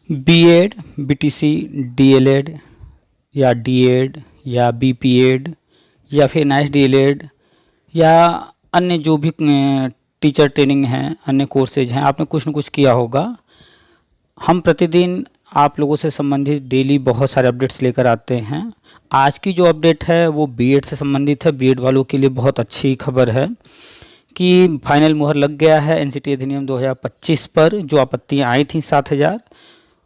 BEd, BTC, DElEd या DEd या BPEd या फिर नेक्स्ट डीएलएड या अन्य जो भी टीचर ट्रेनिंग हैं, अन्य कोर्सेज हैं, आपने कुछ न कुछ किया होगा। हम प्रतिदिन आप लोगों से संबंधित डेली बहुत सारे अपडेट्स लेकर आते हैं। आज की जो अपडेट है वो बीएड से संबंधित है। बीएड वालों के लिए बहुत अच्छी खबर है कि फाइनल मुहर लग गया है एनसीटी अधिनियम 2025 पर। जो आपत्तियां आई थी 7000,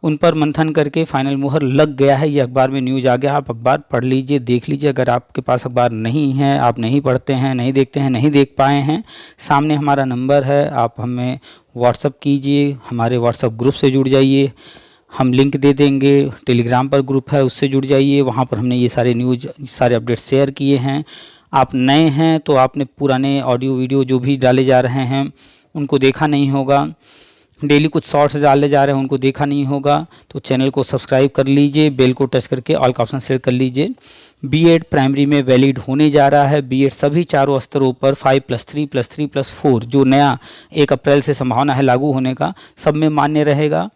उन पर मंथन करके फाइनल मुहर लग गया है। ये अखबार में न्यूज़ आ गया, आप अखबार पढ़ लीजिए, देख लीजिए। अगर आपके पास अखबार नहीं है, आप नहीं पढ़ते हैं, नहीं देखते हैं, नहीं देख पाए हैं, सामने हमारा नंबर है, आप हमें व्हाट्सअप कीजिए, हमारे व्हाट्सअप ग्रुप से जुड़ जाइए, हम लिंक दे देंगे। टेलीग्राम पर ग्रुप है, उससे जुड़ जाइए, वहाँ पर हमने ये सारे न्यूज़, सारे अपडेट शेयर किए हैं। आप नए हैं तो आपने पुराने ऑडियो वीडियो जो भी डाले जा रहे हैं उनको देखा नहीं होगा, डेली कुछ शॉर्ट्स डाले जा रहे हैं उनको देखा नहीं होगा, तो चैनल को सब्सक्राइब कर लीजिए, बेल को टच करके ऑल का ऑप्शन सेलेक्ट कर लीजिए। बीएड प्राइमरी में वैलिड होने जा रहा है। बीएड सभी चारों स्तरों पर 5+3+3+4 जो नया 1 अप्रैल से संभावना है लागू होने का, सब में मान्य रहेगा।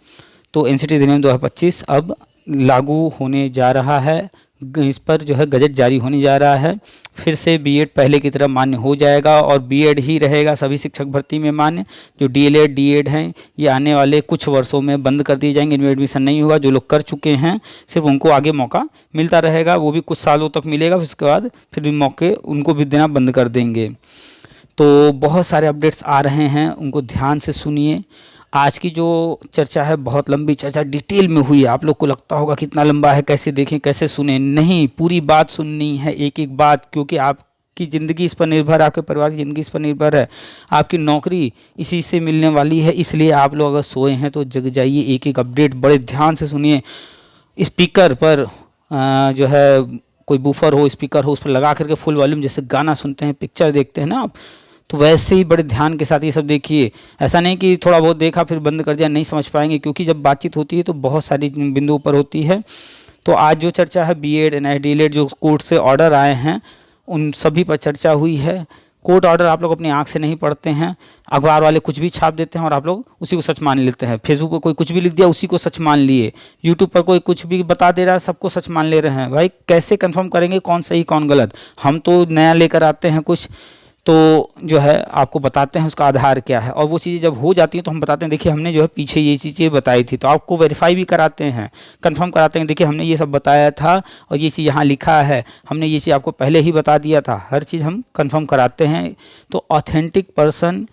तो एनसीटी अधिनियम 2025 अब लागू होने जा रहा है। इस पर जो है गजट जारी होने जा रहा है। फिर से बीएड पहले की तरह मान्य हो जाएगा और बीएड ही रहेगा सभी शिक्षक भर्ती में मान्य। जो डीएलएड, डीएड हैं, ये आने वाले कुछ वर्षों में बंद कर दिए जाएंगे, इनमें एडमिशन नहीं होगा। जो लोग कर चुके हैं सिर्फ उनको आगे मौका मिलता रहेगा, वो भी कुछ सालों तक मिलेगा, उसके बाद फिर भी मौके उनको भी देना बंद कर देंगे। तो बहुत सारे अपडेट्स आ रहे हैं, उनको ध्यान से सुनिए। आज की जो चर्चा है बहुत लंबी चर्चा, डिटेल में हुई है। आप लोग को लगता होगा कितना लंबा है, कैसे देखें, कैसे सुने, नहीं, पूरी बात सुननी है, एक एक बात, क्योंकि आपकी ज़िंदगी इस पर निर्भर है, आपके परिवार की ज़िंदगी इस पर निर्भर है, आपकी नौकरी इसी से मिलने वाली है। इसलिए आप लोग अगर सोए हैं तो जग जाइए, एक एक अपडेट बड़े ध्यान से सुनिए। स्पीकर पर जो है कोई बूफर हो, स्पीकर हो, उस पर लगा करके फुल वॉल्यूम, जैसे गाना सुनते हैं, पिक्चर देखते हैं ना आप, तो वैसे ही बड़े ध्यान के साथ ये सब देखिए। ऐसा नहीं कि थोड़ा बहुत देखा फिर बंद कर दिया, नहीं समझ पाएंगे, क्योंकि जब बातचीत होती है तो बहुत सारी बिंदुओं पर होती है। तो आज जो चर्चा है बीएड, एनआईडी, डीएलएड जो कोर्ट से ऑर्डर आए हैं उन सभी पर चर्चा हुई है। कोर्ट ऑर्डर आप लोग अपनी आंख से नहीं पढ़ते हैं, अखबार वाले कुछ भी छाप देते हैं और आप लोग उसी को सच मान लेते हैं। फेसबुक पर कोई कुछ भी लिख दिया, उसी को सच मान लिए। यूट्यूब पर कोई कुछ भी बता दे रहा है, सबको सच मान ले रहे हैं। भाई कैसे कंफर्म करेंगे कौन सही कौन गलत? हम तो नया लेकर आते हैं कुछ, तो जो है आपको बताते हैं उसका आधार क्या है, और वो चीज़ें जब हो जाती हैं तो हम बताते हैं देखिए हमने जो है पीछे ये चीज़ें बताई थी, तो आपको वेरीफाई भी कराते हैं, कंफर्म कराते हैं, देखिए हमने ये सब बताया था और ये चीज़ यहाँ लिखा है, हमने ये चीज़ आपको पहले ही बता दिया था। हर चीज़ हम कंफर्म कराते हैं। तो ऑथेंटिक पर्सन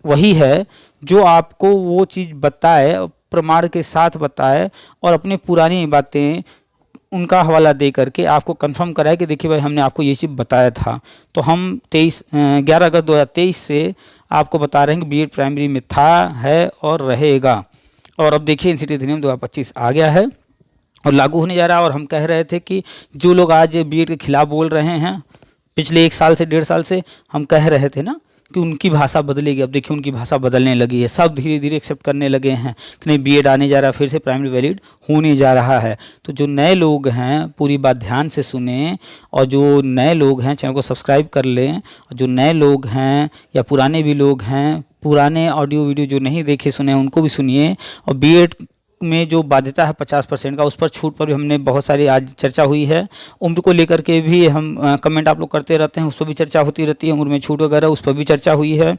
वही है जो आपको वो चीज़ बताए, प्रमाण के साथ बताए और अपनी पुरानी बातें उनका हवाला दे करके आपको कंफर्म कराए कि देखिए भाई हमने आपको ये चीज़ बताया था। तो हम 11 अगस्त 2023 से आपको बता रहे हैं कि बीएड प्राइमरी में था, है और रहेगा। और अब देखिए एनसीटी अधिनियम 2025 आ गया है और लागू होने जा रहा है। और हम कह रहे थे कि जो लोग आज बीएड के खिलाफ बोल रहे हैं, पिछले 1 साल से 1.5 साल से हम कह रहे थे ना कि उनकी भाषा बदलेगी। अब देखिए उनकी भाषा बदलने लगी है, सब धीरे धीरे एक्सेप्ट करने लगे हैं कि नहीं, बीएड आने जा रहा है, फिर से प्राइमरी वैलिड होने जा रहा है। तो जो नए लोग हैं पूरी बात ध्यान से सुने, और जो नए लोग हैं चैनल को सब्सक्राइब कर लें, और जो नए लोग हैं या पुराने भी लोग हैं, पुराने ऑडियो वीडियो जो नहीं देखे सुने उनको भी सुनिए। और बीएड में जो बाध्यता है 50% का, उस पर छूट पर भी हमने बहुत सारी आज चर्चा हुई है। उम्र को लेकर के भी हम कमेंट आप लोग करते रहते हैं, उस पर भी चर्चा होती रहती है। उम्र में छूट वगैरह उस पर भी चर्चा हुई है,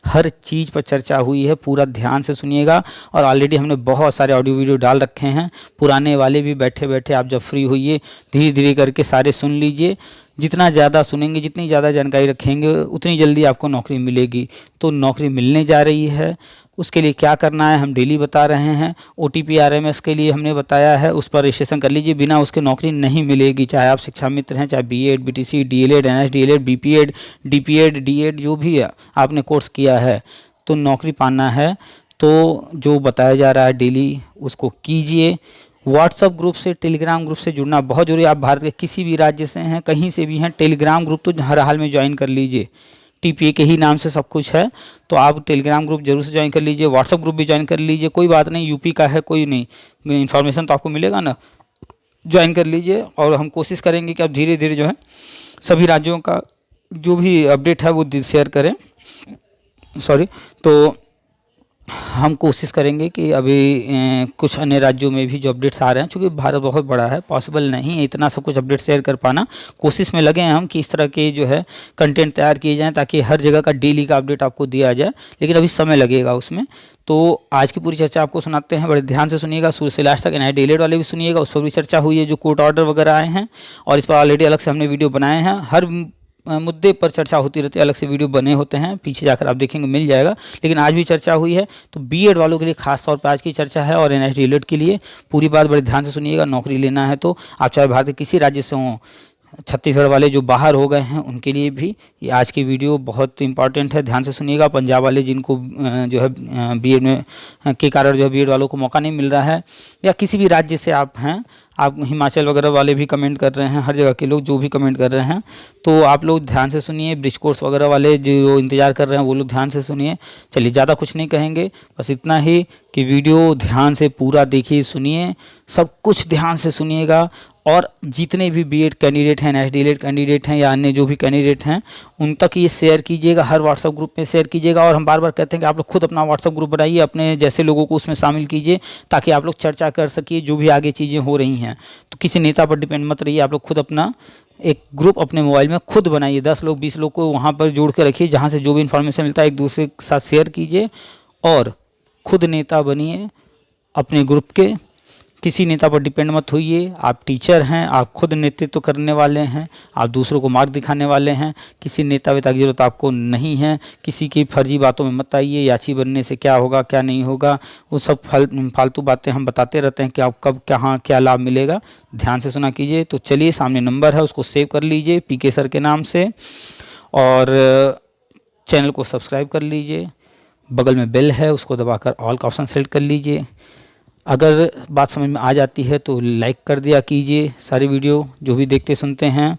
हर चीज़ पर चर्चा हुई है। पूरा ध्यान से सुनिएगा। और ऑलरेडी हमने बहुत सारे ऑडियो वीडियो डाल रखे हैं, पुराने वाले भी। बैठे बैठे आप जब फ्री होइए धीरे धीरे करके सारे सुन लीजिए। जितना ज़्यादा सुनेंगे, जितनी ज़्यादा जानकारी रखेंगे, उतनी जल्दी आपको नौकरी मिलेगी। तो नौकरी मिलने जा रही है, उसके लिए क्या करना है हम डेली बता रहे हैं। ओटीपी आरएमएस के लिए हमने बताया है, उस पर रजिस्ट्रेशन कर लीजिए, बिना उसके नौकरी नहीं मिलेगी। चाहे आप शिक्षा मित्र हैं, चाहे BEd, BTC, DElEd, NS DElEd, BPEd, DPEd, DEd जो भी आपने कोर्स किया है, तो नौकरी पाना है तो जो बताया जा रहा है डेली उसको कीजिए। व्हाट्सअप ग्रुप से, टेलीग्राम ग्रुप से जुड़ना बहुत जरूरी है। आप भारत के किसी भी राज्य से हैं, कहीं से भी हैं, टेलीग्राम ग्रुप तो हर हाल में ज्वाइन कर लीजिए। टीपीए के ही नाम से सब कुछ है, तो आप टेलीग्राम ग्रुप जरूर से ज्वाइन कर लीजिए। व्हाट्सअप ग्रुप भी ज्वाइन कर लीजिए, कोई बात नहीं, यूपी का है कोई नहीं, इन्फॉर्मेशन तो आपको मिलेगा ना, ज्वाइन कर लीजिए। और हम कोशिश करेंगे कि आप धीरे धीरे जो है सभी राज्यों का जो भी अपडेट है वो शेयर करें। तो हम कोशिश करेंगे कि अभी कुछ अन्य राज्यों में भी जो अपडेट्स आ रहे हैं, चूँकि भारत बहुत बड़ा है, पॉसिबल नहीं है इतना सब कुछ अपडेट शेयर कर पाना। कोशिश में लगे हैं हम कि इस तरह के जो है कंटेंट तैयार किए जाएँ ताकि हर जगह का डेली का अपडेट आपको दिया जाए, लेकिन अभी समय लगेगा उसमें। तो आज की पूरी चर्चा आपको सुनाते हैं, बड़े ध्यान से सुनिएगा, शुरू से लास्ट तक। एनआईडी डिलीट वाले भी सुनिएगा, उस पर भी चर्चा हुई है, जो कोर्ट ऑर्डर वगैरह आए हैं, और इस पर ऑलरेडी अलग से हमने वीडियो बनाए हैं। हर मुद्दे पर चर्चा होती रहती है, अलग से वीडियो बने होते हैं, पीछे जाकर आप देखेंगे मिल जाएगा। लेकिन आज भी चर्चा हुई है, तो बीएड वालों के लिए खास तौर पर आज की चर्चा है, और एनआईडी डिलीट के लिए पूरी बात बड़े ध्यान से सुनिएगा। नौकरी लेना है तो आप चाहे भारत के किसी राज्य से हों, छत्तीसगढ़ वाले जो बाहर हो गए हैं उनके लिए भी ये आज की वीडियो बहुत इंपॉर्टेंट है, ध्यान से सुनिएगा। पंजाब वाले जिनको जो है बीएड में के कारण जो है बीएड वालों को मौका नहीं मिल रहा है, या किसी भी राज्य से आप हैं, आप हिमाचल वगैरह वाले भी कमेंट कर रहे हैं, हर जगह के लोग जो भी कमेंट कर रहे हैं, तो आप लोग ध्यान से सुनिए। ब्रिज कोर्स वगैरह वाले जो इंतज़ार कर रहे हैं वो लोग ध्यान से सुनिए। चलिए, ज़्यादा कुछ नहीं कहेंगे, बस इतना ही कि वीडियो ध्यान से पूरा देखिए, सुनिए, सब कुछ ध्यान से सुनिएगा। और जितने भी बीएड कैंडिडेट हैं, एनआईडी कैंडिडेट हैं, या अन्य जो भी कैंडिडेट हैं, उन तक ये शेयर कीजिएगा, हर व्हाट्सएप ग्रुप में शेयर कीजिएगा। और हम बार बार कहते हैं कि आप लोग खुद अपना व्हाट्सएप ग्रुप बनाइए, अपने जैसे लोगों को उसमें शामिल कीजिए, ताकि आप लोग चर्चा कर सकिए जो भी आगे चीज़ें हो रही हैं। तो किसी नेता पर डिपेंड मत रहिए, आप लोग खुद अपना एक ग्रुप अपने मोबाइल में खुद बनाइए, 10 लोग 20 लोग को वहाँ पर जोड़ के रखिए, जहाँ से जो भी इन्फॉर्मेशन मिलता है एक दूसरे के साथ शेयर कीजिए, और खुद नेता बनिए अपने ग्रुप के। किसी नेता पर डिपेंड मत होइए। आप टीचर हैं, आप खुद नेतृत्व करने वाले हैं, आप दूसरों को मार्ग दिखाने वाले हैं। किसी नेता वेता की जरूरत आपको नहीं है। किसी की फर्जी बातों में मत आइए, याची बनने से क्या होगा क्या नहीं होगा, वो सब फालतू बातें हम बताते रहते हैं कि आप कब कहाँ क्या लाभ मिलेगा। ध्यान से सुना कीजिए। तो चलिए, सामने नंबर है, उसको सेव कर लीजिए पीके सर के नाम से, और चैनल को सब्सक्राइब कर लीजिए। बगल में बेल है, उसको दबाकर ऑल का ऑप्शन सेलेक्ट कर लीजिए। अगर बात समझ में आ जाती है तो लाइक कर दिया कीजिए सारी वीडियो जो भी देखते सुनते हैं,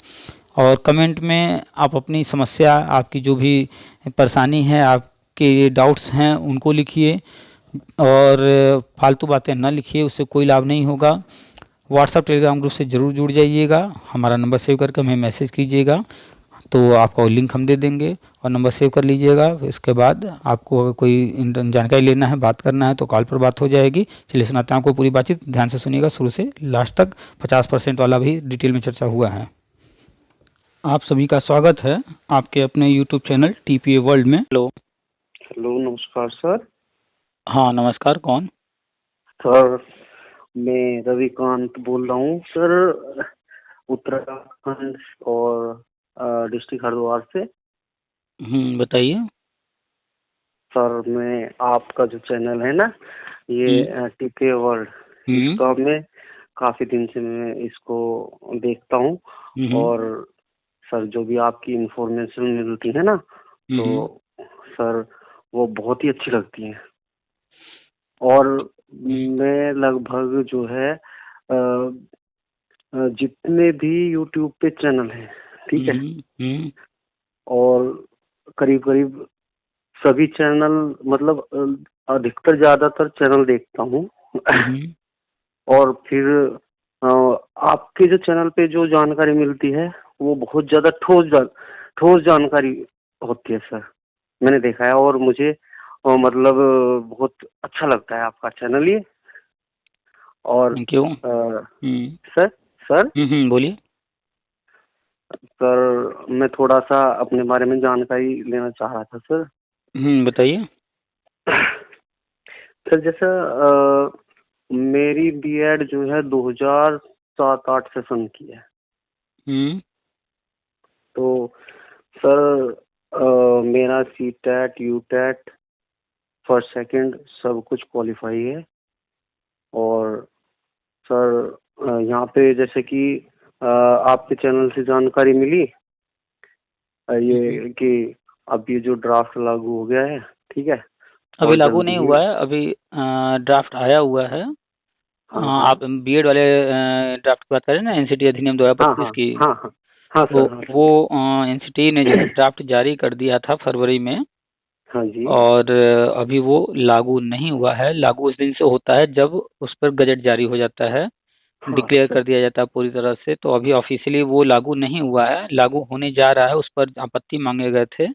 और कमेंट में आप अपनी समस्या, आपकी जो भी परेशानी है, आपके डाउट्स हैं, उनको लिखिए, और फालतू बातें ना लिखिए, उससे कोई लाभ नहीं होगा। व्हाट्सएप टेलीग्राम ग्रुप से ज़रूर जुड़ जाइएगा। हमारा नंबर सेव करके हमें मैसेज कीजिएगा, तो आपका लिंक हम दे देंगे, और नंबर सेव कर लीजिएगा। इसके बाद आपको अगर कोई जानकारी लेना है, बात करना है, तो कॉल पर बात हो जाएगी। चलिए, सुनाते हैं आपको पूरी बातचीत, ध्यान से सुनिएगा शुरू से लास्ट तक। 50% वाला भी डिटेल में चर्चा हुआ है। आप सभी का स्वागत है आपके अपने यूट्यूब चैनल टीपीए वर्ल्ड में। हेलो। हेलो, नमस्कार सर। हाँ, नमस्कार। कौन? सर, मैं रविकांत बोल रहा हूँ सर, उत्तराखंड और डिस्ट्रिक्ट हरिद्वार से। बताइए। सर, मैं आपका जो चैनल है ना, ये टीके वर्ल्ड, इसका मैं काफी दिन से मैं इसको देखता हूँ, और सर जो भी आपकी इंफॉर्मेशन मिलती है ना, तो सर वो बहुत ही अच्छी लगती है। और मैं लगभग जो है जितने भी यूट्यूब पे चैनल हैं, ठीक है, और करीब करीब सभी चैनल, मतलब अधिकतर ज्यादातर चैनल देखता हूँ। और फिर आपके जो चैनल पे जो जानकारी मिलती है वो बहुत ज्यादा ठोस जानकारी होती है सर, मैंने देखा है, और मुझे मतलब बहुत अच्छा लगता है आपका चैनल ये। और क्यों? सर सर बोलिए। सर, मैं थोड़ा सा अपने बारे में जानकारी लेना चाह रहा था सर। बताइए। सर, जैसा मेरी बीएड जो है 2007-8 सेशन की है। तो सर मेरा सीटेट, यूटेट, फर्स्ट सेकंड सब कुछ क्वालिफाई है। और सर यहाँ पे जैसे कि आपके चैनल से जानकारी मिली ये कि अब ये जो ड्राफ्ट लागू हो गया है, ठीक है, अभी लागू नहीं हुआ है, अभी ड्राफ्ट आया हुआ है। आप बीएड वाले ड्राफ्ट की बात करें ना, एनसीटी अधिनियम 2025 की। हाँ तो सर, वो एनसीटी ने जो है ड्राफ्ट जारी कर दिया था फरवरी में। हाँ जी। और अभी वो लागू नहीं हुआ है। लागू उस दिन से होता है जब उस पर गजट जारी हो जाता है, डिक्लेयर कर दिया जाता है पूरी तरह से। तो अभी ऑफिशियली वो लागू नहीं हुआ है, लागू होने जा रहा है, उस पर आपत्ति मांगे गए थे।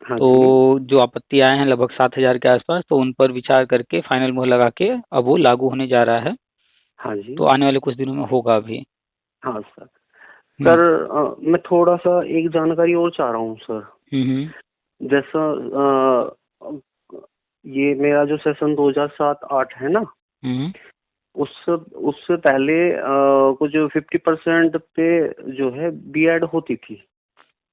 हाँ तो जी। जो आपत्ति आए हैं लगभग 7,000 के आसपास, तो उन पर विचार करके फाइनल मोहर लगा के अब वो लागू होने जा रहा है। हाँ जी। तो आने वाले कुछ दिनों में होगा भी। हाँ सर। हम्म। सर मैं थोड़ा सा एक जानकारी और चाह रहा हूँ सर। हम्म। जैसा ये मेरा जो सेशन 2007-8 है ना, हम्म। उससे उससे पहले कुछ 50% पे जो है बीएड होती थी।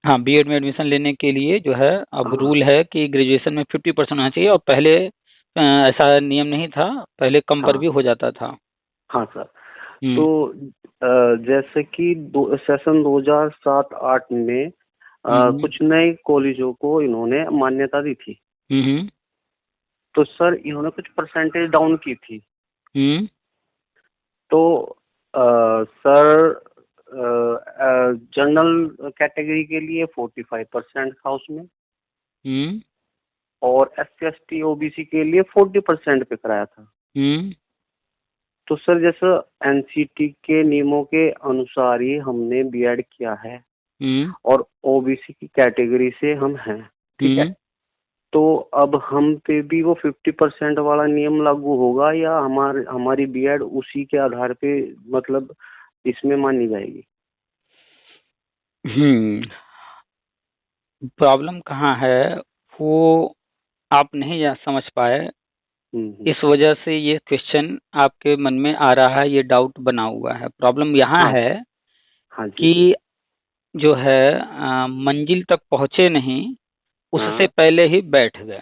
हाँ, बीएड में एडमिशन लेने के लिए जो है अब हाँ रूल है कि ग्रेजुएशन में 50% होना चाहिए, और पहले ऐसा नियम नहीं था, पहले कम पर हाँ भी हो जाता था। हाँ सर। तो हम्म। जैसे कि सेशन 2007-8 में हम्म। कुछ नए कॉलेजों को इन्होंने मान्यता दी थी। हम्म। तो सर इन्होंने कुछ परसेंटेज डाउन की थी। हम्म। तो सर जनरल कैटेगरी के लिए 45% था उसमें, हम्म। और SC ST OBC के लिए 40% पे कराया था। हम्म। तो सर जैसा NCT के नियमों के अनुसार ही हमने बीएड किया है, हम्म। और OBC की कैटेगरी से हम हैं, ठीक है। हम्म। तो अब हम पे भी वो 50% वाला नियम लागू होगा, या हमारी बीएड उसी के आधार पे मतलब इसमें मानी जाएगी? हम्म। प्रॉब्लम कहाँ है, वो आप नहीं समझ पाए, हम्म। इस वजह से ये क्वेश्चन आपके मन में आ रहा है, ये डाउट बना हुआ है। प्रॉब्लम यहाँ हाँ है हाँ जी। कि जो है मंजिल तक पहुंचे नहीं, उससे हाँ पहले ही बैठ गए।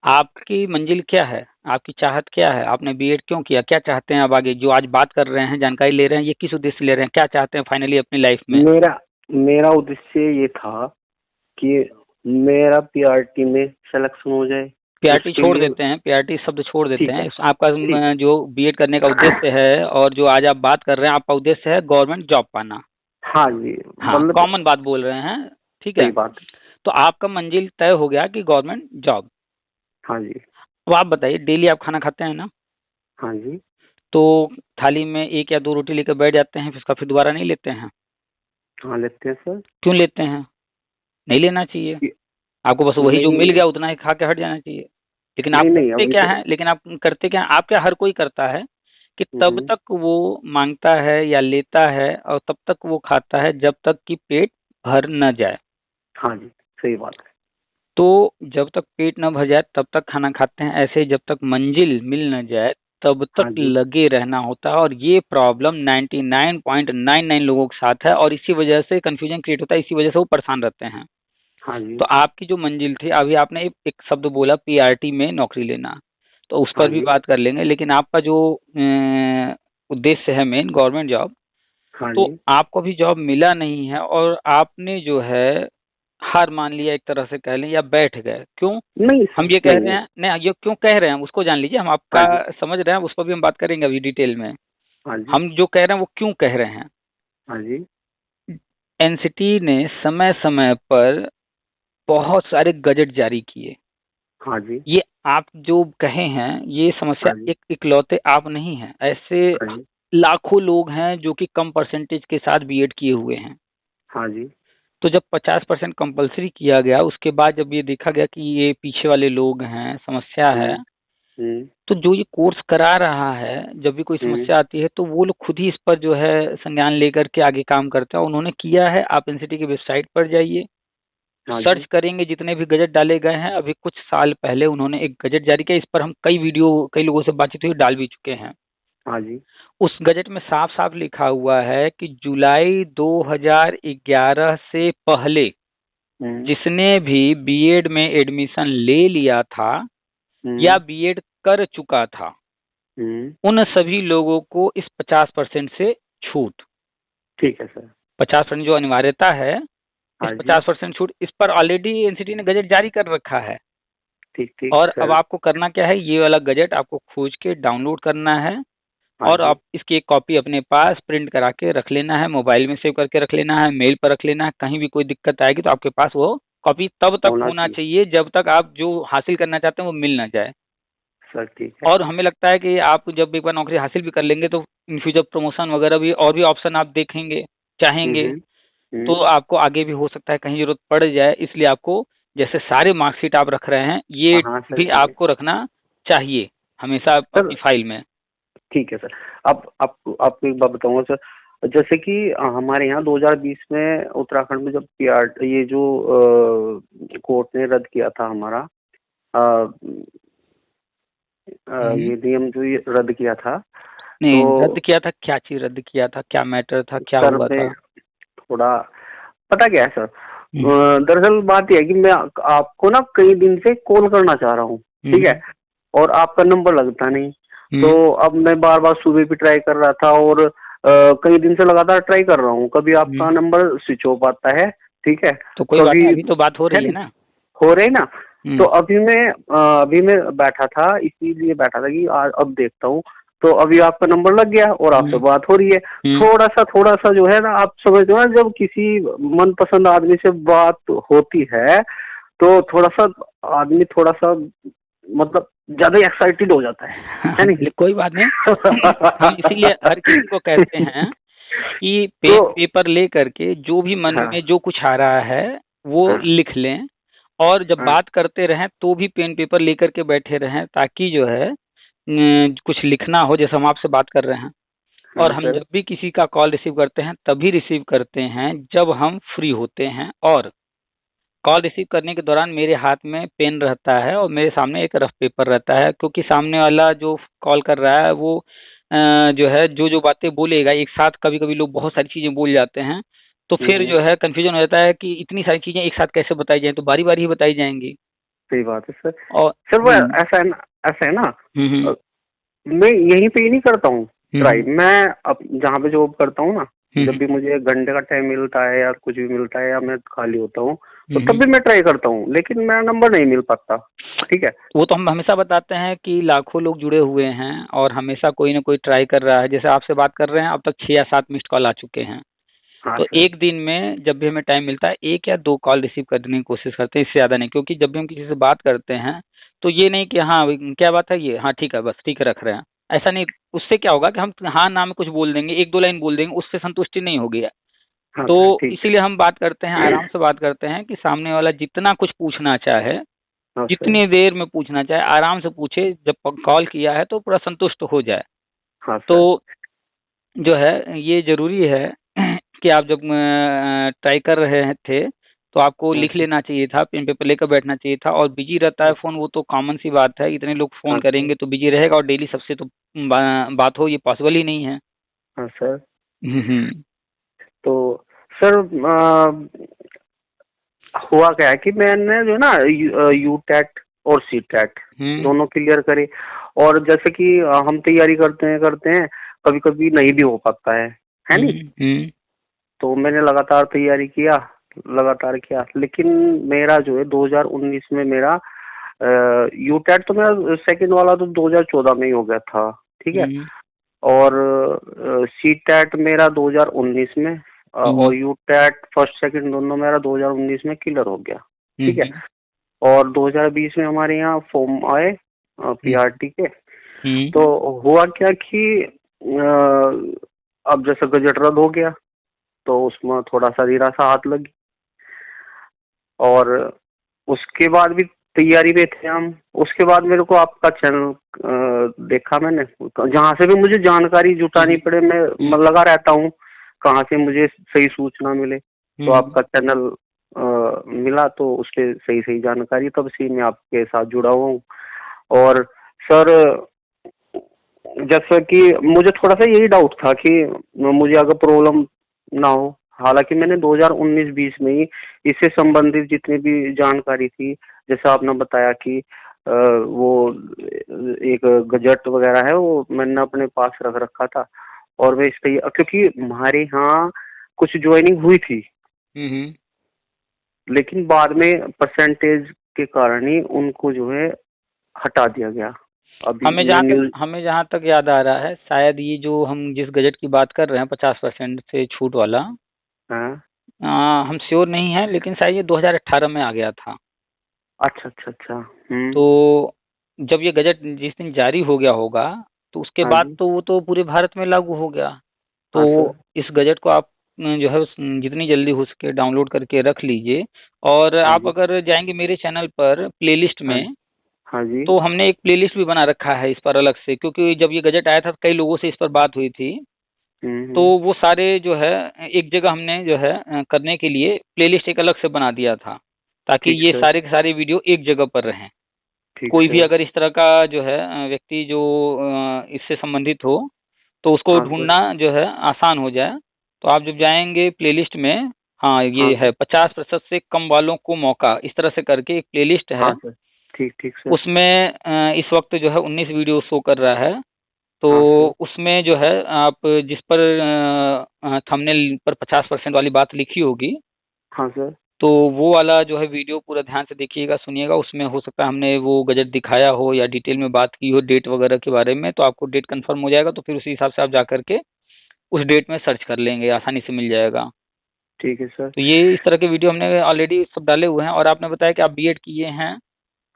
आपकी मंजिल क्या है, आपकी चाहत क्या है, आपने बीएड क्यों किया, क्या चाहते हैं अब आगे, जो आज बात कर रहे हैं, जानकारी ले रहे हैं, ये किस उद्देश्य से ले रहे हैं, क्या चाहते हैं फाइनली अपनी लाइफ में? मेरा मेरा उद्देश्य ये था कि मेरा पीआरटी में सिलेक्शन हो जाए, पीआरटी उसके छोड़ लिए। देते हैं, पीआरटी शब्द छोड़ देते ठीक हैं। है। आपका ठीक। जो बीएड करने का उद्देश्य है और जो आज आप बात कर रहे हैं, आपका उद्देश्य है गवर्नमेंट जॉब पाना। हाँ जी। हाँ, मतलब कॉमन बात बोल रहे हैं, ठीक है। सही बात। तो आपका मंजिल तय हो गया कि गवर्नमेंट जॉब। हाँ जी। अब आप बताइए, डेली आप खाना खाते हैं ना? हाँ जी। तो थाली में 1 या 2 रोटी लेकर बैठ जाते हैं, फिर उसका फिर दोबारा नहीं लेते हैं? हाँ लेते हैं सर। क्यों लेते हैं? नहीं लेना चाहिए। ये- आपको बस वही जो मिल नहीं गया उतना ही खा के हट जाना चाहिए। लेकिन आप नहीं नहीं, करते अभी क्या तो। हैं, लेकिन आप करते क्या हैं, आप क्या, हर कोई करता है कि तब हम्म। तक वो मांगता है या लेता है, और तब तक वो खाता है जब तक कि पेट भर न जाए। हाँ जी, सही बात है। तो जब तक पेट न भर जाए तब तक खाना खाते हैं, ऐसे ही जब तक मंजिल मिल न जाए तब तक हाँ जी। लगे रहना होता है। और ये प्रॉब्लम 99.99 लोगों के साथ है, और इसी वजह से कंफ्यूजन क्रिएट होता है, इसी वजह से वो परेशान रहते हैं। हाँ जी। तो आपकी जो मंजिल थी, अभी आपने एक शब्द बोला पीआरटी में नौकरी लेना, तो उस हाँ पर भी जी। बात कर लेंगे, लेकिन आपका जो उद्देश्य है मेन गवर्नमेंट जॉब, हाँ तो जी। आपको भी जॉब मिला नहीं है, और आपने जो है हार मान लिया एक तरह से कह लें, या बैठ गए। क्यों नहीं हम सर, ये कह नहीं रहे नहीं। हैं, नहीं ये क्यों कह रहे हैं उसको जान लीजिए, हम हाँ आपका जी। समझ रहे हैं, उस पर भी हम बात करेंगे अभी डिटेल में। हाँ जी। हम जो कह रहे हैं वो क्यों कह रहे हैं। हाँ जी। एनसीटी ने समय समय पर बहुत सारे गजट जारी किए। हाँ जी। ये आप जो कहे हैं, ये समस्या हाँ जी। एक इकलौते आप नहीं हैं, ऐसे हाँ जी। लाखों लोग हैं जो कि कम परसेंटेज के साथ बीएड किए हुए हैं। हाँ जी। तो जब 50% कंपलसरी किया गया, उसके बाद जब ये देखा गया कि ये पीछे वाले लोग हैं, समस्या है, हम्म। हम्म। तो जो ये कोर्स करा रहा है, जब भी कोई हम्म। समस्या आती है तो वो लोग खुद ही इस पर जो है संज्ञान लेकर के आगे काम करते हैं। उन्होंने किया है, आप एनसीटी की वेबसाइट पर जाइए, हाँ सर्च जी। करेंगे जितने भी गजट डाले गए हैं। अभी कुछ साल पहले उन्होंने एक गजट जारी किया, इस पर हम कई वीडियो, कई लोगों से बातचीत हुई, डाल भी चुके हैं। हाँ जी। उस गजट में साफ साफ लिखा हुआ है कि जुलाई 2011 से पहले हम्म। जिसने भी बीएड में एडमिशन ले लिया था या हम्म। बीएड कर चुका था, हम्म। उन सभी लोगों को इस 50% से छूट, ठीक है सर। 50% जो अनिवार्यता है, इस हाँ जी। 50% छूट, इस पर ऑलरेडी एनसीटी ने गजट जारी कर रखा है। ठीक ठीक और अब सर। आपको करना क्या है, ये वाला गजट आपको खोज के डाउनलोड करना है, हाँ और जी। आप इसकी एक कॉपी अपने पास प्रिंट करा के रख लेना है, मोबाइल में सेव करके रख लेना है, मेल पर रख लेना है। कहीं भी कोई दिक्कत आएगी तो आपके पास वो कॉपी तब तक होना होना चाहिए। चाहिए जब तक आप जो हासिल करना चाहते हैं वो मिल ना जाए। सर ठीक है। और हमें लगता है कि आप जब एक बार नौकरी हासिल भी कर लेंगे तो इन फ्यूचर प्रमोशन वगैरह भी और भी ऑप्शन आप देखेंगे, चाहेंगे, हम्म। तो हम्म। आपको आगे भी हो सकता है कहीं जरूरत पड़ जाए, इसलिए आपको जैसे सारे मार्कशीट आप रख रहे हैं, ये हाँ सर, भी ठीक है आपको रखना चाहिए हमेशा सर। अपनी फाइल में। ठीक है सर। अब आपको एक बात बताऊंगा सर, जैसे कि हमारे यहाँ 2020 में उत्तराखंड में जब पीआर ये जो कोर्ट ने रद्द किया था हमारा अ, हम्म। ये नियम जो ये रद्द किया था, नहीं, तो रद्द किया था, क्या चीज रद्द किया था, क्या मैटर था, क्या सर हुआ मैं था? थोड़ा पता क्या है सर, हम्म। दरअसल बात यह है कि मैं आपको ना कई दिन से कॉल करना चाह रहा हूँ, ठीक है, हम्म। और आपका नंबर लगता नहीं। तो हम्म। अब मैं बार बार सुबह भी ट्राई कर रहा था और कई दिन से लगातार ट्राई कर रहा हूँ, कभी आपका हम्म। नंबर स्विच ऑफ आता है, ठीक है, तो कोई बात कभी नहीं, अभी तो बात हो है रही है नहीं ना। हो रही ना। तो हम्म। अभी मैं बैठा था, इसीलिए बैठा था कि आज अब देखता हूँ। तो अभी आपका नंबर लग गया और आपसे हम्म। बात हो रही है। हम्म। थोड़ा सा जो है ना, आप समझते हो ना, जब किसी मनपसंद आदमी से बात होती है तो थोड़ा सा आदमी थोड़ा सा मतलब ज्यादा एक्साइटेड हो जाता है नहीं? चलिए कोई बात नहीं। हम इसीलिए हर किसी को कहते हैं कि तो पेन पेपर ले करके जो भी मन हाँ में जो कुछ आ रहा है वो हाँ लिख लें, और जब हाँ बात करते रहें तो भी पेन पेपर लेकर के बैठे रहें, ताकि जो है कुछ लिखना हो, जैसे हम आपसे बात कर रहे हैं। और हाँ हम सर। जब भी किसी का कॉल रिसीव करते हैं तभी रिसीव करते हैं जब हम फ्री होते हैं, और कॉल रिसीव करने के दौरान मेरे हाथ में पेन रहता है और मेरे सामने एक रफ पेपर रहता है, क्योंकि सामने वाला जो कॉल कर रहा है वो जो है जो जो बातें बोलेगा एक साथ, कभी कभी लोग बहुत सारी चीजें बोल जाते हैं, तो फिर हम्म, जो है कंफ्यूजन हो जाता है कि इतनी सारी चीजें एक साथ कैसे बताई जाए, तो बारी बारी ही बताई जाएंगी। सही बात है सर। और सर वो ऐसा है ना, हम्म। अ, मैं यहीं पे ही नहीं करता हूँ ट्राई। हम्म। मैं अब जहाँ पे जॉब करता हूँ ना, जब हम्म। भी मुझे 1 घंटे का टाइम मिलता है या कुछ भी मिलता है या मैं खाली होता हूँ, तो तब हम्म। भी मैं ट्राई करता हूँ, लेकिन मेरा नंबर नहीं मिल पाता। ठीक है। वो तो हम हमेशा बताते हैं कि लाखों लोग जुड़े हुए हैं और हमेशा कोई ना कोई ट्राई कर रहा है, जैसे आपसे बात कर रहे हैं, अब तक 6 या 7 मिस्ड कॉल आ चुके हैं। हाँ तो सर। एक दिन में जब भी हमें टाइम मिलता है 1 या 2 कॉल रिसीव करने की कोशिश करते हैं, इससे ज़्यादा नहीं, क्योंकि जब भी हम किसी से बात करते हैं तो ये नहीं कि हाँ क्या बात है, ये हाँ ठीक है, बस ठीक है रख रहे हैं, ऐसा नहीं। उससे क्या होगा कि हम हाँ ना में कुछ बोल देंगे, 1 2 लाइन बोल देंगे, उससे संतुष्टि नहीं होगी। हाँ तो सर, ठीक इसीलिए हम बात करते हैं, आराम से बात करते हैं कि सामने वाला जितना कुछ पूछना चाहे, हाँ सर। जितनी देर में पूछना चाहे आराम से पूछे, जब कॉल किया है तो पूरा संतुष्ट हो जाए। हाँ तो सर। जो है ये ज़रूरी है कि आप जब ट्राई कर रहे हैं थे, तो आपको हाँ लिख सर। लेना चाहिए था, पेन पेपर लेकर बैठना चाहिए था, और बिज़ी रहता है फ़ोन, वो तो कॉमन सी बात है, इतने लोग फ़ोन हाँ सर। करेंगे तो बिज़ी रहेगा, और डेली सबसे तो बात हो, ये पॉसिबल ही नहीं है। हाँ सर। हुँ, हुँ। तो सर हुआ क्या है कि मैंने जो है ना यू टेट और सी टेट हुँ, दोनों क्लियर करे। और जैसे कि हम तैयारी करते हैं कभी कभी नहीं भी हो पाता है नहीं? हुँ, हुँ, तो मैंने लगातार किया, लेकिन मेरा जो है 2019 में मेरा यू टेट तो मेरा सेकंड वाला तो 2014 में ही हो गया था, ठीक है। हुँ, और सी टेट मेरा 2019 में, हुँ, और यू टेट फर्स्ट सेकंड दोनों मेरा 2019 में क्लियर हो गया, हुँ, ठीक है। हुँ, और 2020 में हमारे यहाँ फॉर्म आए हुँ, पीआरटी के। हुँ, तो हुआ क्या कि अब जैसे गजट रद्द हो गया, तो उसमें थोड़ा सा धीरा सा हाथ लगी। और उसके बाद भी तैयारी में थे हम। उसके बाद मेरे को आपका चैनल देखा मैंने, जहाँ से भी मुझे जानकारी जुटानी हुँ, पड़े मैं लगा रहता हूँ, कहाँ से मुझे सही सूचना मिले। तो हुँ, आपका चैनल मिला, तो उस पे सही सही जानकारी, तब से मैं आपके साथ जुड़ा हुआ हूँ। और सर जैसा कि मुझे थोड़ा सा यही डाउट था कि मुझे अगर प्रॉब्लम ना हो। हालांकि मैंने 2019-20 में ही इससे संबंधित जितनी भी जानकारी थी, जैसा आपने बताया कि वो एक गजट वगैरह है, वो मैंने अपने पास रख रखा था। और मैं इस पे, क्योंकि हमारे यहाँ कुछ ज्वाइनिंग हुई थी, हुँ, हुँ। लेकिन बाद में परसेंटेज के कारण ही उनको जो है हटा दिया गया। अभी मैं न्यूज हमें जहाँ तक याद आ रहा है, शायद ये जो हम जिस बजट की बात कर रहे हैं 50% से छूट वाला, हाँ। हम श्योर नहीं है, लेकिन शायद ये 2018 में आ गया था। अच्छा अच्छा अच्छा। हम्म। तो जब ये गजट जिस दिन जारी हो गया होगा, तो उसके हाँ बाद जी। तो वो तो पूरे भारत में लागू हो गया। तो हाँ सर। इस गजट को आप जो है जितनी जल्दी हो सके डाउनलोड करके रख लीजिए, और हाँ आप जी। अगर जाएंगे मेरे चैनल पर प्लेलिस्ट हाँ। में, हाँ जी। तो हमने एक प्लेलिस्ट भी बना रखा है इस पर अलग से, क्योंकि जब ये गजट आया था कई लोगों से इस पर बात हुई थी। तो हम्म। वो सारे जो है एक जगह हमने जो है करने के लिए प्लेलिस्ट एक अलग से बना दिया था, ताकि ठीक ये सर। सारे के सारे वीडियो एक जगह पर रहें। ठीक कोई भी सर। अगर इस तरह का जो है व्यक्ति जो इससे संबंधित हो, तो उसको हाँ सर। ढूंढना जो है आसान हो जाए। तो आप जब जाएंगे प्लेलिस्ट में, हाँ हाँ ये है सर। 50% से कम वालों को मौका, इस तरह से करके एक प्लेलिस्ट है। हाँ सर। ठीक ठीक सर। उसमें इस वक्त जो है 19 वीडियो शो कर रहा है। तो हाँ सर। उसमें जो है आप जिस पर थंबनेल पर 50% वाली बात लिखी होगी, हाँ सर। तो वो वाला जो है वीडियो पूरा ध्यान से देखिएगा, सुनिएगा। उसमें हो सकता है हमने वो गजट दिखाया हो या डिटेल में बात की हो डेट वगैरह के बारे में, तो आपको डेट कंफर्म हो जाएगा। तो फिर उसी हिसाब से आप जा करके उस डेट में सर्च कर लेंगे, आसानी से मिल जाएगा। ठीक है सर। तो ये इस तरह के वीडियो हमने ऑलरेडी सब डाले हुए हैं। और आपने बताया कि आप बीएड किए हैं,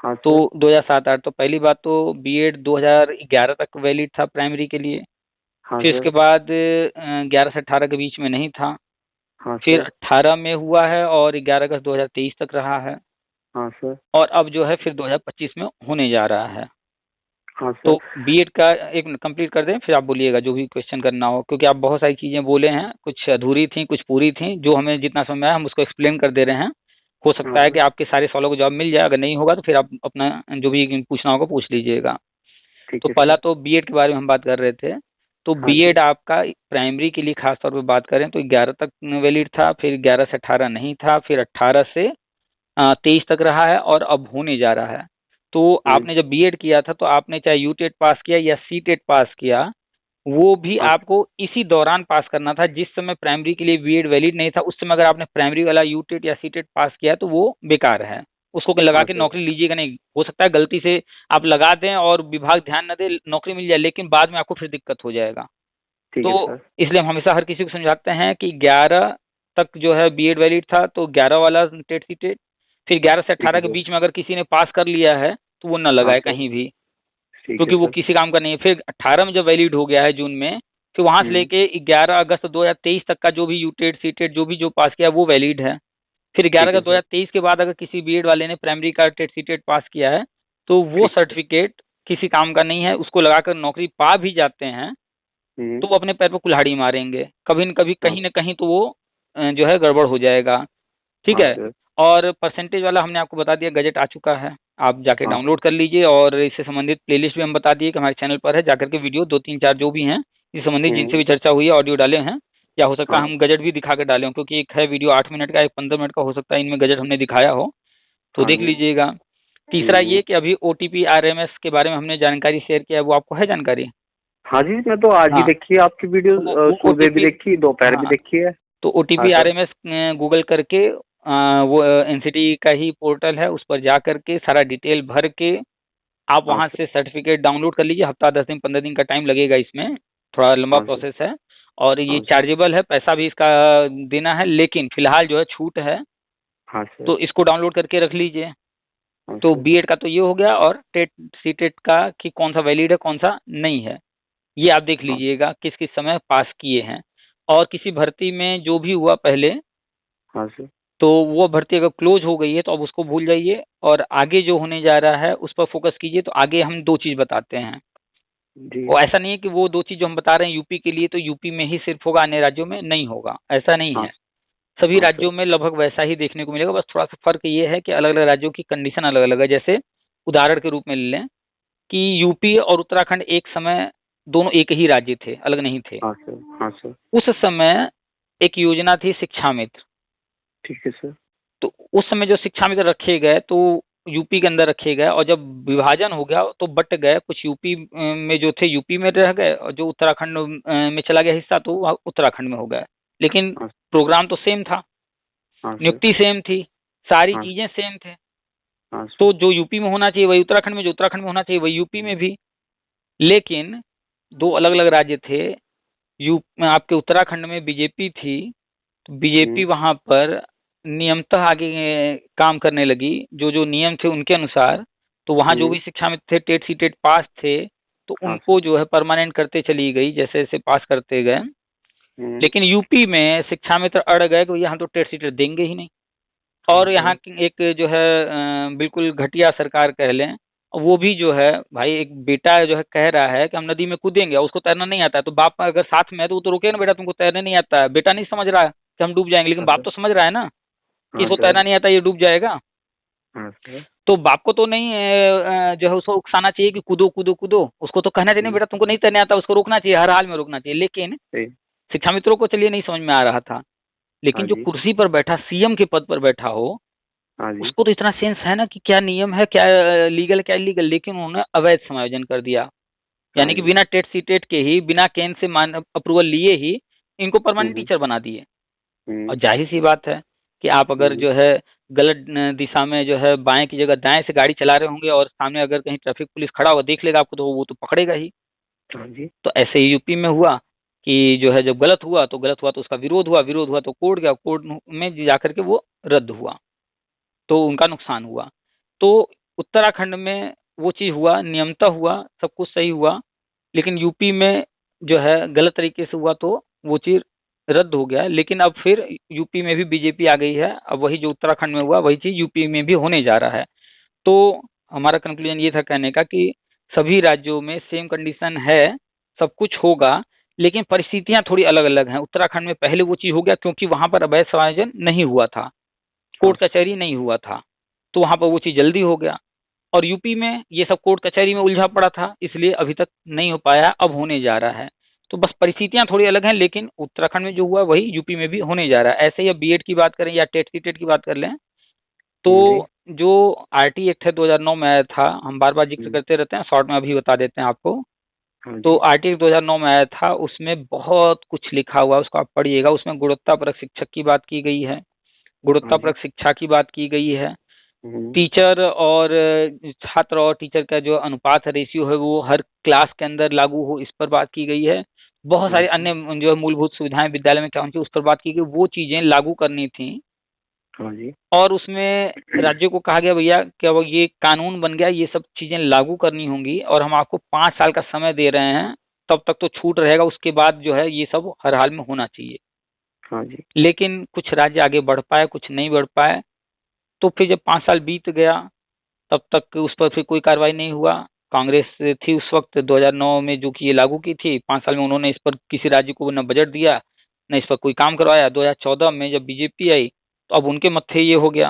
हाँ तो सर। 2007-8, तो पहली बात तो बीएड 2011 तक वैलिड था प्राइमरी के लिए। हाँ फिर सर। इसके बाद 11 से 18 के बीच में नहीं था। हाँ फिर सर। 18 में हुआ है और 11 अगस्त 2023 तक रहा है। हाँ सर। और अब जो है फिर 2025 में होने जा रहा है। हाँ तो सर। बीएड का एक कंप्लीट कर दें, फिर आप बोलिएगा जो भी क्वेश्चन करना हो, क्योंकि आप बहुत सारी चीज़ें बोले हैं, कुछ अधूरी थी कुछ पूरी थी। जो हमें जितना समय आया हम उसको एक्सप्लेन कर दे रहे हैं। हो हाँ सकता है सर। कि आपके सारे सवालों का जवाब मिल जाए, अगर नहीं होगा तो फिर आप अपना जो भी पूछना होगा पूछ लीजिएगा। ठीक तो है पहला सर। तो बीएड के बारे में हम बात कर रहे थे। तो हाँ जी। बीएड आपका प्राइमरी के लिए खास तौर पे बात करें तो 11 तक वैलिड था, फिर 11 से 18 नहीं था, फिर 18 से 23 तक रहा है और अब होने जा रहा है। तो हम्म। आपने जब बीएड किया था तो आपने चाहे यूटेट पास किया या सीटेट पास किया, वो भी हाँ। आपको इसी दौरान पास करना था जिस समय प्राइमरी के लिए बीएड वैलिड नहीं था। उस समय अगर आपने प्राइमरी वाला यूटेट या सीटेट पास किया तो वो बेकार है, उसको लगा हाँ के सर। नौकरी लीजिएगा नहीं। हो सकता है गलती से आप लगा दें और विभाग ध्यान न दे, नौकरी मिल जाए, लेकिन बाद में आपको फिर दिक्कत हो जाएगा। ठीक तो है सर। इसलिए हम हमेशा हर किसी को समझाते हैं कि 11 तक जो है बीएड वैलिड था तो 11 वाला टेट सीटेट, फिर 11 से ठीक 18 है के सर। बीच में अगर किसी ने पास कर लिया है तो वो न हाँ लगाए सर। कहीं भी, ठीक है क्योंकि वो सर। किसी काम का नहीं है। फिर 18 में जब वैलिड हो गया है जून में, फिर वहां से हम्म। लेके 11 अगस्त 2023 तक का जो भी यूटेट सीटेट जो भी जो पास किया वो वैलिड है। फिर 11 ठीक है अगस्त सर। 2023 के बाद अगर किसी बीएड वाले ने प्राइमरी का टेट सीटेट पास किया है तो वो ठीक है। सर्टिफिकेट किसी काम का नहीं है, उसको लगाकर नौकरी पा भी जाते हैं हम्म। तो वो अपने पैर पर कुल्हाड़ी मारेंगे, कभी न कभी हाँ। कहीं न कहीं तो वो जो है गड़बड़ हो जाएगा। ठीक हाँ है। सर। और परसेंटेज वाला हमने आपको बता दिया, गजट आ चुका है, आप जाके हाँ डाउनलोड कर लीजिए। और इससे संबंधित प्लेलिस्ट भी हम बता दिए कि हमारे चैनल पर है, जाकर के वीडियो 2-3-4 जो भी हैं इससे संबंधित जिनसे हम्म। भी चर्चा हुई है ऑडियो डाले हैं, या हो सकता हाँ। है हम गजट भी दिखा कर डालें हों, क्योंकि एक है वीडियो 8 मिनट का, एक 15 मिनट का, हो सकता है इनमें गजट हमने दिखाया हो, तो हाँ देख जी। लीजिएगा। तीसरा ये कि अभी ओटीपी आरएमएस के बारे में हमने जानकारी शेयर किया है, वो आपको है जानकारी? हाँ जी, मैं तो आज ही हाँ, देखी है आपकी वीडियो, वो सुबह भी ओटीपी, देखी, दोपहर भी हाँ, देखी है। तो हाँ ओटीपी सर। आरएमएस गूगल करके वो एनसीटी का ही पोर्टल है, उस पर जा करके सारा डिटेल भर के आप हाँ वहां सर। से सर्टिफिकेट डाउनलोड कर लीजिए। हफ्ता 10 दिन 15 दिन का टाइम लगेगा इसमें, थोड़ा लंबा हाँ सर। प्रोसेस है। और ये हाँ सर। चार्जेबल है, पैसा भी इसका देना है, लेकिन फिलहाल जो है छूट है, हाँ सर। तो इसको डाउनलोड करके रख लीजिए। हाँ तो सर। बीएड का तो ये हो गया, और टेट सीटेट का कि कौन सा वैलिड है कौन सा नहीं है, ये आप देख हाँ। लीजिएगा किस किस समय पास किए हैं। और किसी भर्ती में जो भी हुआ पहले, हाँ सर। तो वो भर्ती अगर क्लोज हो गई है तो अब उसको भूल जाइए, और आगे जो होने जा रहा है उस पर फोकस कीजिए। तो आगे हम दो चीज़ बताते हैं, जी। और ऐसा नहीं है कि वो दो चीज़ जो हम बता रहे हैं यूपी के लिए तो यूपी में ही सिर्फ होगा, अन्य राज्यों में नहीं होगा, ऐसा नहीं हाँ। है। सभी हाँ सर। राज्यों में लगभग वैसा ही देखने को मिलेगा, बस थोड़ा सा फर्क ये है कि अलग अलग राज्यों की कंडीशन अलग अलग है। जैसे उदाहरण के रूप में ले लें कि यूपी और उत्तराखंड एक समय दोनों एक ही राज्य थे, अलग नहीं थे। हाँ सर। हाँ सर। उस समय एक योजना थी शिक्षा मित्र। ठीक है सर। तो उस समय जो शिक्षा मित्र रखे गए तो यूपी के अंदर रखे गए, और जब विभाजन हो गया तो बट गए, कुछ यूपी में जो थे यूपी में रह गए, और जो उत्तराखंड में चला गया हिस्सा तो वह उत्तराखंड में हो गया। लेकिन हाँ। प्रोग्राम तो सेम था, हाँ सर। नियुक्ति सेम थी, सारी हाँ। चीजें सेम थे। हाँ सर। तो जो यूपी में होना चाहिए वही उत्तराखंड में, जो उत्तराखंड में होना चाहिए वही यूपी में भी। लेकिन दो अलग अलग राज्य थे। यू आपके उत्तराखंड में बीजेपी थी, तो बीजेपी वहां पर नियमतः आगे काम करने लगी, जो जो नियम थे उनके अनुसार। तो वहां जो भी शिक्षा में थे टेट सी टेट पास थे, तो हाँ उनको जो है परमानेंट करते चली गई, जैसे जैसे पास करते गए। सर। लेकिन यूपी में शिक्षा मित्र अड़ गए कि भैया हम तो टेट सी टेट देंगे ही नहीं। और यहाँ की एक जो है बिल्कुल घटिया सरकार कह लें, वो भी जो है भाई, एक बेटा जो है कह रहा है कि हम नदी में कूदेंगे और उसको तैरना नहीं आता है, तो बाप अगर साथ में है तो वो तो रोके ना, बेटा तुमको तैरने नहीं आता है। बेटा नहीं समझ रहा है कि हम डूब जाएंगे, लेकिन हाँ बाप सर। तो समझ रहा है ना कि हाँ इसको सर। तैरना नहीं आता, ये डूब जाएगा। हाँ सर। तो बाप को तो नहीं जो है उसको उकसाना चाहिए कि कूदो कूदो कूदो, उसको तो कहना चाहिए नहीं बेटा तुमको नहीं तैरने आता, उसको रोकना चाहिए, हर हाल में रोकना चाहिए। लेकिन सही। शिक्षा मित्रों को चलिए नहीं समझ में आ रहा था, लेकिन हाँ जो जी। कुर्सी पर बैठा, सीएम के पद पर बैठा हो, हाँ जी। उसको तो इतना सेंस है ना कि क्या नियम है, क्या लीगल क्या इलीगल, लेकिन उन्होंने अवैध समायोजन कर दिया। हाँ यानी कि जी। बिना टेट सी टेट के ही, बिना केंद्र से मान अप्रूवल लिए ही इनको परमानेंट हम्म। टीचर बना दिए। हम्म। और जाहिर सी बात है कि आप अगर हम्म। जो है गलत दिशा में जो है बाएं की जगह दाएं से गाड़ी चला रहे होंगे और सामने अगर कहीं ट्रैफिक पुलिस खड़ा हुआ देख लेगा आपको, तो वो तो पकड़ेगा ही। हाँ जी। तो ऐसे ही यूपी में हुआ कि जो है जब गलत हुआ तो उसका विरोध हुआ तो कोर्ट गया, कोर्ट में जाकर के वो रद्द हुआ, तो उनका नुकसान हुआ। तो उत्तराखंड में वो चीज़ हुआ, नियमतः हुआ, सब कुछ सही हुआ, लेकिन यूपी में जो है गलत तरीके से हुआ, तो वो चीज़ रद्द हो गया। लेकिन अब फिर यूपी में भी बीजेपी आ गई है, अब वही जो उत्तराखंड में हुआ वही चीज़ यूपी में भी होने जा रहा है। तो हमारा कंक्लूजन ये था कहने का कि सभी राज्यों में सेम कंडीशन है, सब कुछ होगा, लेकिन परिस्थितियां थोड़ी अलग अलग हैं। उत्तराखंड में पहले वो चीज़ हो गया क्योंकि वहां पर अवैध समायोजन नहीं हुआ था, हाँ कोर्ट कचहरी नहीं हुआ था, तो वहां पर वो चीज़ जल्दी हो गया। और यूपी में ये सब कोर्ट कचहरी में उलझा पड़ा था, इसलिए अभी तक नहीं हो पाया, अब होने जा रहा है। तो बस परिस्थितियां थोड़ी अलग हैं, लेकिन उत्तराखंड में जो हुआ वही यूपी में भी होने जा रहा है। ऐसे ही अब बीएड की बात करें या टेट सी टेट की बात कर लें, तो जी। जो आरटी एक्ट है 2009 में आया था, हम बार बार जिक्र हम्म। करते रहते हैं, शॉर्ट में अभी बता देते हैं आपको। हाँ तो जी। आरटी एक्ट 2009 में आया था, उसमें बहुत कुछ लिखा हुआ है, उसको आप पढ़िएगा। उसमें गुणवत्तापरक शिक्षक की बात की गई है, हाँ जी। गुणवत्तापरक शिक्षा की बात की गई है, हम्म। टीचर और छात्र और टीचर का जो अनुपात है, रेशियो है, वो हर क्लास के अंदर लागू हो, इस पर बात की गई है। बहुत सारी हम्म। अन्य जो है मूलभूत सुविधाएं विद्यालय में क्या होनी चाहिए उस पर बात की गई, वो चीजें लागू करनी थी। हाँ जी। और उसमें राज्यों को कहा गया भैया क्या वो ये कानून बन गया, ये सब चीजें लागू करनी होंगी और हम आपको 5 साल का समय दे रहे हैं, तब तक तो छूट रहेगा, उसके बाद जो है ये सब हर हाल में होना चाहिए। हाँ जी। लेकिन कुछ राज्य आगे बढ़ पाए, कुछ नहीं बढ़ पाए। तो फिर जब 5 साल बीत गया, तब तक उस पर फिर कोई कार्रवाई नहीं हुआ। कांग्रेस थी उस वक्त 2009 में जो कि ये लागू की थी, 5 साल में उन्होंने इस पर किसी राज्य को न बजट दिया, न इस पर कोई काम करवाया। 2014 में जब बीजेपी आई, तो अब उनके मत्थे ये हो गया।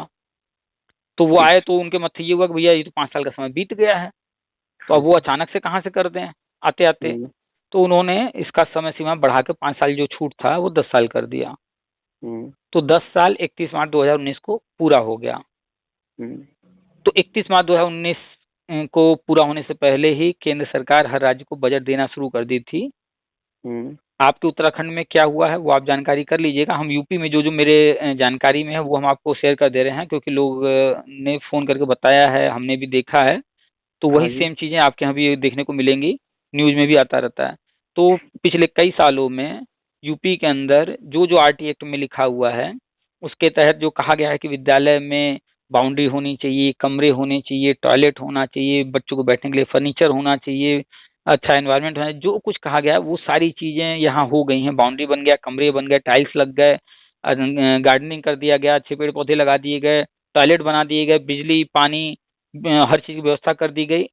तो वो आए तो उनके मत्थे ये हुआ कि भैया ये तो 5 साल का समय बीत गया है, तो हाँ अब वो जी। अचानक से कहाँ से कर दें आते आते। हम्म। तो उन्होंने इसका समय सीमा बढ़ा के 5 साल जो छूट था वो 10 साल कर दिया। हम्म। तो 10 साल 31 मार्च 2019 को पूरा हो गया। हम्म। तो 31 मार्च 2019 को पूरा होने से पहले ही केंद्र सरकार हर राज्य को बजट देना शुरू कर दी थी। हम्म। आपके उत्तराखंड में क्या हुआ है वो आप जानकारी कर लीजिएगा। हम यूपी में जो जो मेरे जानकारी में है वो हम आपको शेयर कर दे रहे हैं, क्योंकि लोग ने फ़ोन करके बताया है, हमने भी देखा है। तो हाँ वही जी। सेम चीज़ें आपके यहाँ भी देखने को मिलेंगी, न्यूज़ में भी आता रहता है। तो पिछले कई सालों में यूपी के अंदर जो जो आरटी एक्ट में लिखा हुआ है, उसके तहत जो कहा गया है कि विद्यालय में बाउंड्री होनी चाहिए, कमरे होने चाहिए, टॉयलेट होना चाहिए, बच्चों को बैठने के लिए फर्नीचर होना चाहिए, अच्छा एनवायरनमेंट होना चाहिए, जो कुछ कहा गया है वो सारी चीज़ें यहाँ हो गई हैं। बाउंड्री बन गया, कमरे बन गए, टाइल्स लग गए, गार्डनिंग कर दिया गया, अच्छे पेड़ पौधे लगा दिए गए, टॉयलेट बना दिए गए, बिजली पानी हर चीज़ की व्यवस्था कर दी गई।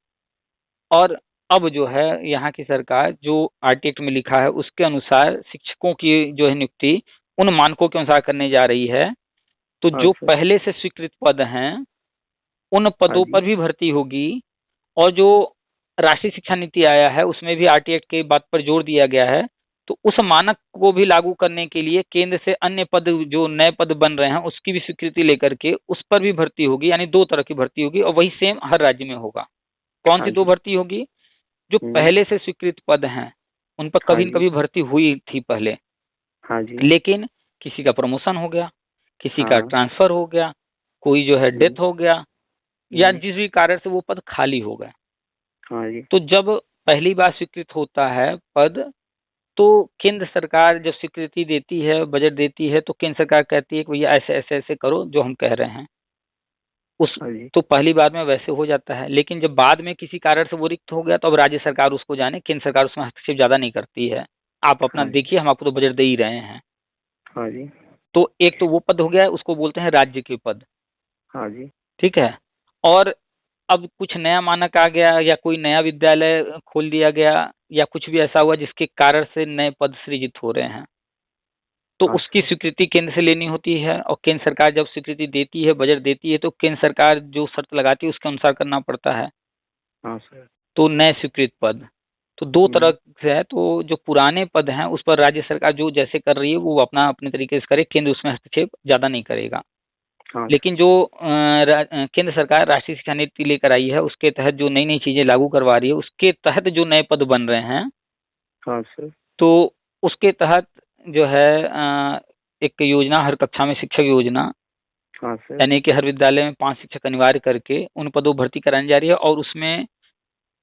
और अब जो है यहाँ की सरकार जो आरटी एक्ट में लिखा है उसके अनुसार शिक्षकों की जो है नियुक्ति उन मानकों के अनुसार करने जा रही है। तो हाँ जो सर। पहले से स्वीकृत पद हैं उन हाँ पदों जी। पर भी भर्ती होगी। और जो राष्ट्रीय शिक्षा नीति आया है उसमें भी आरटी एक्ट के बात पर जोर दिया गया है। तो उस मानक को भी लागू करने के लिए केंद्र से अन्य पद जो नए पद बन रहे हैं उसकी भी स्वीकृति लेकर के उस पर भी भर्ती होगी, यानी 2 तरह की भर्ती होगी और वही सेम हर राज्य में होगा। कौन हाँ सी 2 जी। भर्ती होगी? जो हम्म। पहले से स्वीकृत पद हैं उन पर हाँ कभी न जी। कभी भर्ती हुई थी पहले, हाँ जी। लेकिन किसी का प्रमोशन हो गया, किसी का हाँ। ट्रांसफर हो गया, कोई जो है हम्म। डेथ हो गया, या हम्म। जिस भी कारण से वो पद खाली हो गए। हाँ जी। तो जब पहली बार स्वीकृत होता है पद, तो केंद्र सरकार जब स्वीकृति देती है, बजट देती है, तो केंद्र सरकार कहती है कि भैया ऐसे ऐसे ऐसे करो जो हम कह रहे हैं। उस हाँ जी। तो पहली बार में वैसे हो जाता है, लेकिन जब बाद में किसी कारण से वो रिक्त हो गया तो अब राज्य सरकार उसको जाने, केंद्र सरकार उसमें हस्तक्षेप ज़्यादा नहीं करती है। आप अपना हाँ जी। देखिए, हम आपको तो बजट दे ही रहे हैं। हाँ जी। तो एक तो वो पद हो गया है, उसको बोलते हैं राज्य के पद। हाँ जी। ठीक है। और अब कुछ नया मानक आ गया या कोई नया विद्यालय खोल दिया गया या कुछ भी ऐसा हुआ जिसके कारण से नए पद सृजित हो रहे हैं, तो हाँ उसकी सर। स्वीकृति केंद्र से लेनी होती है। और केंद्र सरकार जब स्वीकृति देती है, बजट देती है, तो केंद्र सरकार जो शर्त लगाती है उसके अनुसार करना पड़ता है। हाँ सर। तो नए स्वीकृत पद तो दो तरह हम्म। से है। तो जो पुराने पद हैं उस पर राज्य सरकार जो जैसे कर रही है वो अपना अपने तरीके से करे, केंद्र उसमें हस्तक्षेप ज्यादा नहीं करेगा। हाँ सर। लेकिन जो केंद्र सरकार राष्ट्रीय शिक्षा नीति लेकर आई है उसके तहत जो नई नई चीजें लागू करवा रही है, उसके तहत जो नए पद बन रहे हैं, हाँ सर। तो उसके तहत जो है एक योजना, हर कक्षा में शिक्षक योजना, हाँ सर। यानी कि हर विद्यालय में 5 शिक्षक अनिवार्य करके उन पदों भर्ती कराने जा रही है। और उसमें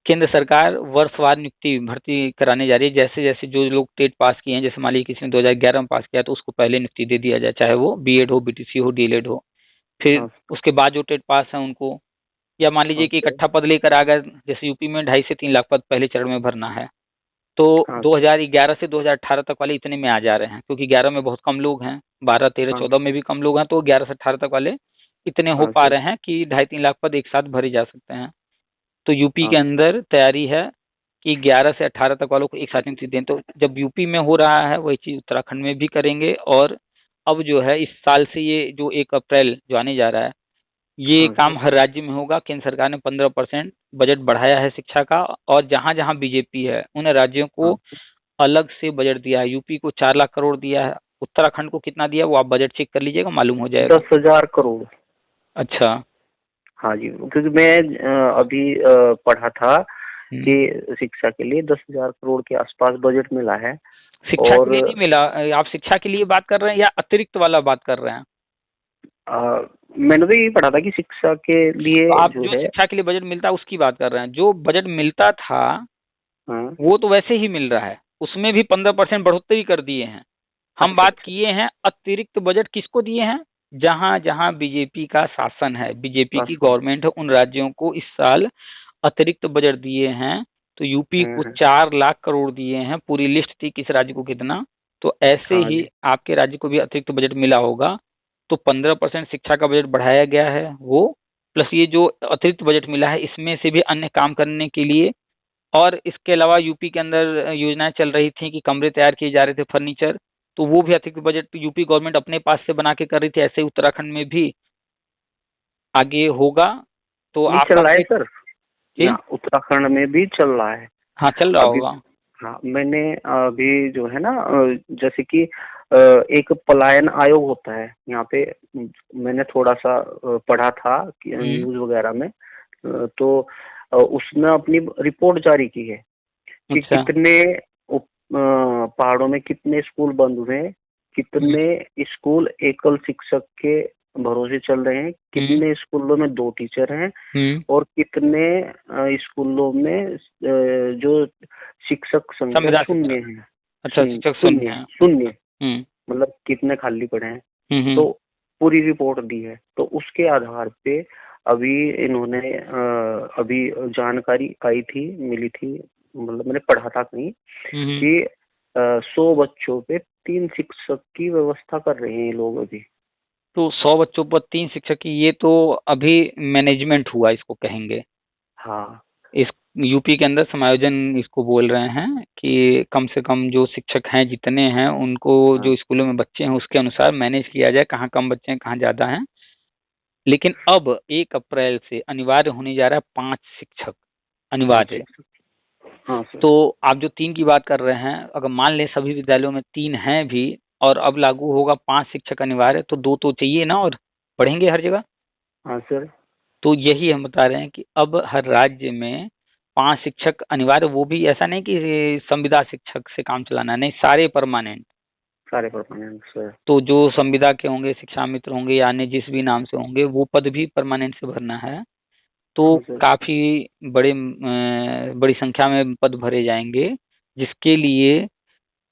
केंद्र सरकार वर्षवार नियुक्ति भर्ती कराने जा रही है। जैसे जैसे जो लोग टेट पास किए हैं, जैसे मान लीजिए किसी ने 2011 में पास किया तो उसको पहले नियुक्ति दे दिया जाए, चाहे वो बीएड हो, बीटीसी हो, डीएलएड हो। फिर हाँ उसके बाद जो टेट पास है उनको, या मान लीजिए कि सर। इकट्ठा पद लेकर आ गए, जैसे यूपी में 2.5 से 3 लाख पद पहले चरण में भरना है, तो हाँ सर। 2011 से 2018 तक वाले इतने में आ जा रहे हैं, क्योंकि 11 में बहुत कम लोग हैं, 12, 13, हाँ 14 में भी कम लोग हैं, तो 11 से 18 तक वाले इतने हो हाँ पा सर। रहे हैं कि 2.5-3 लाख पद एक साथ भरे जा सकते हैं। तो यूपी हाँ के अंदर तैयारी है कि 11 से 18 तक वालों को एक साथ नियुक्ति दें। तो जब यूपी में हो रहा है वही चीज उत्तराखंड में भी करेंगे। और अब जो है इस साल से ये जो 1 अप्रैल जो आने जा रहा है, ये हाँ काम सर। हर राज्य में होगा। केंद्र सरकार ने 15% बजट बढ़ाया है शिक्षा का। और जहां जहां बीजेपी है उन राज्यों को हाँ अलग से बजट दिया है। यूपी को 4 लाख करोड़ दिया है, उत्तराखंड को कितना दिया वो आप बजट चेक कर लीजिएगा, मालूम हो जाएगा। 10,000 करोड़। अच्छा। हाँ जी, क्योंकि मैं अभी पढ़ा था हम्म। कि शिक्षा के लिए 10,000 करोड़ के आसपास बजट मिला है। शिक्षा के और लिए नहीं मिला। आप शिक्षा के लिए बात कर रहे हैं या अतिरिक्त वाला बात कर रहे हैं? मैंने तो यही पढ़ा था कि शिक्षा के लिए तो आप जो जो है। शिक्षा के लिए बजट मिलता है उसकी बात कर रहे हैं। जो बजट मिलता था हाँ। वो तो वैसे ही मिल रहा है, उसमें भी 15% बढ़ोतरी कर दिए हैं। हम अच्छा बात अच्छा। किए हैं अतिरिक्त बजट किसको दिए हैं, जहां जहां बीजेपी का शासन है, बीजेपी की राशन। गवर्नमेंट है, उन राज्यों को इस साल अतिरिक्त बजट दिए हैं। तो यूपी को हाँ 4 लाख करोड़ दिए हैं। पूरी लिस्ट थी किस राज्य को कितना, तो ऐसे हाँ ही जी। आपके राज्य को भी अतिरिक्त बजट मिला होगा। तो 15% शिक्षा का बजट बढ़ाया गया है वो, प्लस ये जो अतिरिक्त बजट मिला है इसमें से भी अन्य काम करने के लिए। और इसके अलावा यूपी के अंदर योजनाएं चल रही थी कि कमरे तैयार किए जा रहे थे, फर्नीचर, तो वो भी अतिरिक्त बजट यूपी गवर्नमेंट अपने पास से बना के कर रही थी। ऐसे ही उत्तराखंड में भी आगे होगा। तो नहीं चल आपका रहा है पेट सर, जी, यहाँ उत्तराखंड में भी चल रहा है हाँ चल रहा अभी। होगा। हाँ, मैंने अभी जो है ना जैसे कि एक पलायन आयोग होता है यहाँ पे। मैंने थोड़ा सा पढ़ा था कि हम्म। न्यूज़ वगैरह में। तो उसने अपनी रिपोर्ट जारी की है कि अच्छा। कितने पहाड़ों में कितने स्कूल बंद हुए हैं, हम्म। कितने स्कूल एकल शिक्षक के भरोसे चल रहे हैं, हम्म। कितने स्कूलों में 2 टीचर हैं, हम्म। और कितने स्कूलों में जो शिक्षक संख्या संविदा शून्य शिक्षक। है। अच्छा, शिक्षक शून्य शून्य है। शून्य, हम्म। मतलब कितने खाली पड़े हैं। हम्म। तो पूरी रिपोर्ट दी है, तो उसके आधार पे अभी इन्होंने अभी जानकारी आई थी, मिली थी, मतलब मैंने पढ़ा था कहीं हम्म। कि 100 बच्चों पे 3 शिक्षक की व्यवस्था कर रहे हैं ये लोग अभी। तो 100 बच्चों पर 3 शिक्षक की, ये तो अभी मैनेजमेंट हुआ इसको कहेंगे। हाँ। इस यूपी के अंदर समायोजन इसको बोल रहे हैं कि कम से कम जो शिक्षक हैं जितने हैं उनको, हाँ। जो स्कूलों में बच्चे हैं उसके अनुसार मैनेज किया जाए, कहाँ कम बच्चे हैं कहाँ ज्यादा हैं। लेकिन अब 1 अप्रैल से अनिवार्य होने जा रहा है 5 शिक्षक 5 अनिवार्य। शिक्षक। हाँ सर। तो आप जो 3 की बात कर रहे हैं, अगर मान लें सभी विद्यालयों में 3 हैं भी और अब लागू होगा 5 शिक्षक अनिवार्य, तो 2 तो चाहिए ना, और पढ़ेंगे हर जगह। हाँ सर। तो यही हम बता रहे हैं कि अब हर राज्य में 5 शिक्षक अनिवार्य, वो भी ऐसा नहीं कि संविदा शिक्षक से काम चलाना, नहीं, सारे परमानेंट। सारे परमानेंट सर। तो जो संविदा के होंगे, शिक्षा मित्र होंगे या अन्य जिस भी नाम से होंगे, वो पद भी परमानेंट से भरना है। तो हाँ सर। काफी बड़ी संख्या में पद भरे जाएंगे, जिसके लिए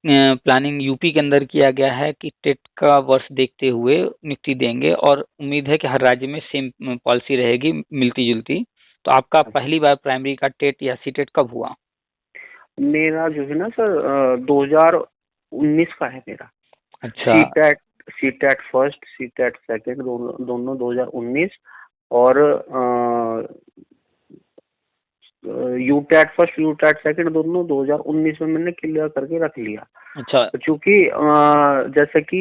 प्लानिंग यूपी के अंदर किया गया है कि टेट का वर्ष देखते हुए नियुक्ति देंगे। और उम्मीद है कि हर राज्य में सेम पॉलिसी रहेगी, मिलती जुलती। तो आपका पहली बार प्राइमरी का टेट या सी टेट कब हुआ? मेरा जो है ना सर 2019 का है मेरा। अच्छा। C TET CTET first, CTET second दोनों 2019 और यूटेट फर्स्ट, यूटेट सेकंड दोनों 2019 में मैंने क्लियर करके रख लिया। अच्छा। क्योंकि जैसे कि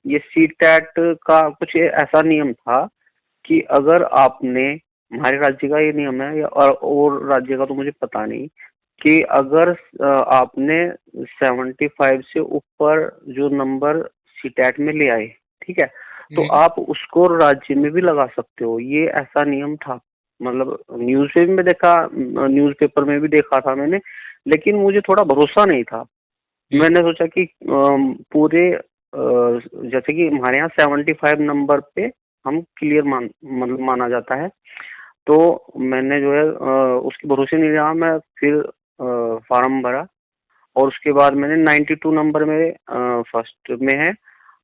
ये सीटेट का कुछ ऐसा नियम था कि अगर आपने, हमारे राज्य का ये नियम है या और राज्य का तो मुझे पता नहीं, कि अगर आपने 75 से ऊपर जो नंबर सीटेट में ले आए, ठीक है, तो आप उसको राज्य में भी लगा सकते हो। ये ऐसा नियम था, मतलब न्यूज में भी देखा, न्यूज़पेपर में भी देखा था मैंने, लेकिन मुझे थोड़ा भरोसा नहीं था। मैंने सोचा कि पूरे जैसे कि हमारे यहाँ 75 नंबर पे हम क्लियर मतलब माना जाता है, तो मैंने जो है उसके भरोसे नहीं रहा। मैं फिर फार्म भरा और उसके बाद मैंने 92 नंबर मेरे फर्स्ट में है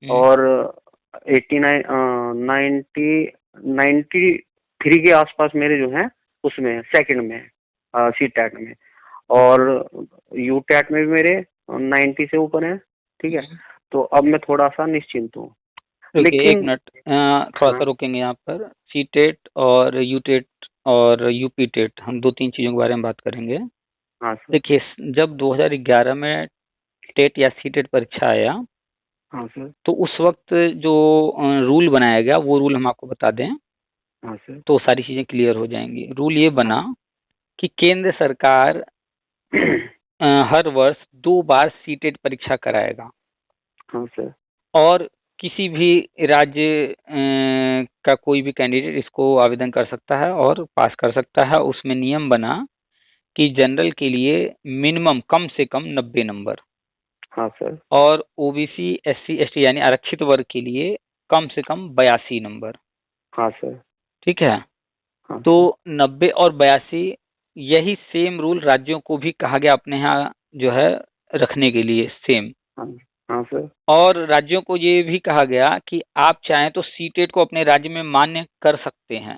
और 89 93 के आसपास मेरे जो है उसमें है, सेकंड में है, सीटेट में। और यूटेट में भी मेरे 90 से ऊपर है, ठीक है। तो अब मैं थोड़ा सा निश्चिंत हूँ। लेकिन एक लेकिन मिनट, थोड़ा सा रोकेंगे यहाँ पर। सीटेट और यूटेट और यूपीटेट, हम 2-3 चीजों के बारे में बात करेंगे। हाँ सर। देखिए, जब 2011 में टेट या सीटेट परीक्षा आया, हाँ सर। तो उस वक्त जो रूल बनाया गया, वो रूल हम आपको बता दें। हाँ सर। तो सारी चीजें क्लियर हो जाएंगी। रूल ये बना कि केंद्र सरकार हर वर्ष 2 बार सीटेट परीक्षा कराएगा। हाँ सर। और किसी भी राज्य का कोई भी कैंडिडेट इसको आवेदन कर सकता है और पास कर सकता है। उसमें नियम बना कि जनरल के लिए मिनिमम कम से कम 90 नंबर, हाँ सर। और ओबीसी, एससी, एसटी यानी आरक्षित वर्ग के लिए कम से कम 82 नंबर। हाँ सर। ठीक है। हाँ तो सर। 90 और 82, यही सेम रूल राज्यों को भी कहा गया अपने यहाँ जो है रखने के लिए, सेम। हाँ। हाँ सर। और राज्यों को ये भी कहा गया कि आप चाहें तो सीटेट को अपने राज्य में मान्य कर सकते हैं,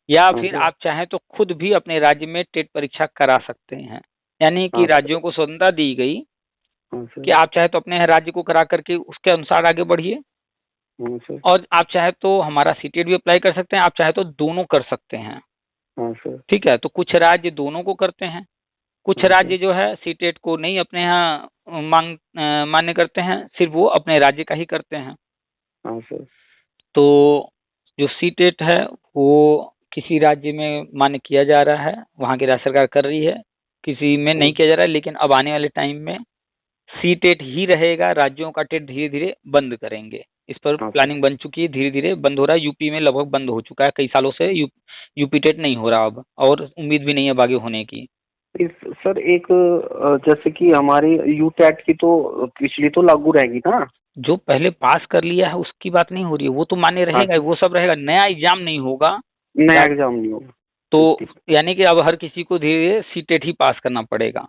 या हाँ फिर सर। आप चाहें तो खुद भी अपने राज्य में टेट परीक्षा करा सकते हैं। यानी कि हाँ सर। राज्यों को स्वतंत्रता दी गई हाँ कि सर। आप चाहे तो अपने राज्य को करा करके उसके अनुसार आगे बढ़िए, हाँ सर। और आप चाहे तो हमारा सीटेट भी अप्लाई कर सकते हैं, आप चाहे तो दोनों कर सकते हैं। हाँ सर। ठीक है। तो कुछ राज्य दोनों को करते हैं, कुछ हाँ राज्य सर। जो है सीटेट को नहीं अपने यहाँ मान्य करते हैं, सिर्फ वो अपने राज्य का ही करते हैं। हाँ सर। तो जो सीटेट है वो किसी राज्य में मान्य किया जा रहा है, वहाँ की राज्य सरकार कर रही है, किसी में नहीं किया जा रहा है। लेकिन अब आने वाले टाइम में सीटेट ही रहेगा, राज्यों का टेट धीरे धीरे बंद करेंगे। इस पर हाँ सर। प्लानिंग बन चुकी है, धीरे धीरे बंद हो रहा है। यूपी में लगभग बंद हो चुका है, कई सालों से यूपी टेट नहीं हो रहा अब, और उम्मीद भी नहीं है अब आगे होने की। इस सर एक जैसे कि हमारी यूटेट की तो पिछली तो लागू रहेगी ना। जो पहले पास कर लिया है उसकी बात नहीं हो रही है, वो तो मान्य हाँ रहेगा, सर। वो सब रहेगा, नया एग्जाम नहीं होगा। नया एग्जाम नहीं होगा। तो ठीक ठीक। यानी कि अब हर किसी को धीरे धीरे सीटेट ही पास करना पड़ेगा।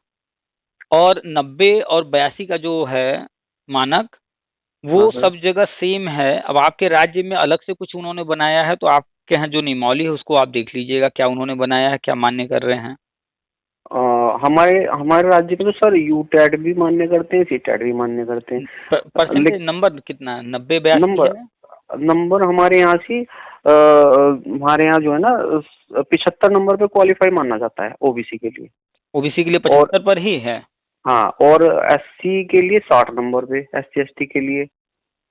और 90 और 82 का जो है मानक, वो हाँ सर। सब जगह सेम है। अब आपके राज्य में अलग से कुछ उन्होंने बनाया है, तो आपके यहाँ जो नियमावली है उसको आप देख लीजिएगा, क्या उन्होंने बनाया है, क्या मान्य कर रहे हैं। हमारे हमारे राज्य में तो सर यूटेट भी मान्य करते हैं, सीटेट भी मान्य करते हैं। परसेंटेज नंबर कितना है, 90-82 नंबर है? नंबर हमारे यहाँ से हमारे यहाँ जो है ना 75 नंबर पे क्वालिफाई माना जाता है ओबीसी के लिए। ओबीसी के लिए और 75 पर ही है? हाँ, और एससी के लिए 60 नंबर पे, एससी एसटी के लिए।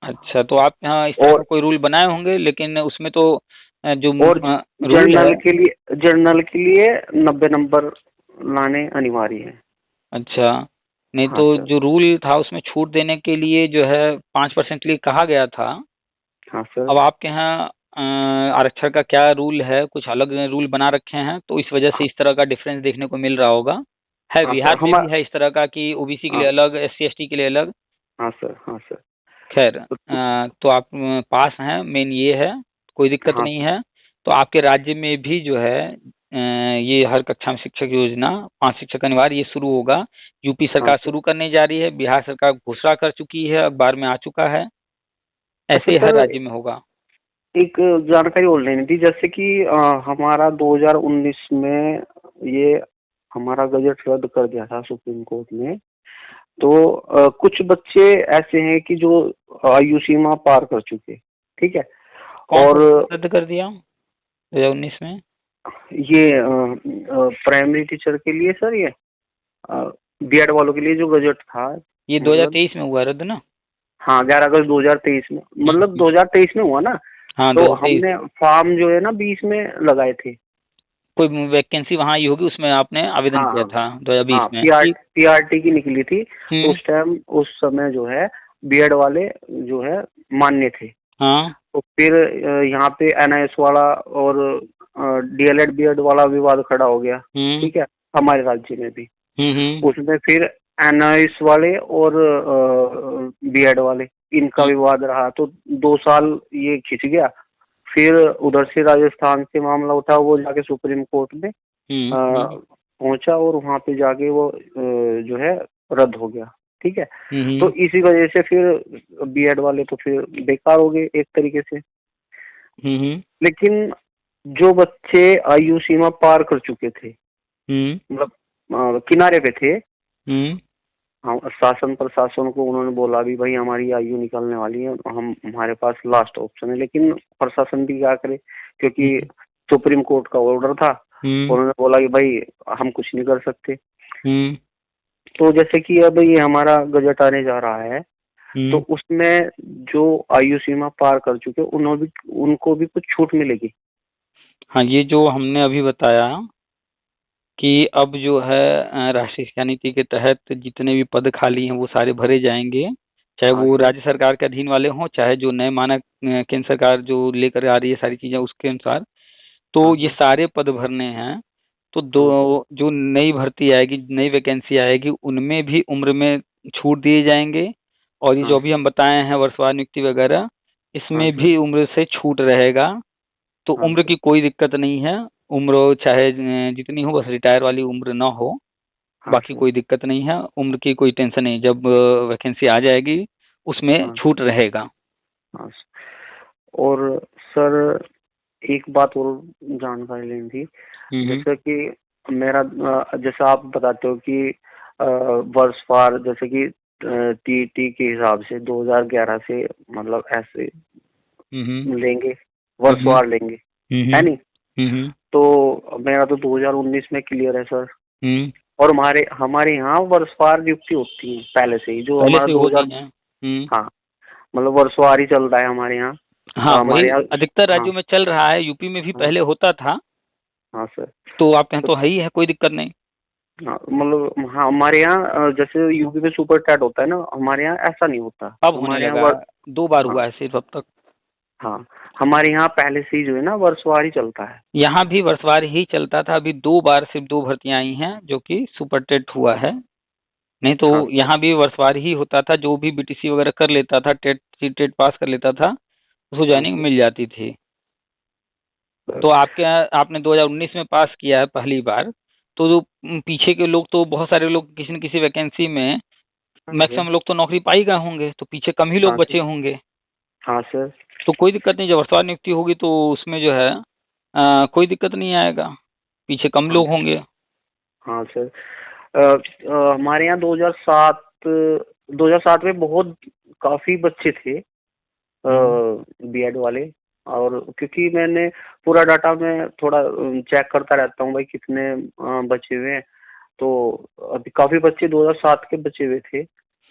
अच्छा, तो आप यहाँ इस तरह का और कोई रूल बनाए होंगे, लेकिन उसमें तो जो और रूल है। जर्नल के लिए 90 नंबर लाने अनिवार्य है। अच्छा, नहीं हाँ तो सर। जो रूल था उसमें छूट देने के लिए जो है 5% के लिए कहा गया था। हाँ सर। अब आपके यहाँ आरक्षण का क्या रूल है, कुछ अलग रूल बना रखे हैं, तो इस वजह से हाँ, इस तरह का डिफरेंस देखने को मिल रहा होगा। है, हाँ सर। बिहार में भी है इस तरह का कि ओबीसी के लिए हाँ। अलग, एससी एसटी के लिए अलग। हाँ सर। हाँ सर। खैर, तो तो आप पास हैं, मेन ये है, कोई दिक्कत हाँ। नहीं है। तो आपके राज्य में भी जो है ये हर कक्षा में शिक्षक योजना, 5 शिक्षक अनिवार्य, ये शुरू होगा। यूपी हाँ सरकार सर। शुरू करने जा रही है, बिहार सरकार घोषणा कर चुकी है, अखबार में आ चुका है। अच्छा ऐसे ही हर सर, राज्य में होगा। एक जानकारी और लेनी थी। जैसे कि हमारा 2019 में ये हमारा गजट रद्द कर दिया था सुप्रीम कोर्ट ने। तो कुछ बच्चे ऐसे हैं कि जो आयु सीमा पार कर चुके, ठीक है। कौन और सा रद्द कर दिया 2019 में? ये प्राइमरी टीचर के लिए सर, ये बीएड वालों के लिए जो बजट था, ये मतलब 2023 में हुआ रद्द ना? हाँ 11 अगस्त 2023 में, मतलब 2023 में हुआ ना। हाँ तो 2023। हमने फॉर्म जो है ना 20 में लगाए थे। कोई वैकेंसी वहाँ आई होगी, उसमें आपने आवेदन हाँ किया था हाँ 2020 में? पीआरटी की निकली थी। तो उस टाइम, उस समय जो है बीएड वाले जो है मान्य थे। हाँ। तो फिर यहाँ पे एनआईएस वाला और डीएलएड बीएड वाला विवाद खड़ा हो गया, ठीक है, हमारे राज्य में भी। उसमें फिर एनआईएस वाले और बीएड वाले, इनका विवाद रहा, तो 2 साल ये खिंच गया। फिर उधर से राजस्थान से मामला उठा, वो जाके सुप्रीम कोर्ट में पहुंचा और वहां पे जाके वो जो है रद्द हो गया, ठीक है। तो इसी वजह से फिर बीएड वाले तो फिर बेकार हो गए एक तरीके से। लेकिन जो बच्चे आयु सीमा पार कर चुके थे, मतलब किनारे पे थे, हाँ, शासन प्रशासन को उन्होंने बोला भी भाई हमारी आयु निकलने वाली है, हम हमारे पास लास्ट ऑप्शन है, लेकिन प्रशासन भी क्या करे, क्योंकि सुप्रीम कोर्ट का ऑर्डर था। उन्होंने बोला कि भाई हम कुछ नहीं कर सकते। तो जैसे कि अब ये हमारा बजट आने जा रहा है, तो उसमें जो आयु सीमा पार कर चुके उनको भी कुछ छूट मिलेगी? हाँ, ये जो हमने अभी बताया कि अब जो है राष्ट्रीय शिक्षा नीति के तहत जितने भी पद खाली हैं वो सारे भरे जाएंगे, चाहे वो राज्य सरकार के अधीन वाले हों, चाहे जो नए मानक केंद्र सरकार जो लेकर आ रही है सारी चीजें उसके अनुसार। तो ये सारे पद भरने हैं। तो जो नई भर्ती आएगी, नई वैकेंसी आएगी, उनमें भी उम्र में छूट दिए जाएंगे। और ये जो अभी हम बताए हैं वर्षवार नियुक्ति वगैरह, इसमें भी उम्र से छूट रहेगा। तो उम्र की कोई दिक्कत नहीं है। उम्र चाहे जितनी हो, बस रिटायर वाली उम्र ना हो, बाकी कोई दिक्कत नहीं है। उम्र की कोई टेंशन नहीं, जब वैकेंसी आ जाएगी उसमें छूट रहेगा। और सर एक बात और जानकारी लेनी थी, जैसे कि मेरा जैसा आप बताते हो कि वर्षवार, जैसे कि टीटी के हिसाब से 2011 से मतलब ऐसे लेंगे, वर्षवार लेंगे, है नहीं? तो मेरा तो 2019 में क्लियर है सर। और हमारे यहाँ वर्षवार नियुक्ति होती है पहले से ही, जो हमारा 2000, हाँ मतलब वर्षवार ही चल रहा है हमारे यहाँ। हाँ, हमारे यहाँ अधिकतर राज्यों में चल रहा है, यूपी में भी पहले होता था। हाँ सर। तो आपके यहाँ तो है ही है, कोई दिक्कत नहीं। मतलब हाँ, हमारे यहाँ जैसे यूपी में सुपर टैट होता है ना, हमारे यहाँ ऐसा नहीं होता। अब होने लगा, 2 बार हुआ है सिर्फ अब तक। हाँ, हमारे यहाँ पहले से ही जो है ना वर्षवार ही चलता है। यहाँ भी वर्षवार ही चलता था। अभी 2 बार सिर्फ 2 भर्तियां आई हैं जो कि सुपर टेट हुआ है, नहीं तो यहाँ भी वर्षवार ही होता था। जो भी बीटीसी वगैरह कर लेता था, टेट पास कर लेता था, उसको ज्वाइनिंग मिल जाती थी। तो आपने 2019 में पास किया है पहली बार, तो जो पीछे के लोग तो बहुत सारे लोग किसी न किसी वैकेंसी में, मैक्सिमम लोग तो नौकरी पा ही गए होंगे, तो पीछे कम ही लोग बचे होंगे। हाँ सर। तो कोई दिक्कत नहीं, जब वर्षवार नियुक्ति होगी तो उसमें जो है कोई दिक्कत नहीं आएगा, पीछे कम लोग होंगे। हाँ सर। हमारे यहाँ 2007 में बहुत काफी बच्चे थे बीएड वाले। और क्योंकि मैंने पूरा डाटा में थोड़ा चेक करता रहता हूँ भाई कितने बचे हुए हैं, तो अभी काफी बच्चे 2007 के बचे हुए थे,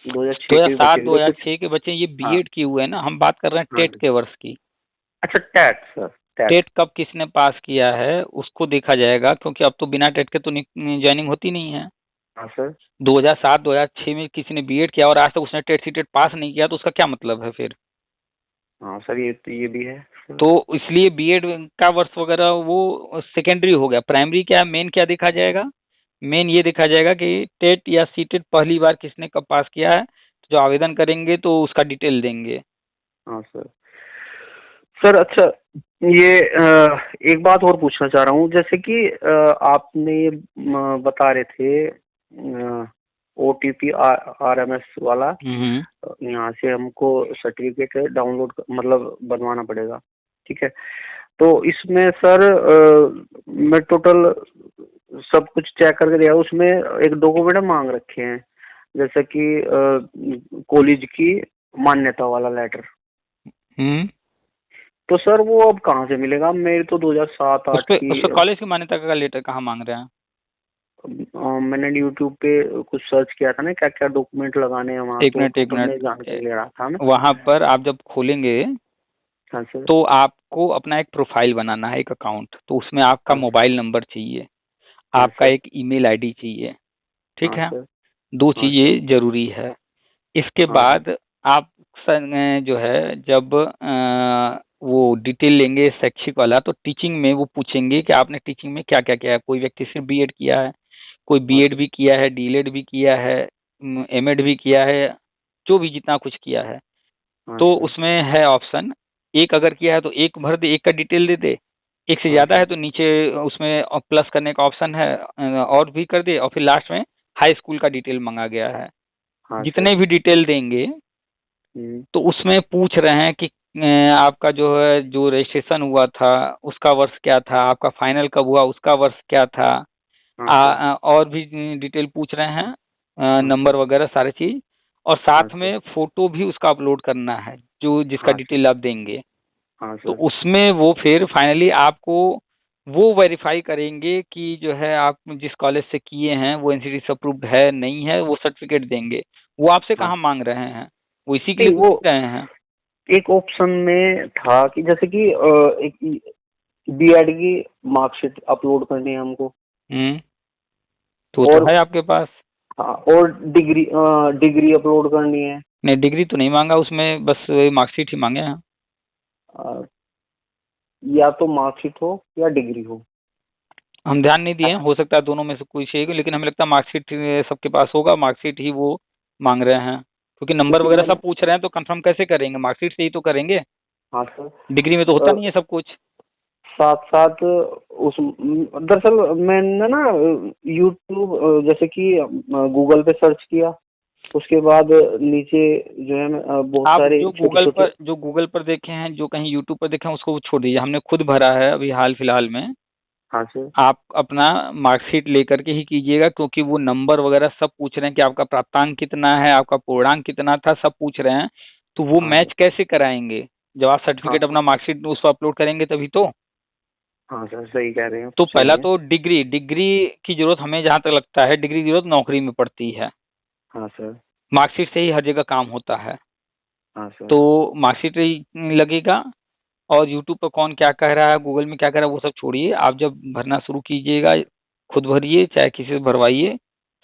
2006 के बच्चे। ये बीएड की हुए हैं ना, हम बात कर रहे हैं टेट के वर्ष की। अच्छा, टेट सर, टेट कब किसने पास किया है उसको देखा जाएगा, क्योंकि अब तो बिना टेट के तो ज्वाइनिंग होती नहीं है। हाँ सर। 2007-2006 में किसी ने बीएड किया और आज तक उसने टेट सीटेट पास नहीं किया, तो उसका क्या मतलब है फिर? हाँ सर, ये भी है। तो इसलिए बीएड का वर्ष वगैरह वो सेकेंडरी हो गया। प्राइमरी क्या, मेन क्या देखा जाएगा? मेन ये देखा जाएगा कि टेट या सीटेट पहली बार किसने कब पास किया है। तो जो आवेदन करेंगे तो उसका डिटेल देंगे। हाँ सर। अच्छा, ये एक बात और पूछना चाह रहा हूँ, जैसे कि आपने ये बता रहे थे OTP RMS वाला, यहाँ से हमको सर्टिफिकेट डाउनलोड मतलब बनवाना पड़ेगा, ठीक है। तो इसमें सर मैं टोटल सब कुछ चेक करके दिया, उसमें एक डॉक्यूमेंट मांग रखे हैं, जैसे कि कॉलेज की मान्यता वाला लेटर। हम्म। तो सर वो अब कहाँ से मिलेगा? मेरी तो 2007-8 उस पे की कॉलेज की मान्यता का लेटर कहाँ मांग रहे हैं? मैंने यूट्यूब पे कुछ सर्च किया था ना, क्या क्या डॉक्यूमेंट लगाने हैं वहाँ, एक तो मिनट एक तब मैं मिनट। जानकारी ले रहा था मैं। वहां पर आप जब खोलेंगे हाँ सर। तो आपको अपना एक प्रोफाइल बनाना है, एक अकाउंट। तो उसमें आपका हाँ सर। मोबाइल नंबर चाहिए, हाँ आपका सर। एक ईमेल आईडी चाहिए। ठीक हाँ है, सर। दो हाँ सर। चीजें जरूरी है। इसके हाँ सर। बाद आप जो है जब वो डिटेल लेंगे शैक्षिक वाला, तो टीचिंग में वो पूछेंगे कि आपने टीचिंग में क्या क्या किया है। कोई व्यक्ति सिर्फ बीएड किया है, कोई हाँ बीएड सर। भी किया है, डीएलएड भी किया है, एमएड भी किया है, जो भी जितना कुछ किया है। हाँ तो सर। उसमें है ऑप्शन, एक अगर किया है तो एक भर दे, एक का डिटेल दे दे। एक से हाँ ज्यादा है सर। तो नीचे उसमें प्लस करने का ऑप्शन है, और भी कर दे। और फिर लास्ट में हाई स्कूल का डिटेल मांगा गया है। हाँ सर। जितने भी डिटेल देंगे हम्म। तो उसमें पूछ रहे हैं कि आपका जो है जो रजिस्ट्रेशन हुआ था उसका वर्ष क्या था, आपका फाइनल कब हुआ उसका वर्ष क्या था। हाँ सर। और भी डिटेल पूछ रहे हैं, हाँ नंबर सर। वगैरह सारी चीज। और हाँ साथ सर। में फोटो भी उसका अपलोड करना है, जो जिसका हाँ सर। डिटेल आप देंगे। हाँ तो सर। उसमें वो फिर फाइनली आपको वो वेरीफाई करेंगे कि जो है आप जिस कॉलेज से किए हैं वो एनसीटी से अप्रूव्ड है नहीं है, वो सर्टिफिकेट देंगे। वो आपसे हाँ कहाँ मांग रहे हैं, वो इसी के लिए नहीं, तो वो दे रहे हैं। एक ऑप्शन में था कि जैसे कि एक बीएड की मार्कशीट अपलोड करनी है हमको, हम्म। तो वो तो और है आपके पास। हाँ, और डिग्री डिग्री अपलोड करनी है। नहीं, डिग्री तो नहीं मांगा उसमें, बस मार्कशीट ही मांगे हैं। अ, या तो मार्कशीट हो या डिग्री हो। हम ध्यान नहीं दिए हैं, हो सकता है दोनों में से कोई चाहिए, लेकिन हमें लगता है मार्कशीट सबके पास होगा, मार्कशीट ही वो मांग रहे हैं। क्योंकि नंबर क्योंकि वगैरह मैंने सब पूछ रहे हैं तो कंफर्म कैसे करेंगे, मार्कशीट से ही तो करेंगे। हाँ सर। डिग्री में तो होता नहीं है सब कुछ। साथ साथ उस दरअसल मैंने ना यूट्यूब जैसे कि गूगल पे सर्च किया, उसके बाद नीचे जो है बहुत आप सारे छोटे छोटे। जो गूगल पर देखे हैं, जो कहीं यूट्यूब पर देखे हैं, उसको छोड़ दीजिए। हमने खुद भरा है अभी हाल फिलहाल में। हाँ सर। आप अपना मार्कशीट लेकर के ही कीजिएगा, क्योंकि वो नंबर वगैरह सब पूछ रहे हैं कि आपका प्राप्तांक कितना है, आपका पूर्णांक कितना था, सब पूछ रहे हैं। तो वो हाँ मैच सर। कैसे कराएंगे जब आप हाँ सर्टिफिकेट सर। अपना मार्कशीट उस पर अपलोड करेंगे तभी तो। हाँ सर, सही कह रहे हैं, तो सही पहला है। तो डिग्री डिग्री की जरूरत हमें जहाँ तक लगता है, डिग्री की जरूरत नौकरी में पड़ती है। हाँ सर। मार्कशीट से ही हर जगह काम होता है। हाँ सर। तो मार्कशीट ही लगेगा। और यूट्यूब पर कौन क्या कह रहा है, गूगल में क्या कह रहा है, वो सब छोड़िए। आप जब भरना शुरू कीजिएगा, खुद भरिए चाहे किसी से भरवाइए,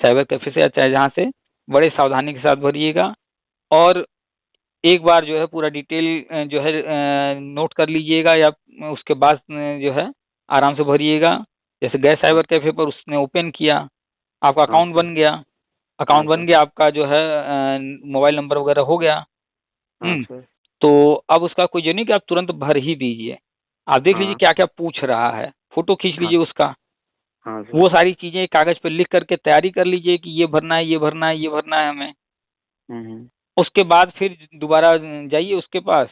साइबर कैफे से या चाहे जहाँ से, बड़े सावधानी के साथ भरिएगा। और एक बार जो है पूरा डिटेल जो है नोट कर लीजिएगा, या उसके बाद जो है आराम से भरिएगा। जैसे गए हाँ। साइबर कैफे पर, उसने ओपन किया, आपका हाँ अकाउंट सर। बन गया। हाँ अकाउंट बन सर। गया आपका, जो है मोबाइल नंबर वगैरह हो गया। हाँ हम्म। सर। तो अब उसका कोई जो नहीं कि आप तुरंत भर ही दीजिए। आप देख लीजिए हाँ। क्या क्या पूछ रहा है, फोटो खींच हाँ। लीजिए उसका। हाँ सर। वो सारी चीजें कागज पे लिख करके तैयारी कर लीजिए कि ये भरना है, ये भरना है, ये भरना है हमें। हम्म। उसके बाद फिर दोबारा जाइए उसके पास,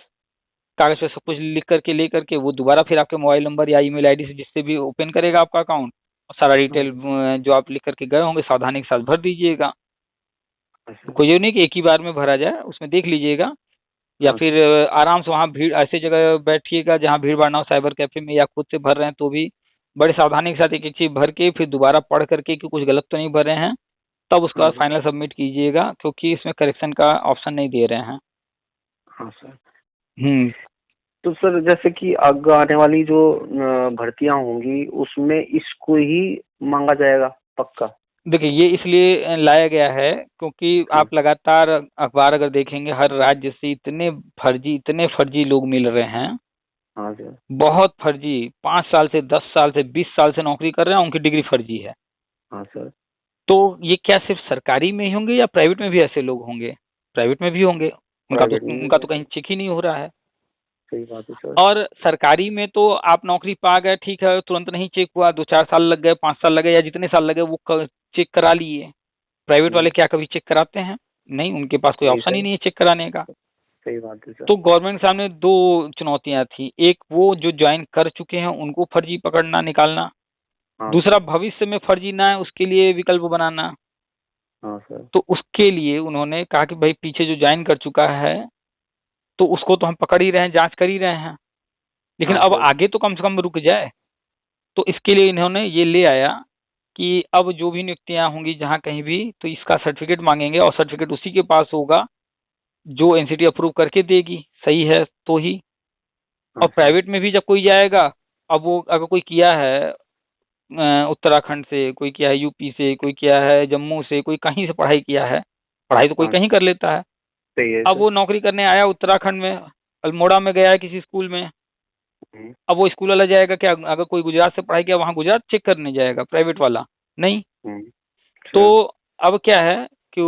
कागज पे सब कुछ लिख करके ले करके वो दोबारा फिर आपके मोबाइल नंबर या ईमेल आईडी से जिससे भी ओपन करेगा आपका अकाउंट, और सारा डिटेल हाँ। जो आप लिख करके गए होंगे सावधानी के साथ भर दीजिएगा। हाँ सर। कोई ये नहीं कि एक ही बार में भरा जाए, उसमें देख लीजिएगा। या हाँ फिर सर। आराम से वहाँ भीड़ ऐसे जगह बैठिएगा जहाँ भीड़ भाड़ ना हो, साइबर कैफे में, या खुद से भर रहे हैं तो भी बड़े सावधानी के साथ एक एक चीज भर के फिर दोबारा पढ़ करके कि कुछ गलत तो नहीं भर रहे हैं, तब उसका हाँ सर। फाइनल सबमिट कीजिएगा, क्योंकि इसमें करेक्शन का ऑप्शन नहीं दे रहे हैं। हाँ सर। हम्म। तो सर जैसे कि आगे आने वाली जो भर्तियां होंगी उसमें इसको ही मांगा जाएगा पक्का? देखिए ये इसलिए लाया गया है क्योंकि हाँ। आप लगातार अखबार अगर देखेंगे, हर राज्य से इतने फर्जी लोग मिल रहे हैं। हाँ सर। बहुत फर्जी, 5 साल से 10 साल से 20 साल से नौकरी कर रहे हैं, उनकी डिग्री फर्जी है। हाँ सर। तो ये क्या सिर्फ सरकारी में ही होंगे या प्राइवेट में भी ऐसे लोग होंगे? प्राइवेट में भी होंगे। प्राइवेट में भी उनका तो होगा। कहीं चेक ही नहीं हो रहा है। सही बात है सर। और सरकारी में तो आप नौकरी पा गए, ठीक है, तुरंत नहीं चेक हुआ, 2-4 साल लग गए, 5 साल लगे, या जितने साल लगे वो चेक करा लिए। प्राइवेट वाले हम्म। क्या कभी चेक कराते हैं? नहीं, उनके पास कोई नहीं ऑप्शन ही सर। नहीं है चेक कराने का। सही बात है सर। तो गवर्नमेंट के सामने दो चुनौतियां थी, एक वो जो ज्वाइन कर चुके हैं उनको फर्जी पकड़ना निकालना, हाँ दूसरा सर। भविष्य में फर्जी ना है उसके लिए विकल्प बनाना। हाँ सर। तो उसके लिए उन्होंने कहा कि भाई पीछे जो ज्वाइन कर चुका है तो उसको तो हम पकड़ ही रहे हैं, जांच कर ही रहे हैं, लेकिन हाँ अब सर। आगे तो कम से कम रुक जाए। तो इसके लिए इन्होंने ये ले आया कि अब जो भी नियुक्तियां होंगी जहां कहीं भी, तो इसका सर्टिफिकेट मांगेंगे और सर्टिफिकेट उसी के पास होगा जो एनसीटी अप्रूव करके देगी, सही है तो ही। और हाँ सर। प्राइवेट में भी जब कोई जाएगा, अब वो अगर कोई किया है उत्तराखंड से, कोई किया है यूपी से, कोई किया है जम्मू से, कोई कहीं से पढ़ाई किया है, पढ़ाई तो कोई हाँ कहीं कर लेता है। सही है अब सर। वो नौकरी करने आया उत्तराखंड में, अल्मोड़ा में गया है किसी स्कूल में। हम्म। अब वो स्कूल वाला जाएगा क्या, अगर कोई गुजरात से पढ़ाई किया वहां गुजरात चेक करने जाएगा प्राइवेट वाला? नहीं। हम्म। तो सर। अब क्या है कि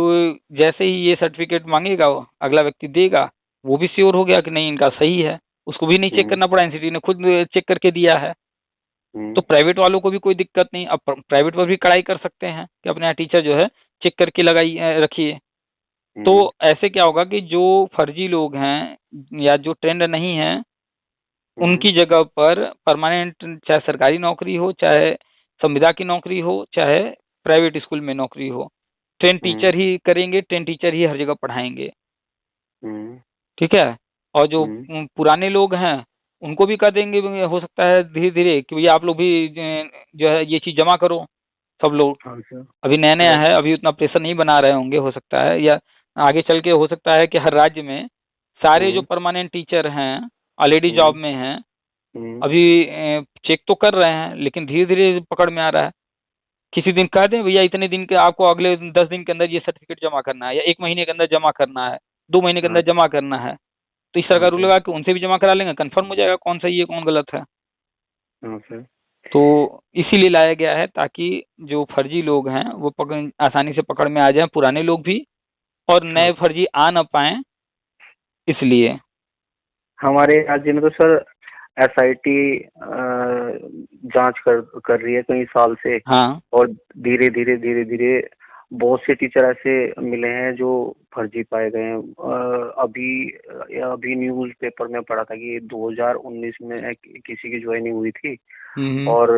जैसे ही ये सर्टिफिकेट मांगेगा वो अगला व्यक्ति देगा, वो भी श्योर हो गया कि नहीं इनका सही है, उसको भी नहीं चेक हम्म। करना पड़ा, एनसीटी ने खुद चेक करके दिया है। तो हम्म। प्राइवेट वालों को भी कोई दिक्कत नहीं, अब प्राइवेट पर भी कड़ाई कर सकते हैं कि अपने यहाँ टीचर जो है चेक करके लगाई रखिए। तो हम्म। ऐसे क्या होगा कि जो फर्जी लोग हैं या जो ट्रेंड नहीं है, हम्म। उनकी जगह पर परमानेंट, चाहे सरकारी नौकरी हो, चाहे संविदा की नौकरी हो, चाहे प्राइवेट स्कूल में नौकरी हो, ट्रेन हम्म। टीचर ही करेंगे, ट्रेन टीचर ही हर जगह पढ़ाएंगे। हम्म। ठीक है। और जो हम्म। पुराने लोग हैं उनको भी कर देंगे, हो सकता है धीरे धीरे कि भैया आप लोग भी जो है ये चीज जमा करो, सब लोग। हाँ सर। अभी नया नया सर। है, अभी उतना प्रेशर नहीं बना रहे होंगे, हो सकता है, या आगे चल के हो सकता है कि हर राज्य में सारे जो हम्म। परमानेंट टीचर हैं ऑलरेडी हम्म। जॉब में हैं, हम्म। अभी चेक तो कर रहे हैं लेकिन धीरे धीरे पकड़ में आ रहा है। किसी दिन कह दें भैया इतने दिन के आपको अगले 10 दिन के अंदर ये सर्टिफिकेट जमा करना है, या 1 महीने के अंदर जमा करना है, 2 महीने के हाँ। अंदर जमा करना है। तो इस तरह हाँ का रूल सर। लगा कि उनसे भी जमा करा लेंगे, कंफर्म हो जाएगा कौन सही है कौन गलत है। हाँ सर। तो इसीलिए लाया गया है ताकि जो फर्जी लोग हैं वो पकड़ आसानी से पकड़ में आ जाएं, पुराने लोग भी, और हाँ नए सर। फर्जी आ ना पाए इसलिए। हमारे राज्य में तो सर एसआईटी जांच कर रही है कई साल से। हाँ। और धीरे धीरे बहुत से टीचर ऐसे मिले हैं जो फर्जी पाए गए हैं। अभी न्यूज पेपर में पढ़ा था कि 2019 में किसी की ज्वाइनिंग हुई थी। हम्म। और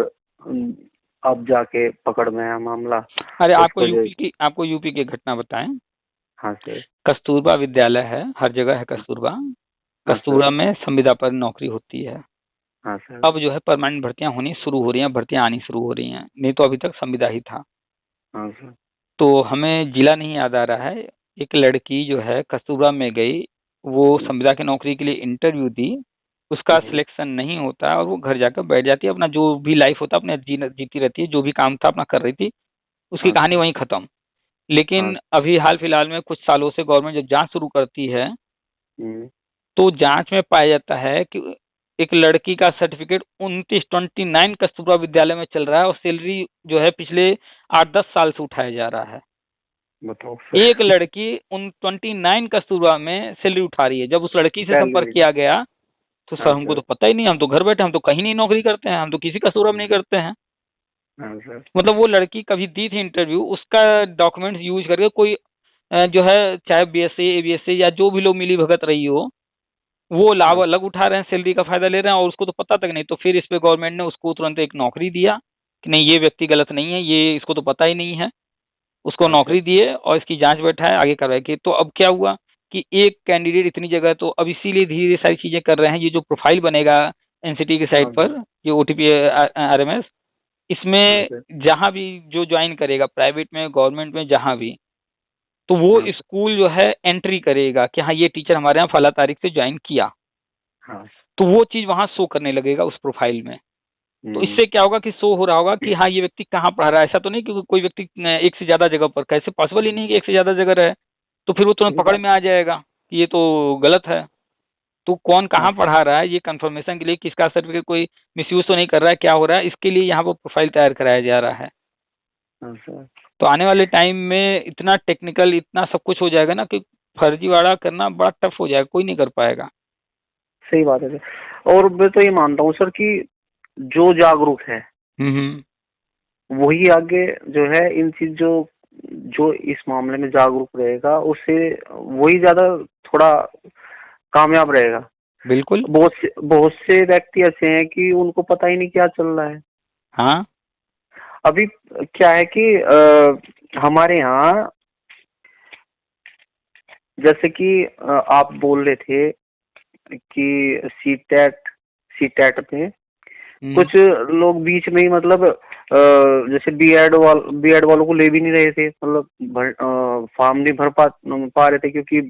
अब जाके पकड़ में है मामला। अरे उसको जो। आपको यूपी की घटना बताएं। हाँ सर। कस्तूरबा विद्यालय है, हर जगह है कस्तूरबा। हाँ सर। कस्तूरबा में संविदा पर नौकरी होती है। हाँ सर। अब जो है परमानेंट भर्तियां होनी शुरू हो रही हैं, भर्तियां आनी शुरू हो रही हैं, नहीं तो अभी तक संविदा ही था। हाँ सर। तो हमें जिला नहीं याद आ रहा है, एक लड़की जो है कस्तूरबा में गई, वो संविदा की नौकरी के लिए इंटरव्यू दी, उसका सिलेक्शन नहीं होता और वो घर जाकर बैठ जाती है, अपना जो भी लाइफ होता है अपने जीती रहती है, जो भी काम था अपना कर रही थी, उसकी हाँ कहानी सर। वहीं खत्म। हाँ। लेकिन अभी हाल फिलहाल में कुछ सालों से गवर्नमेंट जब जांच शुरू करती है, हम्म। तो जांच में पाया जाता है कि एक लड़की का सर्टिफिकेट 29 कस्तूरबा विद्यालय में चल रहा है और सैलरी जो है पिछले 8-10 साल से उठाया जा रहा है। बताओ सर। एक लड़की उन 29 कस्तूरबा में सैलरी उठा रही है। जब उस लड़की से संपर्क सैलरी। किया गया तो हाँ सर हमको सर। तो पता ही नहीं, हम तो घर बैठे, हम तो कहीं नहीं नौकरी करते हैं, हम तो किसी कस्तूरबा में नहीं करते हैं। हाँ सर। मतलब वो लड़की कभी दी थी इंटरव्यू, उसका डॉक्यूमेंट्स यूज करके कोई जो है चाहे बीएससी एबीएससी या जो भी लोग मिली भगत रही हो, वो लाभ हाँ। अलग उठा रहे हैं, सैलरी का फायदा ले रहे हैं और उसको तो पता तक नहीं। तो फिर इस पे गवर्नमेंट ने उसको तुरंत एक नौकरी दिया कि नहीं ये व्यक्ति गलत नहीं है, ये इसको तो पता ही नहीं है, उसको हाँ सर। नौकरी दिए और इसकी जांच बैठाए आगे कार्रवाई की। तो अब क्या हुआ कि एक कैंडिडेट इतनी जगह, तो अब इसीलिए धीरे धीरे सारी चीजें कर रहे हैं। ये जो प्रोफाइल बनेगा एनसीटी की साइट हाँ सर। पर, ये ओटीपी आरएमएस, हाँ इसमें सर। जहां भी जो ज्वाइन करेगा, प्राइवेट में गवर्नमेंट में जहां भी, तो वो हाँ सर। स्कूल जो है एंट्री करेगा कि हाँ ये टीचर हमारे यहाँ फला तारीख से ज्वाइन किया, हाँ। तो वो चीज वहां शो करने लगेगा उस प्रोफाइल में। तो हम्म। इससे क्या होगा कि शो हो रहा होगा कि हाँ ये व्यक्ति कहाँ पढ़ रहा है। ऐसा तो नहीं कि कोई व्यक्ति एक से ज्यादा जगह पर, कैसे पॉसिबल ही नहीं कि एक से ज्यादा जगह रहे, तो फिर वो तुरंत सही पकड़ बात। में आ जाएगा कि ये तो गलत है। तो कौन हाँ कहाँ सर। पढ़ा रहा है ये कंफर्मेशन के लिए, किसका सर्टिफिकेट कोई मिसयूज तो नहीं कर रहा है, क्या हो रहा है, इसके लिए यहाँ पर प्रोफाइल तैयार कराया जा रहा है। हाँ सर। तो आने वाले टाइम में इतना टेक्निकल, इतना सब कुछ हो जाएगा ना कि फर्जीवाड़ा करना बड़ा टफ हो जाएगा, कोई नहीं कर पाएगा। सही बात है सर। और मैं तो ये मानता हूँ सर कि जो जागरूक है हम्म। वही आगे जो है इन चीज जो जो इस मामले में जागरूक रहेगा उससे वही ज्यादा थोड़ा कामयाब रहेगा। बिल्कुल। बहुत से व्यक्ति ऐसे हैं कि उनको पता ही नहीं क्या चल रहा है। हाँ। अभी क्या है कि हमारे यहाँ जैसे कि आप बोल रहे थे कि सीटेट में कुछ लोग बीच में ही मतलब जैसे बीएड वालों को ले भी नहीं रहे थे, मतलब फॉर्म नहीं भर पा रहे थे, क्योंकि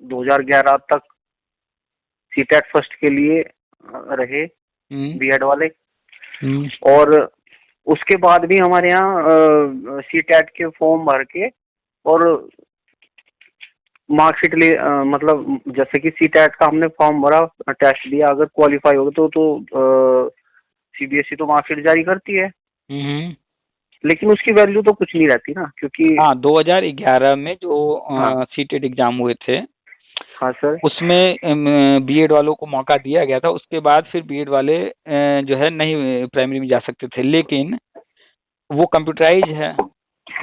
2011 तक सीटेट फर्स्ट के लिए रहे बीएड वाले। और उसके बाद भी हमारे यहाँ सीटेट के फॉर्म भर के और मार्कशीट ले मतलब जैसे कि सीटेट का हमने फॉर्म भरा, टेस्ट दिया, अगर क्वालिफाई हो गए तो सीबीएसई तो मार्कशीट जारी करती है। लेकिन उसकी वैल्यू तो कुछ नहीं रहती ना, क्योंकि हाँ 2011 में जो हाँ सीटेट एग्जाम हुए थे, हाँ सर, उसमें बीएड वालों को मौका दिया गया था। उसके बाद फिर बीएड वाले जो है नहीं प्राइमरी में जा सकते थे, लेकिन वो कंप्यूटराइज है,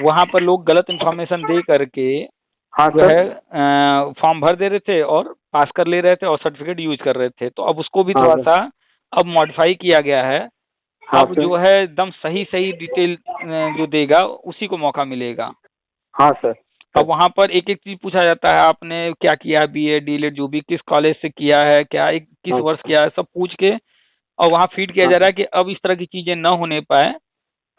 वहां पर लोग गलत इन्फॉर्मेशन दे करके हाँ जो सर, है फॉर्म भर दे रहे थे और पास कर ले रहे थे और सर्टिफिकेट यूज कर रहे थे। तो अब उसको भी हाँ थोड़ा सर, सा अब मॉडिफाई किया गया है। हाँ अब सर, जो है एकदम सही सही डिटेल जो देगा उसी को मौका मिलेगा। हाँ सर, अब वहां पर एक एक चीज पूछा जाता है, आपने क्या किया है, बीए डीएलएड जो भी किस कॉलेज से किया है, क्या एक किस हाँ वर्ष किया है, सब पूछ के और वहां फीड किया हाँ जा रहा है कि अब इस तरह की चीजें न होने पाए,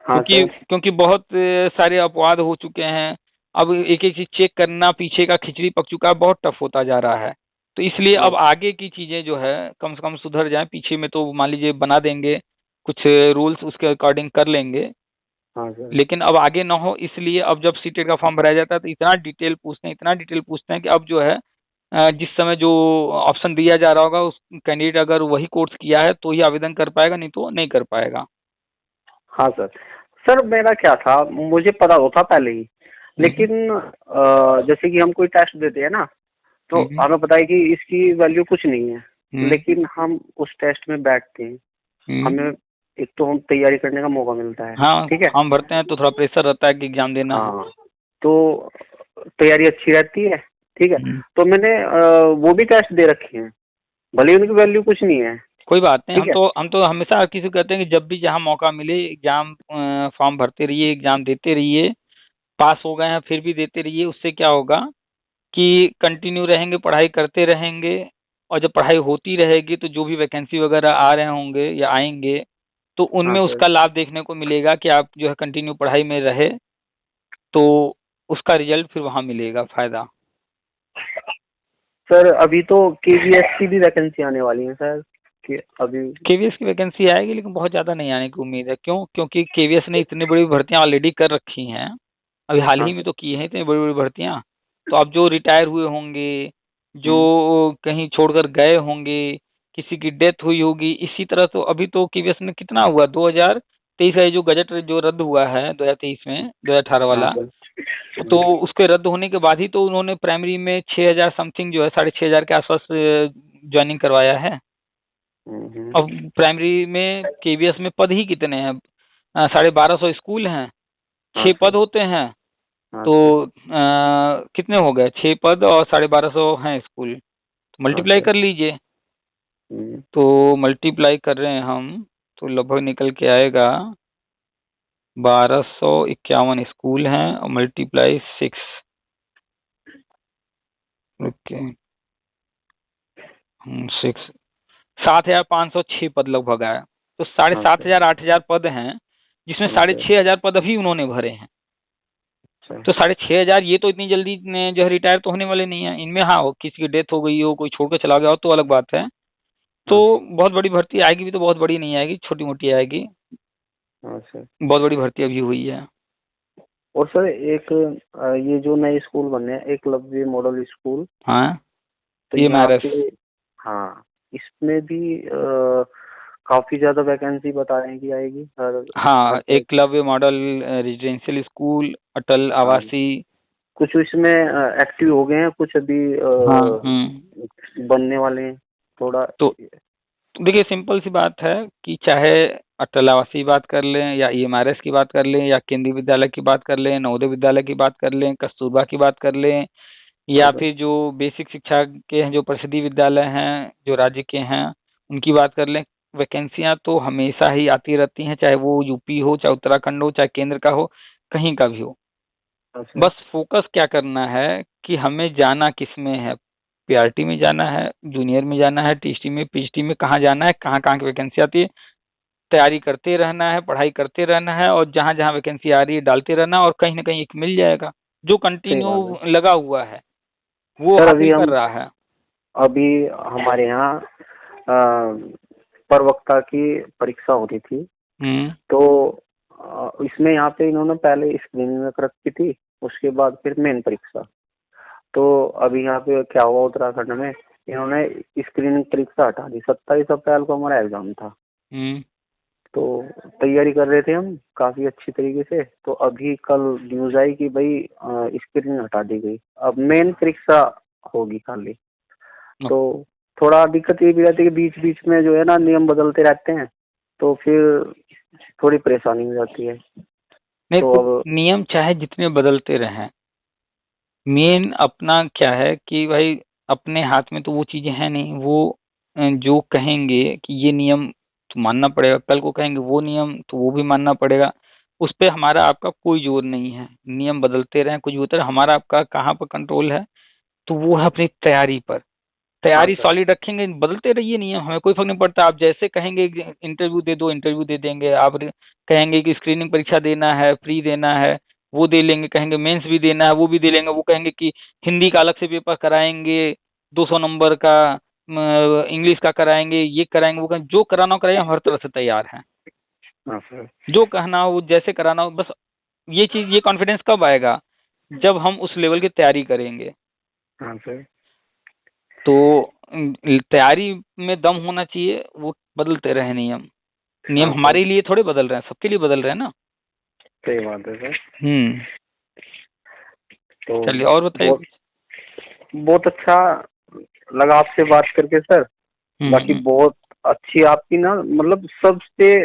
हाँ क्योंकि सर, क्योंकि बहुत सारे अपवाद हो चुके हैं। अब एक एक चीज चेक करना, पीछे का खिचड़ी पक चुका है, बहुत टफ होता जा रहा है। तो इसलिए हाँ अब आगे की चीजें जो है कम से कम सुधर जाए। पीछे में तो मान लीजिए बना देंगे कुछ रूल्स, उसके अकॉर्डिंग कर लेंगे, हाँ सर, लेकिन अब आगे ना हो, इसलिए अब जब सीटेट का फॉर्म भराया जाता है तो इतना डिटेल पूछते हैं, इतना डिटेल पूछते हैं कि अब जो है जिस समय जो ऑप्शन दिया जा रहा होगा उस कैंडिडेट अगर वही कोर्स किया है तो ही आवेदन कर पाएगा, नहीं तो नहीं कर पाएगा। हाँ सर। सर मेरा क्या था, मुझे पता तो था पहले ही, लेकिन जैसे कि हम कोई टेस्ट देते हैं ना, तो हम्म हमें पता है कि इसकी वैल्यू कुछ नहीं है, हम्म लेकिन हम उस टेस्ट में बैठते हैं, हम्म हमें एक तो हम तैयारी करने का मौका मिलता है, हाँ, ठीक है। फॉर्म भरते हैं तो थोड़ा प्रेशर रहता है कि एग्जाम देना है। हाँ, तो तैयारी अच्छी रहती है, ठीक है। हम्म, तो मैंने वो भी टेस्ट दे रखे हैं, भले उनकी वैल्यू कुछ नहीं है, कोई बात नहीं। ठीक है। हम तो हमेशा हर किसी को कहते हैं कि जब भी जहाँ मौका मिले एग्जाम फॉर्म भरते रहिए, एग्जाम देते रहिए। पास हो गए हैं फिर भी देते रहिए, उससे क्या होगा कि कंटिन्यू रहेंगे, पढ़ाई करते रहेंगे, और जब पढ़ाई होती रहेगी तो जो भी वैकेंसी वगैरह आ रहे होंगे या आएंगे तो हाँ उनमें सर। उसका लाभ देखने को मिलेगा कि आप जो है कंटिन्यू पढ़ाई में रहे, तो उसका रिजल्ट फिर वहाँ मिलेगा फायदा। सर अभी तो केवीएस की भी वैकेंसी आने वाली है सर, कि अभी। केवीएस की वैकेंसी आएगी लेकिन बहुत ज़्यादा नहीं आने की उम्मीद है। क्यों? क्योंकि केवीएस ने इतनी बड़ी भर्तियां ऑलरेडी कर रखी हैं, अभी हाल हाँ ही में सर, तो की हैं इतनी बड़ी बड़ी भर्तियां। तो अब जो रिटायर हुए होंगे, जो कहीं छोड़कर गए होंगे, किसी की डेथ हुई होगी, इसी तरह तो अभी तो केवीएस में कितना हुआ 2023 का ये जो गजट जो रद्द हुआ है 2023 में, 2018 हाँ वाला, सर। तो उसके रद्द होने के बाद ही तो उन्होंने प्राइमरी में 6,000 समथिंग जो है 6,500 के आसपास ज्वाइनिंग करवाया है। हम्म। अब प्राइमरी में केवीएस में पद ही कितने हैं? 1,250 स्कूल हैं, हाँ 6 पद सर। होते हैं, हाँ तो सर। कितने हो गए? 6 पद और 1,250 हैं स्कूल, तो हाँ मल्टीप्लाई सर। कर लीजिए। हम्म। तो मल्टीप्लाई कर रहे हैं हम, तो लगभग निकल के आएगा 1,251 स्कूल हैं और मल्टीप्लाई 6। ओके, 6, 7,506 पद लगभग आया। तो साढ़े हाँ सात सर। हजार 8,000 पद हैं, जिसमें हाँ सर। 6,500 पद अभी उन्होंने भरे हैं। अच्छा। तो 6,500 ये तो इतनी जल्दी जो है रिटायर तो होने वाले नहीं है इनमें। हाँ, किसी की डेथ हो गई हो, कोई छोड़ के चला गया हो तो अलग बात है। तो हाँ सर। बहुत बड़ी भर्ती आएगी भी, तो बहुत बड़ी नहीं आएगी, छोटी मोटी आएगी। हाँ सर। बहुत बड़ी भर्ती अभी हुई है। और सर एक ये जो नए स्कूल बने हैं, एकलव्य मॉडल स्कूल, हाँ, तो यहाँ PMRF। पे, हाँ, इसमें भी काफी ज्यादा वैकेंसी बता रहे हैं कि आएगी हर हर हाँ, तरह की। एकलव्य मॉडल रेजिडेंशियल स्कूल, अटल हाँ, आवासीय। कुछ इसमें एक्टिव हो गए हैं, कुछ अभी हाँ बनने वाले हैं थोड़ा। तो देखिए सिंपल सी बात है कि चाहे अटल आवासीय बात कर लें या EMRS की बात कर लें या केंद्रीय विद्यालय की बात कर लें, नवोदय विद्यालय की बात कर लें, कस्तूरबा की बात कर लें, हाँ या सर। फिर जो बेसिक शिक्षा के हैं जो परिषदीय विद्यालय हैं जो राज्य के हैं उनकी बात कर लें, वैकेंसियां तो हमेशा ही आती रहती हैं, चाहे वो यूपी हो, चाहे उत्तराखंड हो, चाहे केंद्र का हो, कहीं का भी हो। हाँ सर। बस फोकस क्या करना है कि हमें जाना किस में है, पीआरटी में जाना है, जूनियर में जाना है, टीएसटी में, पीएचडी में, कहाँ जाना है, कहाँ कहाँ की वैकेंसी आती है, तैयारी करते रहना है, पढ़ाई करते रहना है और जहाँ जहाँ वैकेंसी आ रही है डालते रहना है और कहीं ना कहीं एक मिल जाएगा। जो सही बात है कंटिन्यू लगा हुआ है वो सर। हासिल कर रहा है। अभी हमारे यहाँ प्रवक्ता की परीक्षा हो रही थी, तो इसमें यहाँ पे इन्होंने पहले स्क्रीनिंग रख रखी थी, उसके बाद फिर मेन परीक्षा। तो अभी यहाँ पे क्या हुआ उत्तराखंड में, इन्होंने स्क्रीनिंग परीक्षा हटा दी। 27 अप्रैल को हमारा एग्जाम था। तो तैयारी कर रहे थे हम काफी अच्छी तरीके से। तो अभी कल न्यूज आई कि भाई स्क्रीनिंग हटा दी गई, अब मेन परीक्षा होगी खाली। तो थोड़ा दिक्कत ये भी रहती है कि बीच बीच में जो है ना नियम बदलते रहते हैं, तो फिर थोड़ी परेशानी हो जाती है। नहीं तो तो अब नियम चाहे जितने बदलते रहें, मेन अपना क्या है कि भाई अपने हाथ में तो वो चीजें हैं नहीं। वो जो कहेंगे कि ये नियम तो मानना पड़ेगा, कल को कहेंगे वो नियम तो वो भी मानना पड़ेगा। उस पर हमारा आपका कोई जोर नहीं है। नियम बदलते रहें, कुछ भी होता रहे, हमारा आपका कहाँ पर कंट्रोल है, तो वो है अपनी तैयारी पर। हाँ तैयारी सर। सॉलिड रखेंगे, बदलते रहिए नियम, हमें कोई फर्क नहीं पड़ता। आप जैसे कहेंगे इंटरव्यू दे दो, इंटरव्यू दे देंगे। आप कहेंगे कि स्क्रीनिंग परीक्षा देना है, प्री देना है, वो दे लेंगे। कहेंगे मेंस भी देना है, वो भी दे लेंगे। वो कहेंगे कि हिंदी का अलग से पेपर कराएंगे 200 नंबर का, इंग्लिश का कराएंगे, ये कराएंगे, वो कहेंगे। जो कराना हो कराइए, हम हर तरह से तैयार हैं। हाँ सर। जो कहना हो, जैसे कराना हो, बस ये चीज, ये कॉन्फिडेंस कब आएगा जब हम उस लेवल की तैयारी करेंगे। हाँ सर। तो तैयारी में दम होना चाहिए। वो बदलते रहे नियम। नियम हाँ सर। हमारे लिए थोड़े बदल रहे हैं, सबके लिए बदल रहे हैं ना। सही बात है सर। तो चलिए और बताइए बहुत कुछ। बहुत अच्छा लगा आपसे बात करके सर। बाकी हम्म। बहुत अच्छी आपकी ना, मतलब सबसे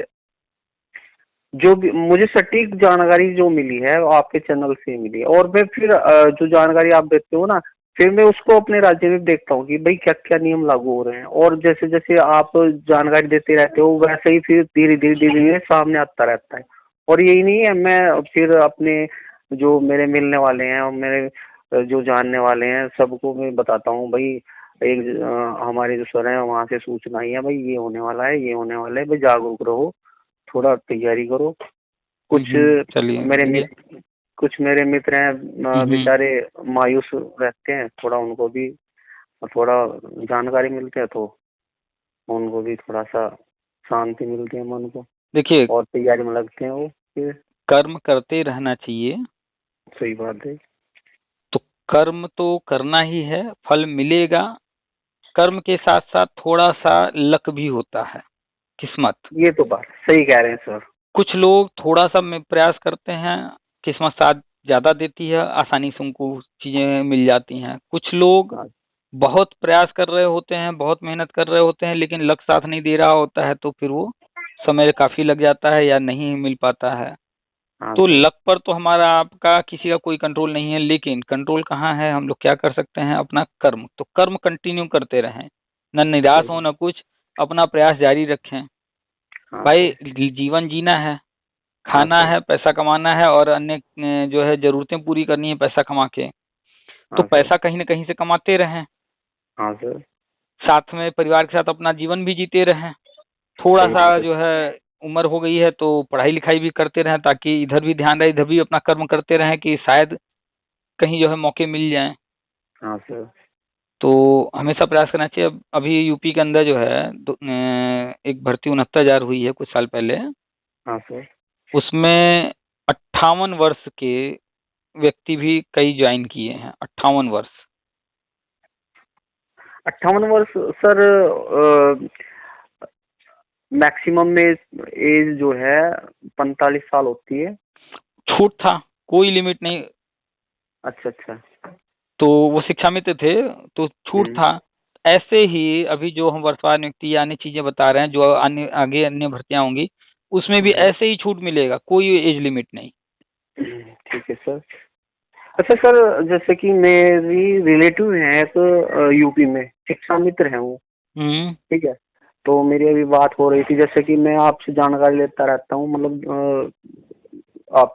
जो भी मुझे सटीक जानकारी जो मिली है वो आपके चैनल से मिली है। और मैं फिर जो जानकारी आप देते हो ना, फिर मैं उसको अपने राज्य में देखता हूँ कि भाई क्या क्या नियम लागू हो रहे हैं। और जैसे जैसे आप जानकारी देते रहते हो वैसे ही फिर धीरे धीरे धीरे धीरे सामने आता रहता है। और यही नहीं है, मैं फिर अपने जो मेरे मिलने वाले हैं और मेरे जो जानने वाले हैं सबको मैं बताता हूँ भाई, एक हमारे जो सर हैं वहाँ से सूचना आई है भाई, ये होने वाला है, ये होने वाला है, भाई जागरूक रहो, थोड़ा तैयारी करो। कुछ चलिए मेरे ये। मित्र कुछ मेरे मित्र हैं बेचारे मायूस रहते हैं, थोड़ा उनको भी थोड़ा जानकारी मिलती है तो उनको भी थोड़ा सा शांति मिलती है मन को, देखिए, और तैयारी में लगते हैं वो फिर। कर्म करते रहना चाहिए। सही बात है। तो कर्म तो करना ही है, फल मिलेगा। कर्म के साथ साथ थोड़ा सा लक भी होता है, किस्मत। ये तो बात सही कह रहे हैं सर। कुछ लोग थोड़ा सा प्रयास करते हैं, किस्मत साथ ज्यादा देती है, आसानी से उनको चीजें मिल जाती हैं। कुछ लोग हाँ। बहुत प्रयास कर रहे होते हैं, बहुत मेहनत कर रहे होते हैं, लेकिन लक साथ नहीं दे रहा होता है, तो फिर वो समय काफी लग जाता है या नहीं मिल पाता है। हाँ तो सर। लक पर तो हमारा आपका किसी का कोई कंट्रोल नहीं है, लेकिन कंट्रोल कहाँ है, हम लोग क्या कर सकते हैं, अपना कर्म। तो कर्म कंटिन्यू करते रहें, न निराश हो सही। न कुछ, अपना प्रयास जारी रखें। हाँ भाई सर। जीवन जीना है, हाँ खाना सर। है, पैसा कमाना है और अन्य जो है जरूरतें पूरी करनी है पैसा कमा के। तो हाँ सर। पैसा कहीं ना कहीं से कमाते रहें, हाँ सर। साथ में परिवार के साथ अपना जीवन भी जीते रहें। थोड़ा सही सा बात है। जो है उम्र हो गई है तो पढ़ाई लिखाई भी करते रहें, ताकि इधर भी ध्यान रहे, इधर भी अपना कर्म करते रहें कि शायद कहीं जो है मौके मिल जाएं। हाँ सर। तो हमेशा प्रयास करना चाहिए। अब अभी यूपी के अंदर जो है एक भर्ती 69,000 हुई है कुछ साल पहले। हाँ सर। उसमें 58 वर्ष के व्यक्ति भी कई ज्वाइन किए हैं। 58 वर्ष। 58 वर्ष सर। मैक्सिमम में एज जो है 45 साल होती है। छूट था, कोई लिमिट नहीं। अच्छा अच्छा। तो वो शिक्षा मित्र थे, तो छूट हम्म। था। ऐसे ही अभी जो हम वर्तमान नियुक्ति या अन्य चीजें बता रहे हैं, जो अन्य आगे अन्य भर्तियां होंगी, उसमें भी हाँ। ऐसे ही छूट मिलेगा, कोई एज लिमिट नहीं। ठीक है सर। अच्छा सर, जैसे कि मेरी रिलेटिव है तो यूपी में शिक्षा मित्र है वो। हम्म। ठीक है। तो मेरी अभी बात हो रही थी, जैसे कि मैं आपसे जानकारी लेता रहता हूँ, मतलब आप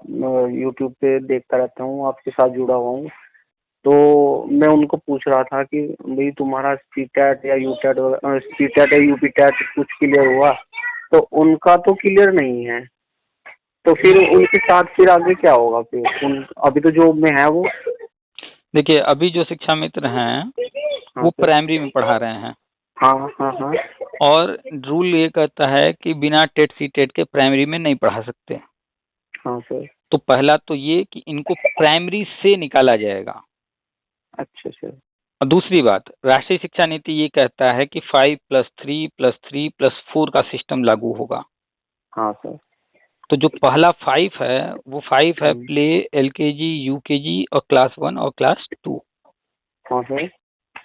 यूट्यूब पे देखता रहता हूँ, आपके साथ जुड़ा हुआ हूँ। तो मैं उनको पूछ रहा था कि भाई तुम्हारा सीटेट या यूटेट सीटेट या यूपी टेट कुछ क्लियर हुआ, तो उनका तो क्लियर नहीं है। तो फिर उनके साथ फिर आगे क्या होगा फिर अभी तो जॉब में है वो। देखिए, अभी जो शिक्षा मित्र हैं हाँ वो सर। प्राइमरी में पढ़ा रहे हैं, हाँ हाँ हाँ। और रूल ये कहता है कि बिना टेट सी टेट के प्राइमरी में नहीं पढ़ा सकते। हाँ सर। तो पहला तो ये कि इनको प्राइमरी से निकाला जाएगा। अच्छा सर। और दूसरी बात, राष्ट्रीय शिक्षा नीति ये कहता है कि 5+3+3+4 का सिस्टम लागू होगा। हाँ सर। तो जो पहला 5 है वो 5 है हम्म। प्ले, LKG, UKG और क्लास 1 और क्लास 2। हाँ सर।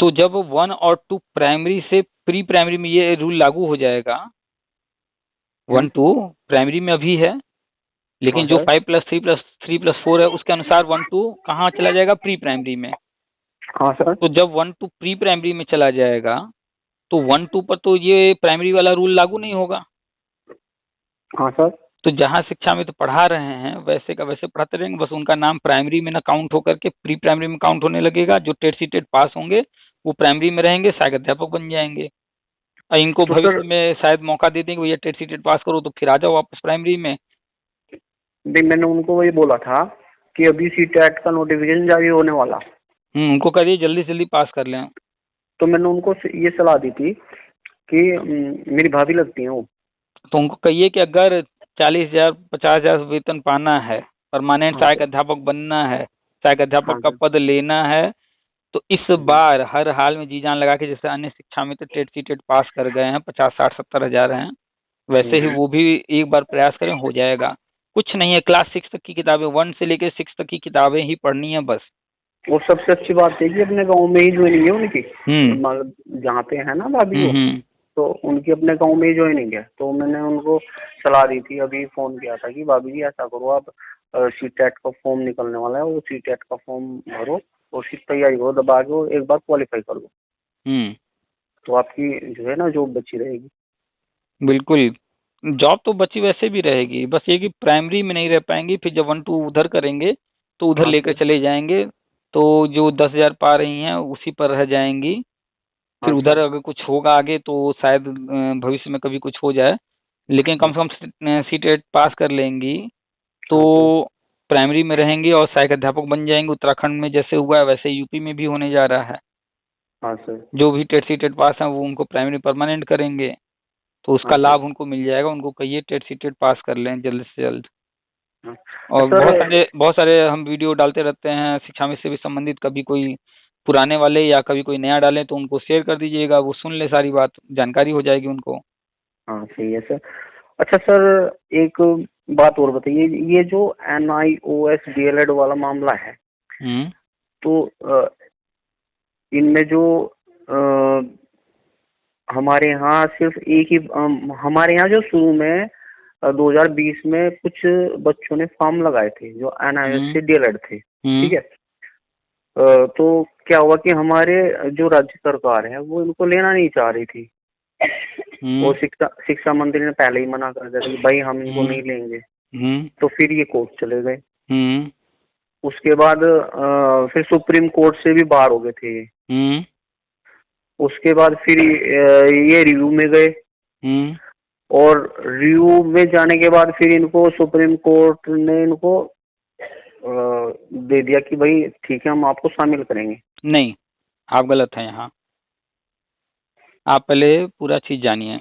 तो जब 1 और 2 प्राइमरी से प्री प्राइमरी में ये रूल लागू हो जाएगा, 1 2 प्राइमरी में अभी है, हाँ लेकिन जो सर। 5+3+3+4 है उसके अनुसार 1 2 कहाँ चला जाएगा, प्री प्राइमरी में। हाँ सर। तो जब 1 2 प्री प्राइमरी में चला जाएगा तो 1 2 पर तो ये प्राइमरी वाला रूल लागू नहीं होगा। हाँ सर। तो जहाँ शिक्षा में तो पढ़ा रहे हैं वैसे का वैसे पढ़ाते रहेंगे, बस उनका नाम प्राइमरी में ना काउंट होकर के प्री प्राइमरी में काउंट होने लगेगा। जो टेट सी टेट पास होंगे वो प्राइमरी में रहेंगे, सहायक अध्यापक बन जाएंगे। और इनको तो सर भविष्य में शायद मौका दे देंगे, भैया टेट सी टेट पास करो तो फिर आ जाओ वापस प्राइमरी में। मैंने उनको वही बोला था कि अभी सीटेट का नोटिफिकेशन जारी होने वाला। उनको कहिए जल्दी से जल्दी पास कर लें। तो मैंने उनको ये सलाह दी थी कि मेरी भाभी लगती हैं वो। तो उनको कहिए कि अगर 40,000 50,000 वेतन पाना है, परमानेंट हाँ सहायक सर। अध्यापक बनना है, सहायक अध्यापक हाँ का सर। पद लेना है, तो इस बार हर हाल में जी जान लगा के, जैसे अन्य शिक्षा में तो टेट सी टेट पास कर गए हैं 50 60 70 हजार हैं, वैसे ही वो भी एक बार प्रयास करें, हो जाएगा। कुछ नहीं है, क्लास 6 तक की किताबें, 1 से लेकर 6 तक की किताबें ही पढ़नी है बस। और सबसे अच्छी बात है कि अपने गांव में ही ज्वाइनिंग है उनकी। हम्म मतलब जहाँ पे है ना भाभी वो, हम्म तो उनकी अपने गांव में ही ज्वाइनिंग है। तो मैंने उनको सलाह दी थी, अभी फोन किया था कि भाभी जी ऐसा करो आप, सीटेट का फॉर्म निकलने वाला है, वो सीटेट का फॉर्म भरो और उसकी तैयारी करो, दबा के वो एक बार क्वालिफाई कर लो, हम्म तो आपकी जो है ना जॉब बची रहेगी। बिल्कुल, जॉब तो बची वैसे भी रहेगी, बस ये कि प्राइमरी में नहीं रह पाएंगी। फिर जब 1 2 उधर करेंगे तो उधर हाँ लेकर सर। चले जाएंगे, तो जो 10,000 पा रही हैं उसी पर रह जाएंगी। फिर हाँ उधर सर। अगर कुछ होगा आगे तो शायद भविष्य में कभी कुछ हो जाए, लेकिन कम हाँ से कम सीटेट पास कर लेंगी तो हाँ सर। प्राइमरी में रहेंगी और सहायक अध्यापक बन जाएंगे। उत्तराखंड में जैसे हुआ है वैसे यूपी में भी होने जा रहा है। हाँ सर। जो भी टेट सी टेट पास हैं वो उनको प्राइमरी परमानेंट करेंगे, तो हाँ उसका सर। लाभ उनको मिल जाएगा। उनको कहिए टेट सी टेट पास कर लें जल्द से जल्द। हाँ। और सर। बहुत सारे हम वीडियो डालते रहते हैं शिक्षा में से भी संबंधित, कभी कोई पुराने वाले या कभी कोई नया डालें तो उनको शेयर कर दीजिएगा, वो सुन ले, सारी बात जानकारी हो जाएगी उनको। हाँ सही है सर। अच्छा सर, एक बात और बताइए, ये जो NIOS DLED वाला मामला है, हम्म तो इनमें जो हमारे यहाँ सिर्फ एक ही हमारे यहाँ जो शुरू में 2020 में कुछ बच्चों ने फॉर्म लगाए थे जो NIOS हम्म से DLED थे, हम्म ठीक है। तो क्या हुआ कि हमारे जो राज्य सरकार है वो इनको लेना नहीं चाह रही थी, हम्म और शिक्षा शिक्षा मंत्री ने पहले ही मना कर दिया था कि भाई हम इनको हम्म नहीं लेंगे। हम्म तो फिर ये कोर्ट चले गए। हम्म उसके बाद फिर सुप्रीम कोर्ट से भी बाहर हो गए थे ये। हम्म उसके बाद फिर ये रिव्यू में गए, हम्म और रिव्यू में जाने के बाद फिर इनको सुप्रीम कोर्ट ने इनको दे दिया कि भाई ठीक है हम आपको शामिल करेंगे। नहीं, आप गलत हैं यहाँ। आप पहले पूरा चीज जानिए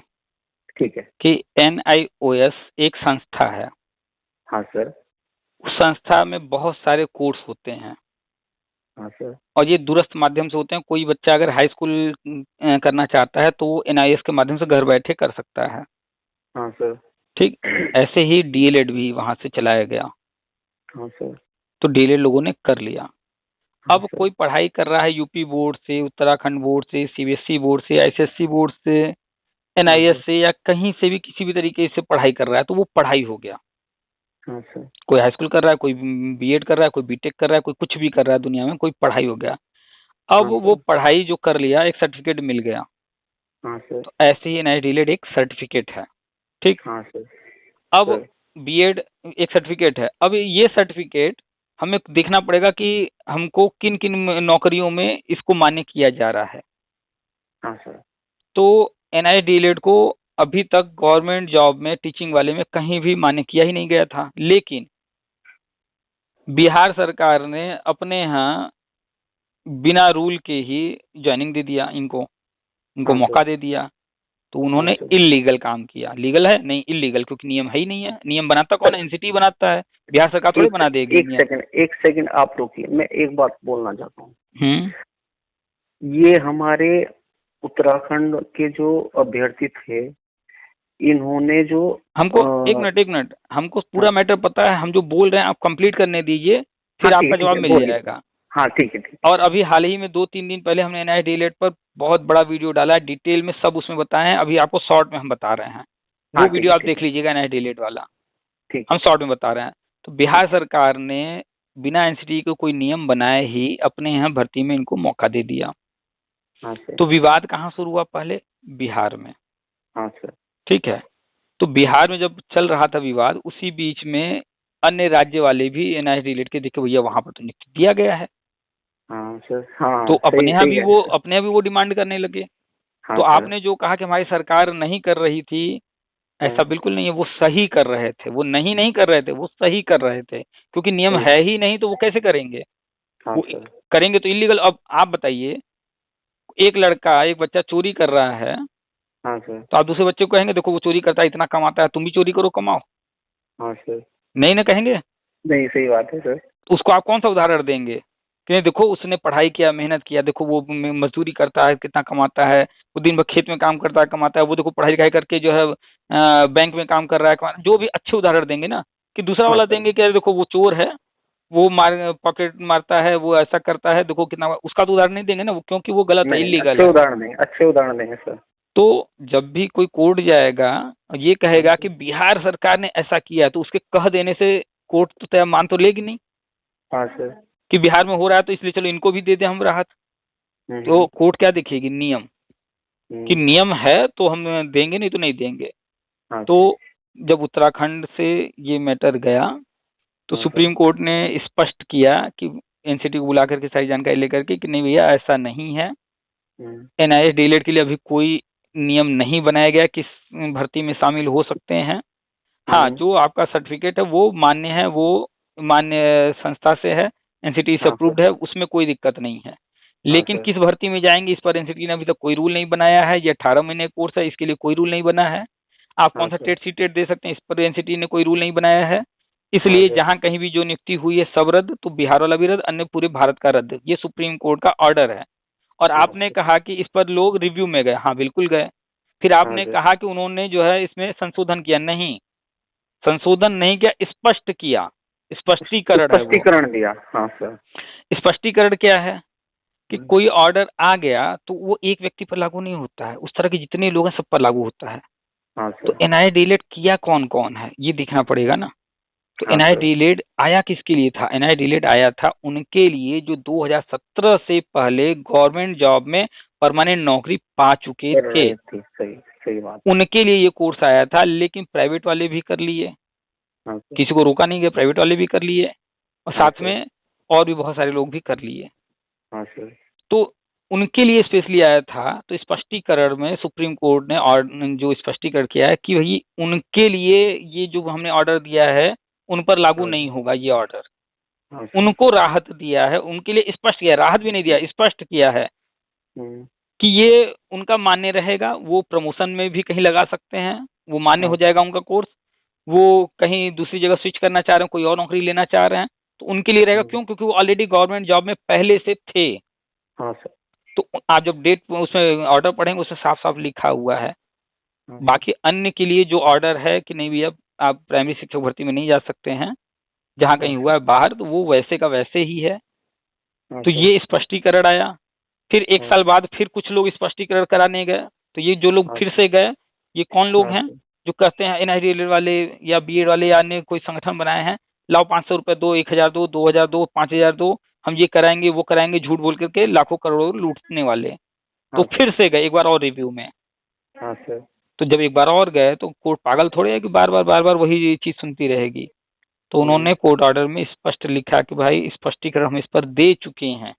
ठीक है। कि NIOS एक संस्था है। हाँ सर। उस संस्था में बहुत सारे कोर्स होते हैं हाँ सर। और ये दूरस्थ माध्यम से होते हैं। कोई बच्चा अगर हाई स्कूल करना चाहता है तो वो NIOS के माध्यम से घर बैठे कर सकता है। हाँ सर। ठीक, ऐसे ही DLED भी वहां से चलाया गया, हाँ सर। तो DLED लोगों ने कर लिया। हाँ अब सर। कोई पढ़ाई कर रहा है यूपी बोर्ड से, उत्तराखंड बोर्ड से, CBSE बोर्ड से, ICSE बोर्ड से, हाँ NIS सर। से, या कहीं से भी किसी भी तरीके से पढ़ाई कर रहा है तो वो पढ़ाई हो गया। हाँ सर। कोई हाई स्कूल कर रहा है, कोई B.Ed कर रहा है, कोई B.Tech कर रहा है, कोई कुछ भी कर रहा है, दुनिया में कोई पढ़ाई हो गया। अब हाँ वो सर। पढ़ाई जो कर लिया एक सर्टिफिकेट मिल गया, हाँ सर। तो ऐसे ही NIS DLED एक सर्टिफिकेट है। ठीक, हाँ सर। अब सर। B.Ed एक सर्टिफिकेट है। अब ये सर्टिफिकेट हमें देखना पड़ेगा कि हमको किन किन नौकरियों में इसको मान्य किया जा रहा है। हाँ सर। तो NIDLED को अभी तक गवर्नमेंट जॉब में टीचिंग वाले में कहीं भी मान्य किया ही नहीं गया था, लेकिन बिहार सरकार ने अपने यहाँ बिना रूल के ही ज्वाइनिंग दे दिया इनको, हाँ मौका सर। दे दिया। तो हाँ उन्होंने सर। इलीगल काम किया। लीगल है नहीं, इलीगल, क्योंकि नियम है ही नहीं है। नियम बनाता कौन है? एनसीटी बनाता है, बिहार सरकार थोड़ी बना देगी एक नियम। सेकंड, एक सेकंड आप रोकिए, मैं एक बात बोलना चाहता हूँ। हम्म। ये हमारे उत्तराखंड के जो अभ्यर्थी थे, इन्होंने जो हमको एक मिनट, हमको पूरा हाँ मैटर पता है। हम जो बोल रहे हैं आप कंप्लीट करने दीजिए, हाँ, फिर ठीक है आपका ठीक जवाब है, मिल बोलिए। जाएगा। हाँ ठीक है ठीक और अभी हाल ही में 2-3 दिन पहले हमने NIDLED पर बहुत बड़ा वीडियो डाला है, डिटेल में सब उसमें बताए हैं। अभी आपको शॉर्ट में हम बता रहे हैं, है। वो हाँ ठीक वीडियो है आप ठीक देख है लीजिएगा NIDLED वाला। ठीक हम है शॉर्ट में बता रहे हैं। तो बिहार सरकार ने बिना एनसीटी को कोई नियम बनाए ही अपने यहाँ भर्ती में इनको मौका दे दिया। हाँ सर। तो विवाद कहाँ शुरू हुआ? पहले बिहार में, हाँ सर। ठीक है। तो बिहार में जब चल रहा था विवाद, उसी बीच में अन्य राज्य वाले भी NIDLED के देखे भैया वहां पर तो नियुक्ति दिया गया है, हाँ सर। हाँ तो सही अपने यहाँ सही भी कह वो रहे हैं अपने यहाँ भी वो डिमांड करने लगे। सर। हाँ तो सर। आपने जो कहा कि हमारी सरकार नहीं कर रही थी, ऐसा हाँ बिल्कुल नहीं है। वो सही कर रहे थे, वो नहीं नहीं कर रहे थे, वो सही कर रहे थे, क्योंकि नियम सही। है ही नहीं तो वो कैसे करेंगे? हाँ वो सर। करेंगे तो इलीगल। अब आप बताइए, एक बच्चा चोरी कर रहा है, हाँ सर। तो आप दूसरे बच्चे को कहेंगे देखो वो चोरी करता है, इतना कमाता है, तुम भी चोरी करो, कमाओ? हाँ सर। नहीं ना कहेंगे। नहीं, सही बात है सर। तो उसको आप कौन सा उदाहरण देंगे कि नहीं देखो उसने पढ़ाई किया, मेहनत किया, देखो वो मजदूरी करता है, कितना कमाता है, वो दिन भर खेत में काम करता है, कमाता है, वो देखो पढ़ाई लिखाई करके जो है बैंक में काम कर रहा है, जो भी अच्छे उदाहरण देंगे ना। कि दूसरा हाँ वाला सर। देंगे कि अरे देखो वो चोर है, वो पॉकेट मारता है, वो ऐसा करता है, देखो कितना, उसका तो उदाहरण नहीं देंगे ना वो, क्योंकि वो गलत है, नहीं, इलीगल अच्छे है। उदाहरण देंगे, अच्छे उदाहरण देंगे सर। तो जब भी कोई कोर्ट जाएगा और ये हाँ कहेगा सर। कि बिहार सरकार ने ऐसा किया, तो उसके कह देने से कोर्ट तो तय मान तो लेगी नहीं हाँ सर। कि बिहार में हो रहा है तो इसलिए चलो इनको भी दे दें हम राहत। तो हम्म। कोर्ट क्या देखेगी? नियम, कि हम्म। नियम है तो हम देंगे, नहीं तो नहीं देंगे। हाँ तो सर। जब उत्तराखंड से ये मैटर गया, तो हाँ सर। सुप्रीम कोर्ट ने स्पष्ट किया कि एनसीटी को बुला करके सारी जानकारी लेकर के कि नहीं भैया ऐसा नहीं है, हम्म। NIDLED के लिए अभी कोई नियम नहीं बनाया गया, किस भर्ती में शामिल हो सकते हैं। हाँ, हम्म। जो आपका सर्टिफिकेट है वो मान्य है, वो मान्य संस्था से है, एनसीटी से हाँ सर। अप्रूव्ड है, उसमें कोई दिक्कत नहीं है। हाँ लेकिन सर। किस भर्ती में जाएंगे इस पर एनसीटी ने अभी तक कोई रूल नहीं बनाया है। ये 18 महीने कोर्स है, इसके लिए कोई रूल नहीं बना है। आप हाँ कौन सा सर। टेट सी टेट दे सकते हैं, इस पर एनसीटी ने कोई रूल नहीं बनाया है। हाँ इसलिए सर। जहां कहीं भी जो नियुक्ति हुई है सब रद्द, तो बिहार वाला भी रद्द, अन्य पूरे भारत का रद्द। ये सुप्रीम कोर्ट का ऑर्डर है। और हाँ आपने सर। कहा कि इस पर लोग रिव्यू में गए, हाँ बिल्कुल गए। फिर हाँ आपने सर। कहा कि उन्होंने जो है इसमें संशोधन किया, नहीं, संशोधन नहीं किया, स्पष्ट किया, स्पष्टीकरण है वो। स्पष्टीकरण दिया। हाँ सर। स्पष्टीकरण क्या है कि हम्म। कोई ऑर्डर आ गया तो वो एक व्यक्ति पर लागू नहीं होता है, उस तरह के जितने लोग हैं सब पर लागू होता है। हाँ तो सर। NIDLED किया कौन कौन है ये देखना पड़ेगा ना। तो हाँ सर। NIDLED आया किसके लिए था? NIDLEड आया था उनके लिए जो 2017 से पहले गवर्नमेंट जॉब में परमानेंट नौकरी पा चुके कर थे, रहे थे, सही सही बात। उनके लिए ये कोर्स आया था। लेकिन प्राइवेट वाले भी कर लिए, हाँ सर। किसी को रोका नहीं गया, प्राइवेट वाले भी कर लिए, और हाँ साथ सर। में और भी बहुत सारे लोग भी कर लिए। हाँ सर। तो उनके लिए स्पेशली आया था। तो स्पष्टीकरण में सुप्रीम कोर्ट ने और जो स्पष्टीकरण किया है कि भाई उनके लिए ये जो हमने ऑर्डर दिया है उन पर लागू हाँ नहीं सर। होगा ये ऑर्डर। हाँ सर। उनको राहत दिया है, उनके लिए स्पष्ट किया, राहत भी नहीं दिया, स्पष्ट किया है हम्म। कि ये उनका मान्य रहेगा। वो प्रमोशन में भी कहीं लगा सकते हैं, वो मान्य हाँ हो सर। जाएगा उनका कोर्स। वो कहीं दूसरी जगह स्विच करना चाह रहे हैं, कोई और नौकरी लेना चाह रहे हैं, तो उनके लिए रहेगा। क्यों? क्योंकि वो ऑलरेडी गवर्नमेंट जॉब में पहले से थे। हाँ सर। तो आप जब डेट उसमें ऑर्डर पढ़ेंगे उसमें साफ साफ लिखा हुआ है। हाँ सर। बाकी अन्य के लिए जो ऑर्डर है कि नहीं भैया आप प्राइमरी शिक्षक भर्ती में नहीं जा सकते हैं, जहाँ हाँ कहीं सर। हुआ है बाहर, तो वो वैसे का वैसे ही है। हाँ तो सर। ये स्पष्टीकरण आया। फिर एक हाँ साल सर। बाद फिर कुछ लोग स्पष्टीकरण कराने गए। तो ये जो लोग हाँ फिर सर। से गए, ये कौन लोग हाँ हैं? सर। जो कहते हैं NIDLED वाले या BEड वाले या अन्य कोई संगठन बनाए हैं, लाओ 500 रुपये दो, 1000 दो, 2000 दो, 5000 दो, हम ये कराएंगे वो कराएंगे, झूठ बोल करके लाखों करोड़ों लूटने वाले। तो हाँ फिर सर। से गए एक बार और रिव्यू में। हाँ सर। तो जब एक बार और गए तो कोर्ट पागल थोड़े है कि बार बार वही चीज सुनती रहेगी। तो उन्होंने कोर्ट ऑर्डर में स्पष्ट लिखा कि भाई स्पष्टीकरण हम इस पर दे चुके हैं।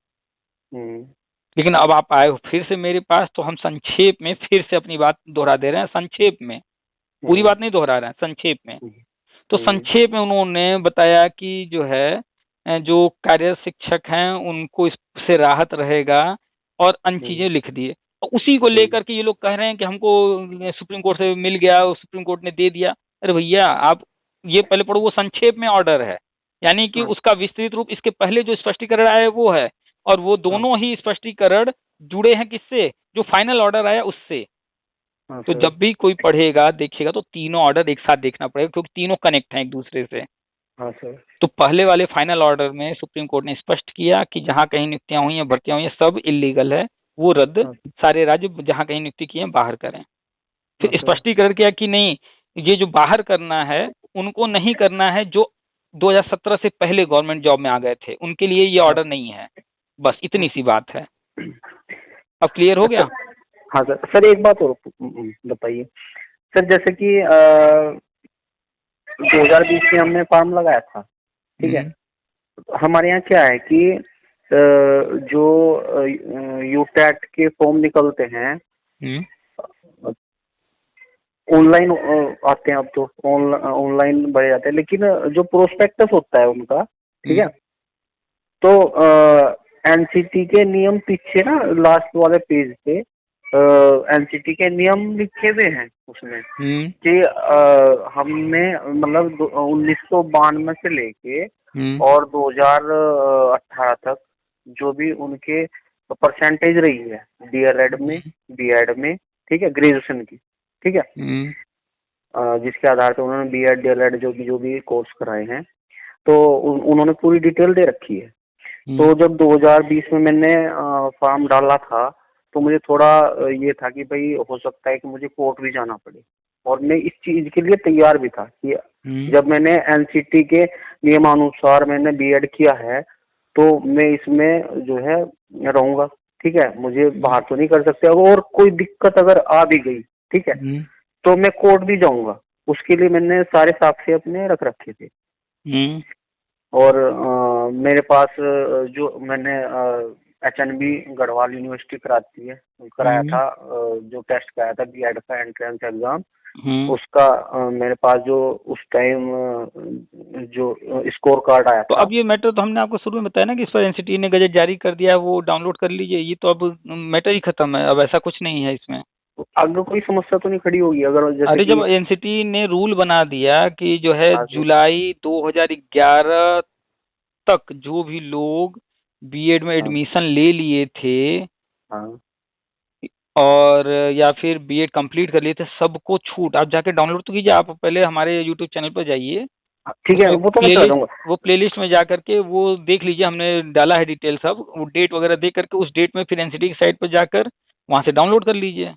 लेकिन अब आप आए हो फिर से मेरे पास, तो हम संक्षेप में फिर से अपनी बात दोहरा दे रहे हैं, संक्षेप में, पूरी बात नहीं दोहरा रहे हैं, संक्षेप में। तो संक्षेप में उन्होंने बताया कि जो है जो कार्यरत शिक्षक हैं उनको इससे राहत रहेगा, और अन्य चीजें लिख दिए। और उसी को लेकर के ये लोग कह रहे हैं कि हमको सुप्रीम कोर्ट से मिल गया, सुप्रीम कोर्ट ने दे दिया। अरे भैया आप ये पहले पढ़ो, वो संक्षेप में ऑर्डर है, यानी कि उसका विस्तृत रूप इसके पहले जो स्पष्टीकरण आया है वो है, और वो दोनों ही स्पष्टीकरण जुड़े हैं किससे, जो फाइनल ऑर्डर आया उससे। तो जब भी कोई पढ़ेगा देखेगा तो तीनों ऑर्डर एक साथ देखना पड़ेगा, क्योंकि तीनों कनेक्ट हैं एक दूसरे से। हाँ सर। तो पहले वाले फाइनल ऑर्डर में सुप्रीम कोर्ट ने स्पष्ट किया कि जहां कहीं नियुक्तियां हुई हैं, भर्तियां हुई हैं, सब इलीगल है, वो रद्द, सारे राज्य जहां कहीं नियुक्ति की है बाहर करें। फिर स्पष्टीकरण किया कि नहीं, ये जो बाहर करना है उनको नहीं करना है जो 2017 से पहले गवर्नमेंट जॉब में आ गए थे, उनके लिए ये ऑर्डर नहीं है। बस इतनी सी बात है। अब क्लियर हो गया? हाँ सर। सर एक बात और बताइए सर, जैसे कि 2020 में हमने फॉर्म लगाया था, ठीक है। हमारे यहाँ क्या है कि जो यूटेट के फॉर्म निकलते हैं ऑनलाइन आते हैं, अब तो ऑनलाइन भरे जाते हैं, लेकिन जो प्रोस्पेक्टस होता है उनका, ठीक है, तो एनसीटी के नियम पीछे ना लास्ट वाले पेज पे एनसीटी के नियम लिखे हुए हैं उसमें कि हमने मतलब 1992 से लेके और 2018 तक जो भी उनके परसेंटेज रही है डीएलएड में, बीएड में, ठीक है, ग्रेजुएशन की, ठीक है, जिसके आधार पर उन्होंने बीएड डीएलएड जो भी कोर्स कराए हैं, तो उन्होंने पूरी डिटेल दे रखी है। तो जब 2020 में मैंने फॉर्म डाला था तो मुझे थोड़ा ये था कि भाई हो सकता है कि मुझे कोर्ट भी जाना पड़े, और मैं इस चीज के लिए तैयार भी था कि जब मैंने एनसीटी के नियमानुसार मैंने बीएड किया है तो मैं इसमें जो है रहूंगा, ठीक है, मुझे बाहर तो नहीं कर सकते, और कोई दिक्कत अगर आ भी गई, ठीक है, तो मैं कोर्ट भी जाऊंगा। उसके लिए मैंने सारे साक्ष्य अपने रख रखे थे। और मेरे पास जो मैंने एचएनबी गढ़वाल यूनिवर्सिटी कराती है, कराया था, जो टेस्ट कराया था बीएड का एंट्रेंस एग्जाम, उसका मेरे पास जो उस टाइम जो स्कोर कार्ड आया तो था। अब ये मैटर तो हमने आपको शुरू में बताया ना कि इस पर एनसीटी ने गजट जारी कर दिया है, वो डाउनलोड कर लीजिए, ये तो अब मैटर ही खत्म है, अब ऐसा कुछ नहीं है इसमें। अगर कोई समस्या तो नहीं खड़ी होगी अगर जैसे अरे जब एनसीटी ने रूल बना दिया कि जो है जुलाई 2011 तक जो भी लोग बीएड में एडमिशन ले लिए थे, और या फिर बीएड कंप्लीट कर लिए थे, सबको छूट। आप जाके डाउनलोड तो कीजिए, आप पहले हमारे यूट्यूब चैनल पर जाइए, ठीक है, वो तो मैं कर दूंगा। वो प्लेलिस्ट में जा करके वो देख लीजिए, हमने डाला है डिटेल सब, वो डेट वगैरह देख करके उस डेट में फिर एनसीटी की साइट पर जाकर वहां से डाउनलोड कर लीजिए।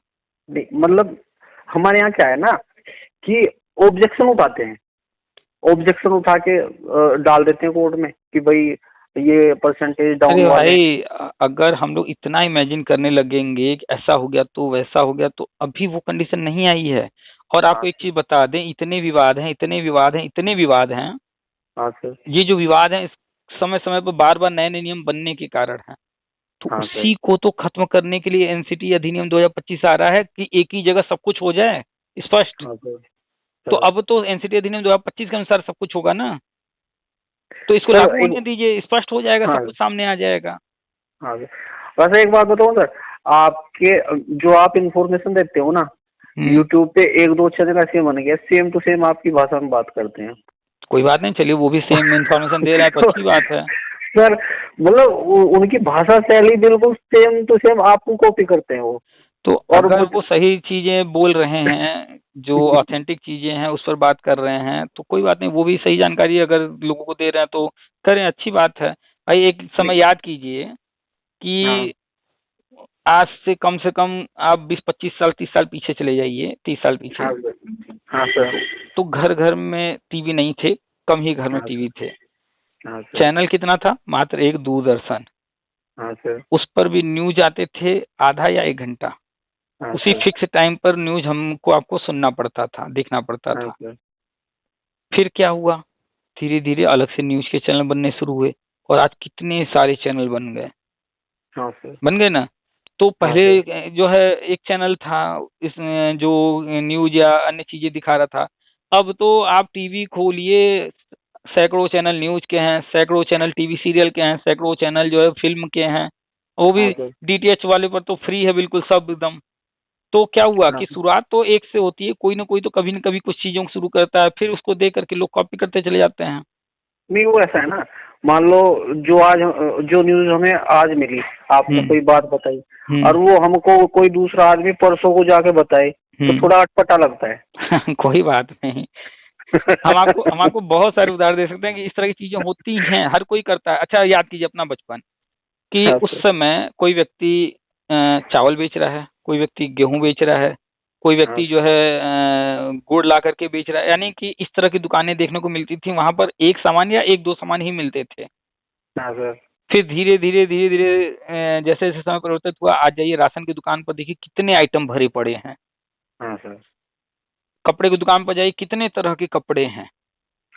मतलब हमारे यहाँ क्या है ना कि ऑब्जेक्शन उठाते हैं, ऑब्जेक्शन उठा के डाल देते हैं कोर्ट में कि भाई ये परसेंटेज डाउन। अरे भाई अगर हम लोग इतना इमेजिन करने लगेंगे कि ऐसा हो गया तो वैसा हो गया, तो अभी वो कंडीशन नहीं आई है। और आपको एक चीज बता दें, इतने विवाद हैं, इतने विवाद हैं, इतने विवाद हैं, ये जो विवाद हैं इस समय समय पर बार बार नए नए नियम बनने के कारण है। तो उसी को तो खत्म करने के लिए एनसीटी अधिनियम 2025 आ रहा है कि एक ही जगह सब कुछ हो जाए स्पष्ट। तो अब तो एनसीटी अधिनियम 2025 के अनुसार सब कुछ होगा ना, तो इसको लागू होने दीजिए, स्पष्ट हो जाएगा, सब कुछ सामने आ जाएगा। वैसे एक बात बताऊं सर, आपके जो आप इंफॉर्मेशन देते हो ना यूट्यूब पे, एक दो चैनल ऐसे बन गया सेम टू सेम आपकी भाषा में बात करते हैं। कोई बात नहीं, चलिए वो भी सेम इंफॉर्मेशन दे रहा है तो अच्छी बात है सर। मतलब उनकी भाषा शैली बिल्कुल सेम टू सेम आपको कॉपी करते हैं वो। तो और अगर वो सही चीजें बोल रहे हैं, जो ऑथेंटिक चीजें हैं उस पर बात कर रहे हैं, तो कोई बात नहीं, वो भी सही जानकारी अगर लोगों को दे रहे हैं तो करें, अच्छी बात है। भाई एक समय याद कीजिए कि आज से कम आप 20-25 साल 30 साल पीछे चले जाइए, 30 साल पीछे। हाँ सर। तो घर घर में टीवी नहीं थे, कम ही घर में टीवी थे। चैनल कितना था? मात्र एक, दूरदर्शन। उस पर भी न्यूज आते थे आधा या 1 घंटा, उसी फिक्स टाइम पर न्यूज हमको आपको सुनना पड़ता था, देखना पड़ता था। फिर क्या हुआ धीरे धीरे अलग से न्यूज के चैनल बनने शुरू हुए और आज कितने सारे चैनल बन गए। हाँ सर। बन गए ना। तो हाँ पहले सर। जो है एक चैनल था इसमें जो न्यूज या अन्य चीजें दिखा रहा था। अब तो आप टीवी खोलिए, सैकड़ों चैनल न्यूज के हैं, सैकड़ों चैनल टीवी सीरियल के हैं, सैकड़ों चैनल जो है फिल्म के हैं। वो भी हाँ सर। डीटीएच वाले पर तो फ्री है बिल्कुल सब एकदम। तो क्या हुआ हाँ कि सर। शुरुआत तो एक से होती है, कोई ना कोई तो कभी न कभी कुछ चीजों को शुरू करता है, फिर उसको देख करके लोग कॉपी करते चले जाते हैं। नहीं वो ऐसा है ना, मान लो जो आज जो न्यूज हमें आज मिली, आपने कोई बात बताई और वो हमको कोई दूसरा आदमी परसों को जाके बताए तो थोड़ा अटपटा लगता है। कोई बात नहीं। हम आपको बहुत सारे उदाहरण दे सकते हैं कि इस तरह की चीजें होती हैं, हर कोई करता है। अच्छा याद कीजिए अपना बचपन कि हाँ उस सर। समय कोई व्यक्ति चावल बेच रहा है, कोई व्यक्ति गेहूं बेच रहा है, कोई हाँ व्यक्ति जो है गुड़ ला करके बेच रहा है, यानी कि इस तरह की दुकानें देखने को मिलती थी। वहां पर एक सामान या एक दो सामान ही मिलते थे। हाँ सर। फिर धीरे धीरे जैसे जैसे समय परिवर्तित हुआ, आज जाइए राशन की दुकान पर देखिए कितने आइटम भरे पड़े हैं। हाँ सर। कपड़े की दुकान पर जाइए कितने तरह के कपड़े हैं।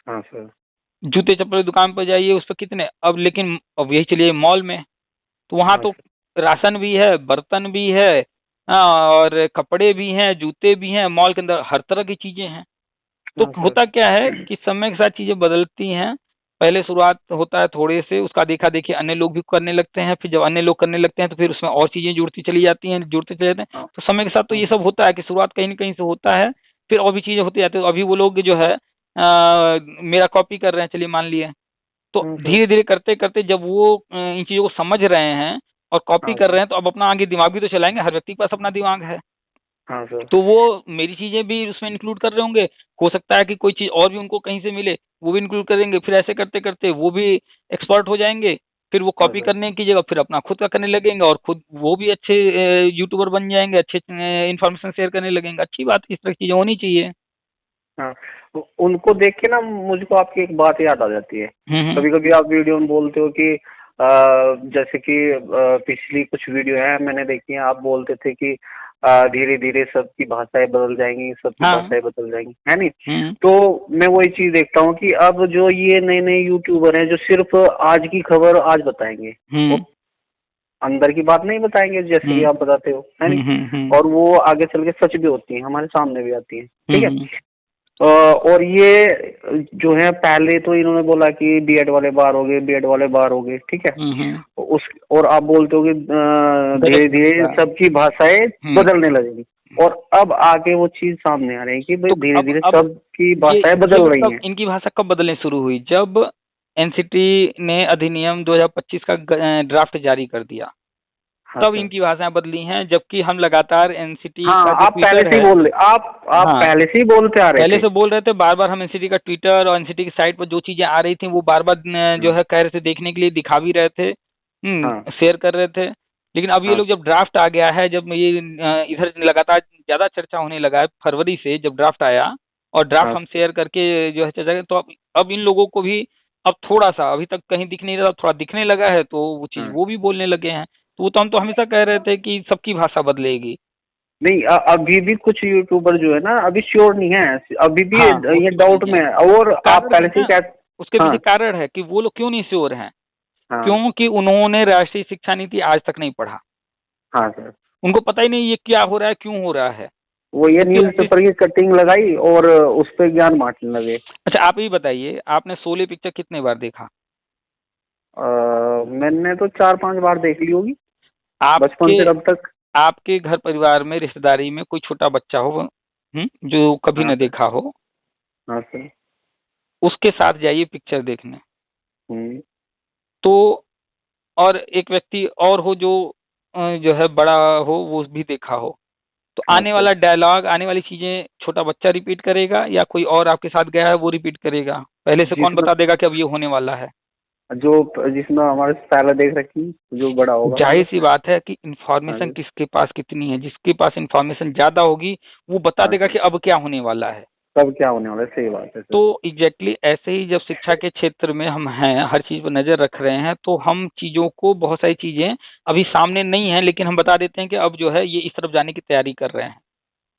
हाँ सर। जूते चप्पल की दुकान पर जाइए उस पर कितने। अब लेकिन अब यही चलिए मॉल में, तो वहां हाँ तो सर। राशन भी है, बर्तन भी है, और कपड़े भी हैं, जूते भी हैं। मॉल के अंदर हर तरह की चीजें हैं। तो हाँ सर। होता क्या है कि समय के साथ चीजें बदलती हैं। पहले शुरुआत होता है थोड़े से, उसका देखा देखी अन्य लोग भी करने लगते हैं, फिर जब अन्य लोग करने लगते हैं तो फिर उसमें और चीजें जुड़ती चली जाती हैं, जुड़ते चले जाते हैं। हाँ। तो समय के साथ तो हाँ। ये सब होता है कि शुरुआत कहीं ना कहीं से होता है, फिर और भी चीजें होती जाती है। तो अभी वो लोग जो है मेरा कॉपी कर रहे हैं, चलिए मान लिए। तो हाँ सर। धीरे धीरे करते करते जब वो इन चीजों को समझ रहे हैं और कॉपी हाँ कर सर। रहे हैं, तो अब अपना आगे दिमाग भी तो चलाएंगे। हर व्यक्ति के पास अपना दिमाग है। हाँ सर। तो वो मेरी चीजें भी उसमें इंक्लूड कर रहे होंगे। हो सकता है कि कोई चीज और भी उनको कहीं से मिले, वो भी इंक्लूड करेंगे। फिर ऐसे करते करते वो भी एक्सपर्ट हो जाएंगे। फिर वो हाँ कॉपी सर। करने की जगह फिर अपना खुद का करने लगेंगे और खुद वो भी अच्छे यूट्यूबर बन जाएंगे, अच्छे इन्फॉर्मेशन शेयर करने लगेंगे। अच्छी बात है, इस तरह की चीजें होनी चाहिए। हाँ, तो उनको देख के ना मुझको आपकी एक बात याद आ जाती है। हम्म कभी कभी आप वीडियो में बोलते हो कि जैसे कि पिछली कुछ वीडियो है मैंने देखी है, आप बोलते थे कि धीरे धीरे सबकी भाषाएं बदल जाएंगी, सबकी हाँ। भाषाएं बदल जाएंगी, है नहीं। हम्म तो मैं वही चीज देखता हूँ कि अब जो ये नए नए यूट्यूबर हैं जो सिर्फ आज की खबर आज बताएंगे, वो हम्म अंदर की बात नहीं बताएंगे जैसे कि हम्म आप बताते हो, है नहीं। हम्म और वो आगे चल के सच भी होती है, हमारे सामने भी आती है, ठीक है। हम्म और ये जो है पहले तो इन्होंने बोला कि बीएड वाले बाहर हो गए, बीएड वाले बाहर हो गए, ठीक है। हम्म। उस और आप बोलते हो कि गलत धीरे धीरे तरीका। सबकी भाषाएं हम्म। बदलने लगेगी। और अब आगे वो चीज सामने आ रही है कि भाई तो धीरे धीरे अब सबकी ये भाषाएं ये बदल रही कब हैं। इनकी भाषा कब बदलनी शुरू हुई? जब एनसीटी ने अधिनियम 2025 का ड्राफ्ट जारी कर दिया, हाँ तब सर। इनकी भाषाएं बदली हैं। जबकि हम लगातार एनसीटी हाँ का जो आप पहले ट्विटर से ही है, बोल रहे, आप हाँ, पहले से ही बोलते आ रहे पहले थे। से बोल रहे थे। बार बार हम एनसीटी का ट्विटर और एनसीटी की साइट पर जो चीजें आ रही थी वो बार बार जो हाँ। है कह रहे थे, देखने के लिए दिखा भी रहे थे, हाँ। शेयर कर रहे थे। लेकिन अब ये हाँ। लोग जब ड्राफ्ट आ गया है, जब ये इधर लगातार ज्यादा चर्चा होने लगा है फरवरी से, जब ड्राफ्ट आया और ड्राफ्ट हाँ। हम शेयर करके जो है चर्चा करें, तो अब इन लोगों को भी अब थोड़ा सा, अभी तक कहीं दिख नहीं रहा, थोड़ा दिखने लगा है, तो वो चीज हाँ। वो भी बोलने लगे हैं। तो वो तो हम तो हमेशा कह रहे थे कि सबकी भाषा बदलेगी। नहीं अभी भी कुछ यूट्यूबर जो है ना अभी श्योर नहीं है, अभी भी हाँ, ये उसके डाउट पीछे में है। और आप कारण पहले है से ही ना, उसके कह। हाँ। पीछे कारण है कि वो लोग क्यों नहीं श्योर हैं। हाँ। क्योंकि उन्होंने राष्ट्रीय शिक्षा नीति आज तक नहीं पढ़ा। हाँ सर। उनको पता ही नहीं ये क्या हो रहा है, क्यों हो रहा है। वो ये जबकि न्यूज पेपर की कटिंग लगाई और उस पे ज्ञान बांटने लगे। अच्छा आप ही बताइए, आपने शोले पिक्चर कितने बार देखा? मैंने तो 4-5 बार देख ली होगी, बचपन आपके से अब तक। आपके घर परिवार में, रिश्तेदारी में कोई छोटा बच्चा हो, जो कभी हाँ न सर। देखा हो, हाँ सर। उसके साथ जाइए पिक्चर देखने। हम्म। तो और एक व्यक्ति और हो जो जो है बड़ा हो, वो भी देखा हो, तो हाँ आने सर। वाला डायलॉग, आने वाली चीजें छोटा बच्चा रिपीट करेगा या कोई और आपके साथ गया है वो रिपीट करेगा? पहले से कौन जिसमें बता देगा कि अब ये होने वाला है? जो जिसमें हमारे से पहले देख रखी जो बड़ा होगा। जाहिर सी बात है कि हाँ इंफॉर्मेशन जी। किसके पास कितनी है। जिसके पास इंफॉर्मेशन ज्यादा होगी वो बता हाँ देगा सर। कि अब क्या होने वाला है। तब क्या होने वाला है, सही बात है सर। तो एग्जैक्टली ऐसे ही जब शिक्षा के क्षेत्र में हम हैं, हर चीज पर नजर रख रहे हैं, तो हम चीजों को, बहुत सारी चीजें अभी सामने नहीं है लेकिन हम बता देते हैं कि अब जो है ये इस तरफ जाने की तैयारी कर रहे हैं।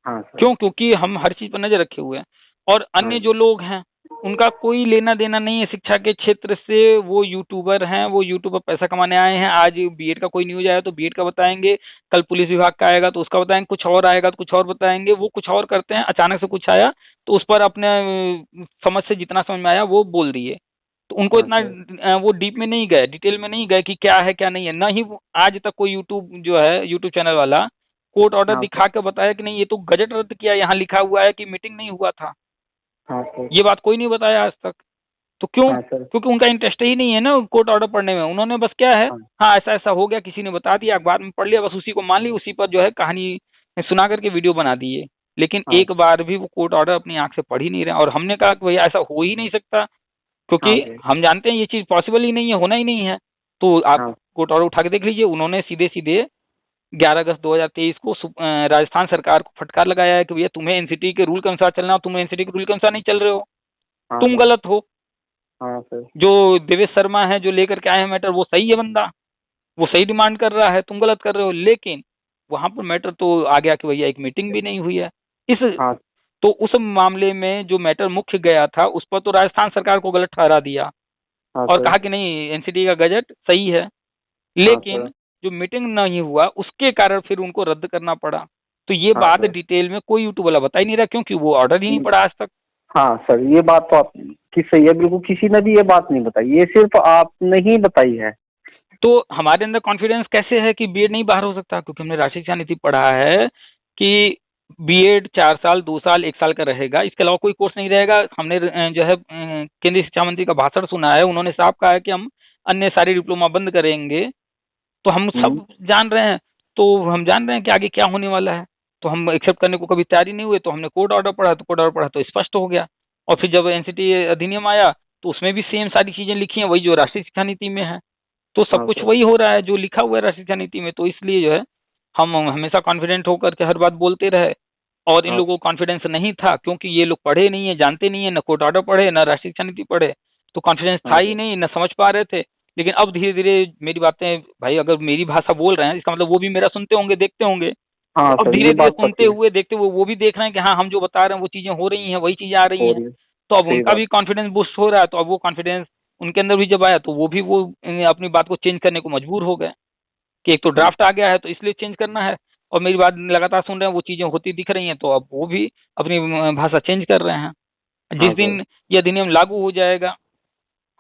हाँ सर। क्यों? क्योंकि हम हर चीज पर नजर रखे हुए हैं। और हाँ अन्य जो जी। लोग हैं उनका कोई लेना देना नहीं है शिक्षा के क्षेत्र से। वो यूट्यूबर हैं, वो यूट्यूब पर पैसा कमाने आए हैं। आज बीएड का कोई न्यूज आया तो बीएड का बताएंगे, कल पुलिस विभाग का आएगा तो उसका बताएंगे, कुछ और आएगा तो कुछ और बताएंगे। वो कुछ और करते हैं, अचानक से कुछ आया तो उस पर अपने समझ से जितना समझ में आया वो बोल दिए। तो उनको हाँ इतना सर। वो डीप में नहीं गए, डिटेल में नहीं गए कि क्या है क्या नहीं है। ना ही आज तक कोई यूट्यूब जो है यूट्यूब चैनल वाला कोर्ट ऑर्डर हाँ सर। दिखा के बताया कि नहीं ये तो गजट रद्द किया, यहाँ लिखा हुआ है कि मीटिंग नहीं हुआ था। हाँ सर। ये बात कोई नहीं बताया आज तक। तो क्यों? हाँ सर। क्योंकि उनका इंटरेस्ट ही नहीं है ना कोर्ट ऑर्डर पढ़ने में। उन्होंने बस क्या है, हाँ। हाँ ऐसा ऐसा हो गया, किसी ने बता दिया, अखबार में पढ़ लिया, बस उसी को मान ली, उसी पर जो है कहानी सुना करके वीडियो बना दिए। लेकिन हाँ। एक बार भी वो कोर्ट ऑर्डर अपनी आंख से पढ़ ही नहीं रहे। और हमने कहा कि भैया ऐसा हो ही नहीं सकता, क्योंकि हाँ सर। हम जानते हैं ये चीज पॉसिबल ही नहीं है, होना ही नहीं है। तो आप हाँ। कोर्ट ऑर्डर उठा के देख लीजिए। उन्होंने सीधे सीधे 11 अगस्त 2023 को राजस्थान सरकार को फटकार लगाया है कि भैया तुम्हें एनसीटी के रूल के अनुसार चलना, तुम एनसीटी के रूल के अनुसार नहीं चल रहे हो, हाँ तुम सर। गलत हो। हाँ सर। जो देवेश शर्मा है जो लेकर के आए हैं मैटर, वो सही है बंदा, वो सही डिमांड कर रहा है, तुम गलत कर रहे हो। लेकिन वहां पर मैटर तो आ गया कि भैया एक मीटिंग भी नहीं हुई है। इस हाँ। तो उस मामले में जो मैटर मुख्य गया था उस पर तो राजस्थान सरकार को गलत ठहरा दिया हाँ और सर। कहा कि नहीं एनसीटी का गजट सही है। हाँ सर। लेकिन जो मीटिंग नहीं हुआ उसके कारण फिर उनको रद्द करना पड़ा। तो ये हाँ बात सर। डिटेल में कोई यूट्यूब वाला बता ही नहीं रहा, क्योंकि वो ऑर्डर ही नहीं पड़ा आज तक। हाँ सर, ये बात तो आपकी सही है, बिल्कुल किसी ने भी ये बात नहीं बताई, ये सिर्फ आपने ही बताई है। तो हमारे अंदर कॉन्फिडेंस कैसे है कि बीएड नहीं बाहर हो सकता? क्योंकि हमने राष्ट्रीय शिक्षा नीति पढ़ा है कि बीएड 4 साल, 2 साल, 1 साल का रहेगा, इसके अलावा कोई कोर्स नहीं रहेगा। हमने जो है केंद्रीय शिक्षा मंत्री का भाषण सुना है, उन्होंने साफ कहा है कि हम अन्य सारे डिप्लोमा बंद करेंगे। तो हम हम्म। सब जान रहे हैं, तो हम जान रहे हैं कि आगे क्या होने वाला है। तो हम एक्सेप्ट करने को कभी तैयार ही नहीं हुए। तो हमने कोर्ट ऑर्डर पढ़ा, तो कोर्ट ऑर्डर पढ़ा तो स्पष्ट हो गया। और फिर जब एनसीटी अधिनियम आया तो उसमें भी सेम सारी चीजें लिखी हैं, वही जो राष्ट्रीय शिक्षा नीति में है। तो सब हाँ कुछ सर। वही हो रहा है जो लिखा हुआ है राष्ट्रीय शिक्षा नीति में। तो इसलिए जो है हम हमेशा कॉन्फिडेंट होकर के हर बात बोलते रहे। और इन हाँ। लोगों को कॉन्फिडेंस नहीं था, क्योंकि ये लोग पढ़े नहीं है, जानते नहीं है, न कोर्ट ऑर्डर पढ़े, न राष्ट्रीय शिक्षा नीति पढ़े। तो कॉन्फिडेंस था हाँ ही सर। नहीं, न समझ पा रहे थे। लेकिन अब धीरे धीरे मेरी बातें, भाई अगर मेरी भाषा बोल रहे हैं इसका मतलब वो भी मेरा सुनते होंगे, देखते होंगे। तो हाँ अब सर, धीरे ये धीरे बात सुनते पक्की है। हुए देखते हुए वो भी देख रहे हैं कि हाँ हम जो बता रहे हैं वो चीजें हो रही हैं, वही चीजें आ रही हो हैं। रही है। तो अब सही उनका बात। भी कॉन्फिडेंस बूस्ट हो रहा है। तो अब वो कॉन्फिडेंस उनके अंदर भी जब आया तो वो भी अपनी बात को चेंज करने को मजबूर हो गए कि एक तो हाँ। ड्राफ्ट आ गया है तो इसलिए चेंज करना है। और मेरी बात लगातार सुन रहे हैं, वो चीजें होती दिख रही हैं, तो अब वो भी अपनी भाषा चेंज कर रहे हैं। जिस हाँ सर। दिन ये अधिनियम लागू हो जाएगा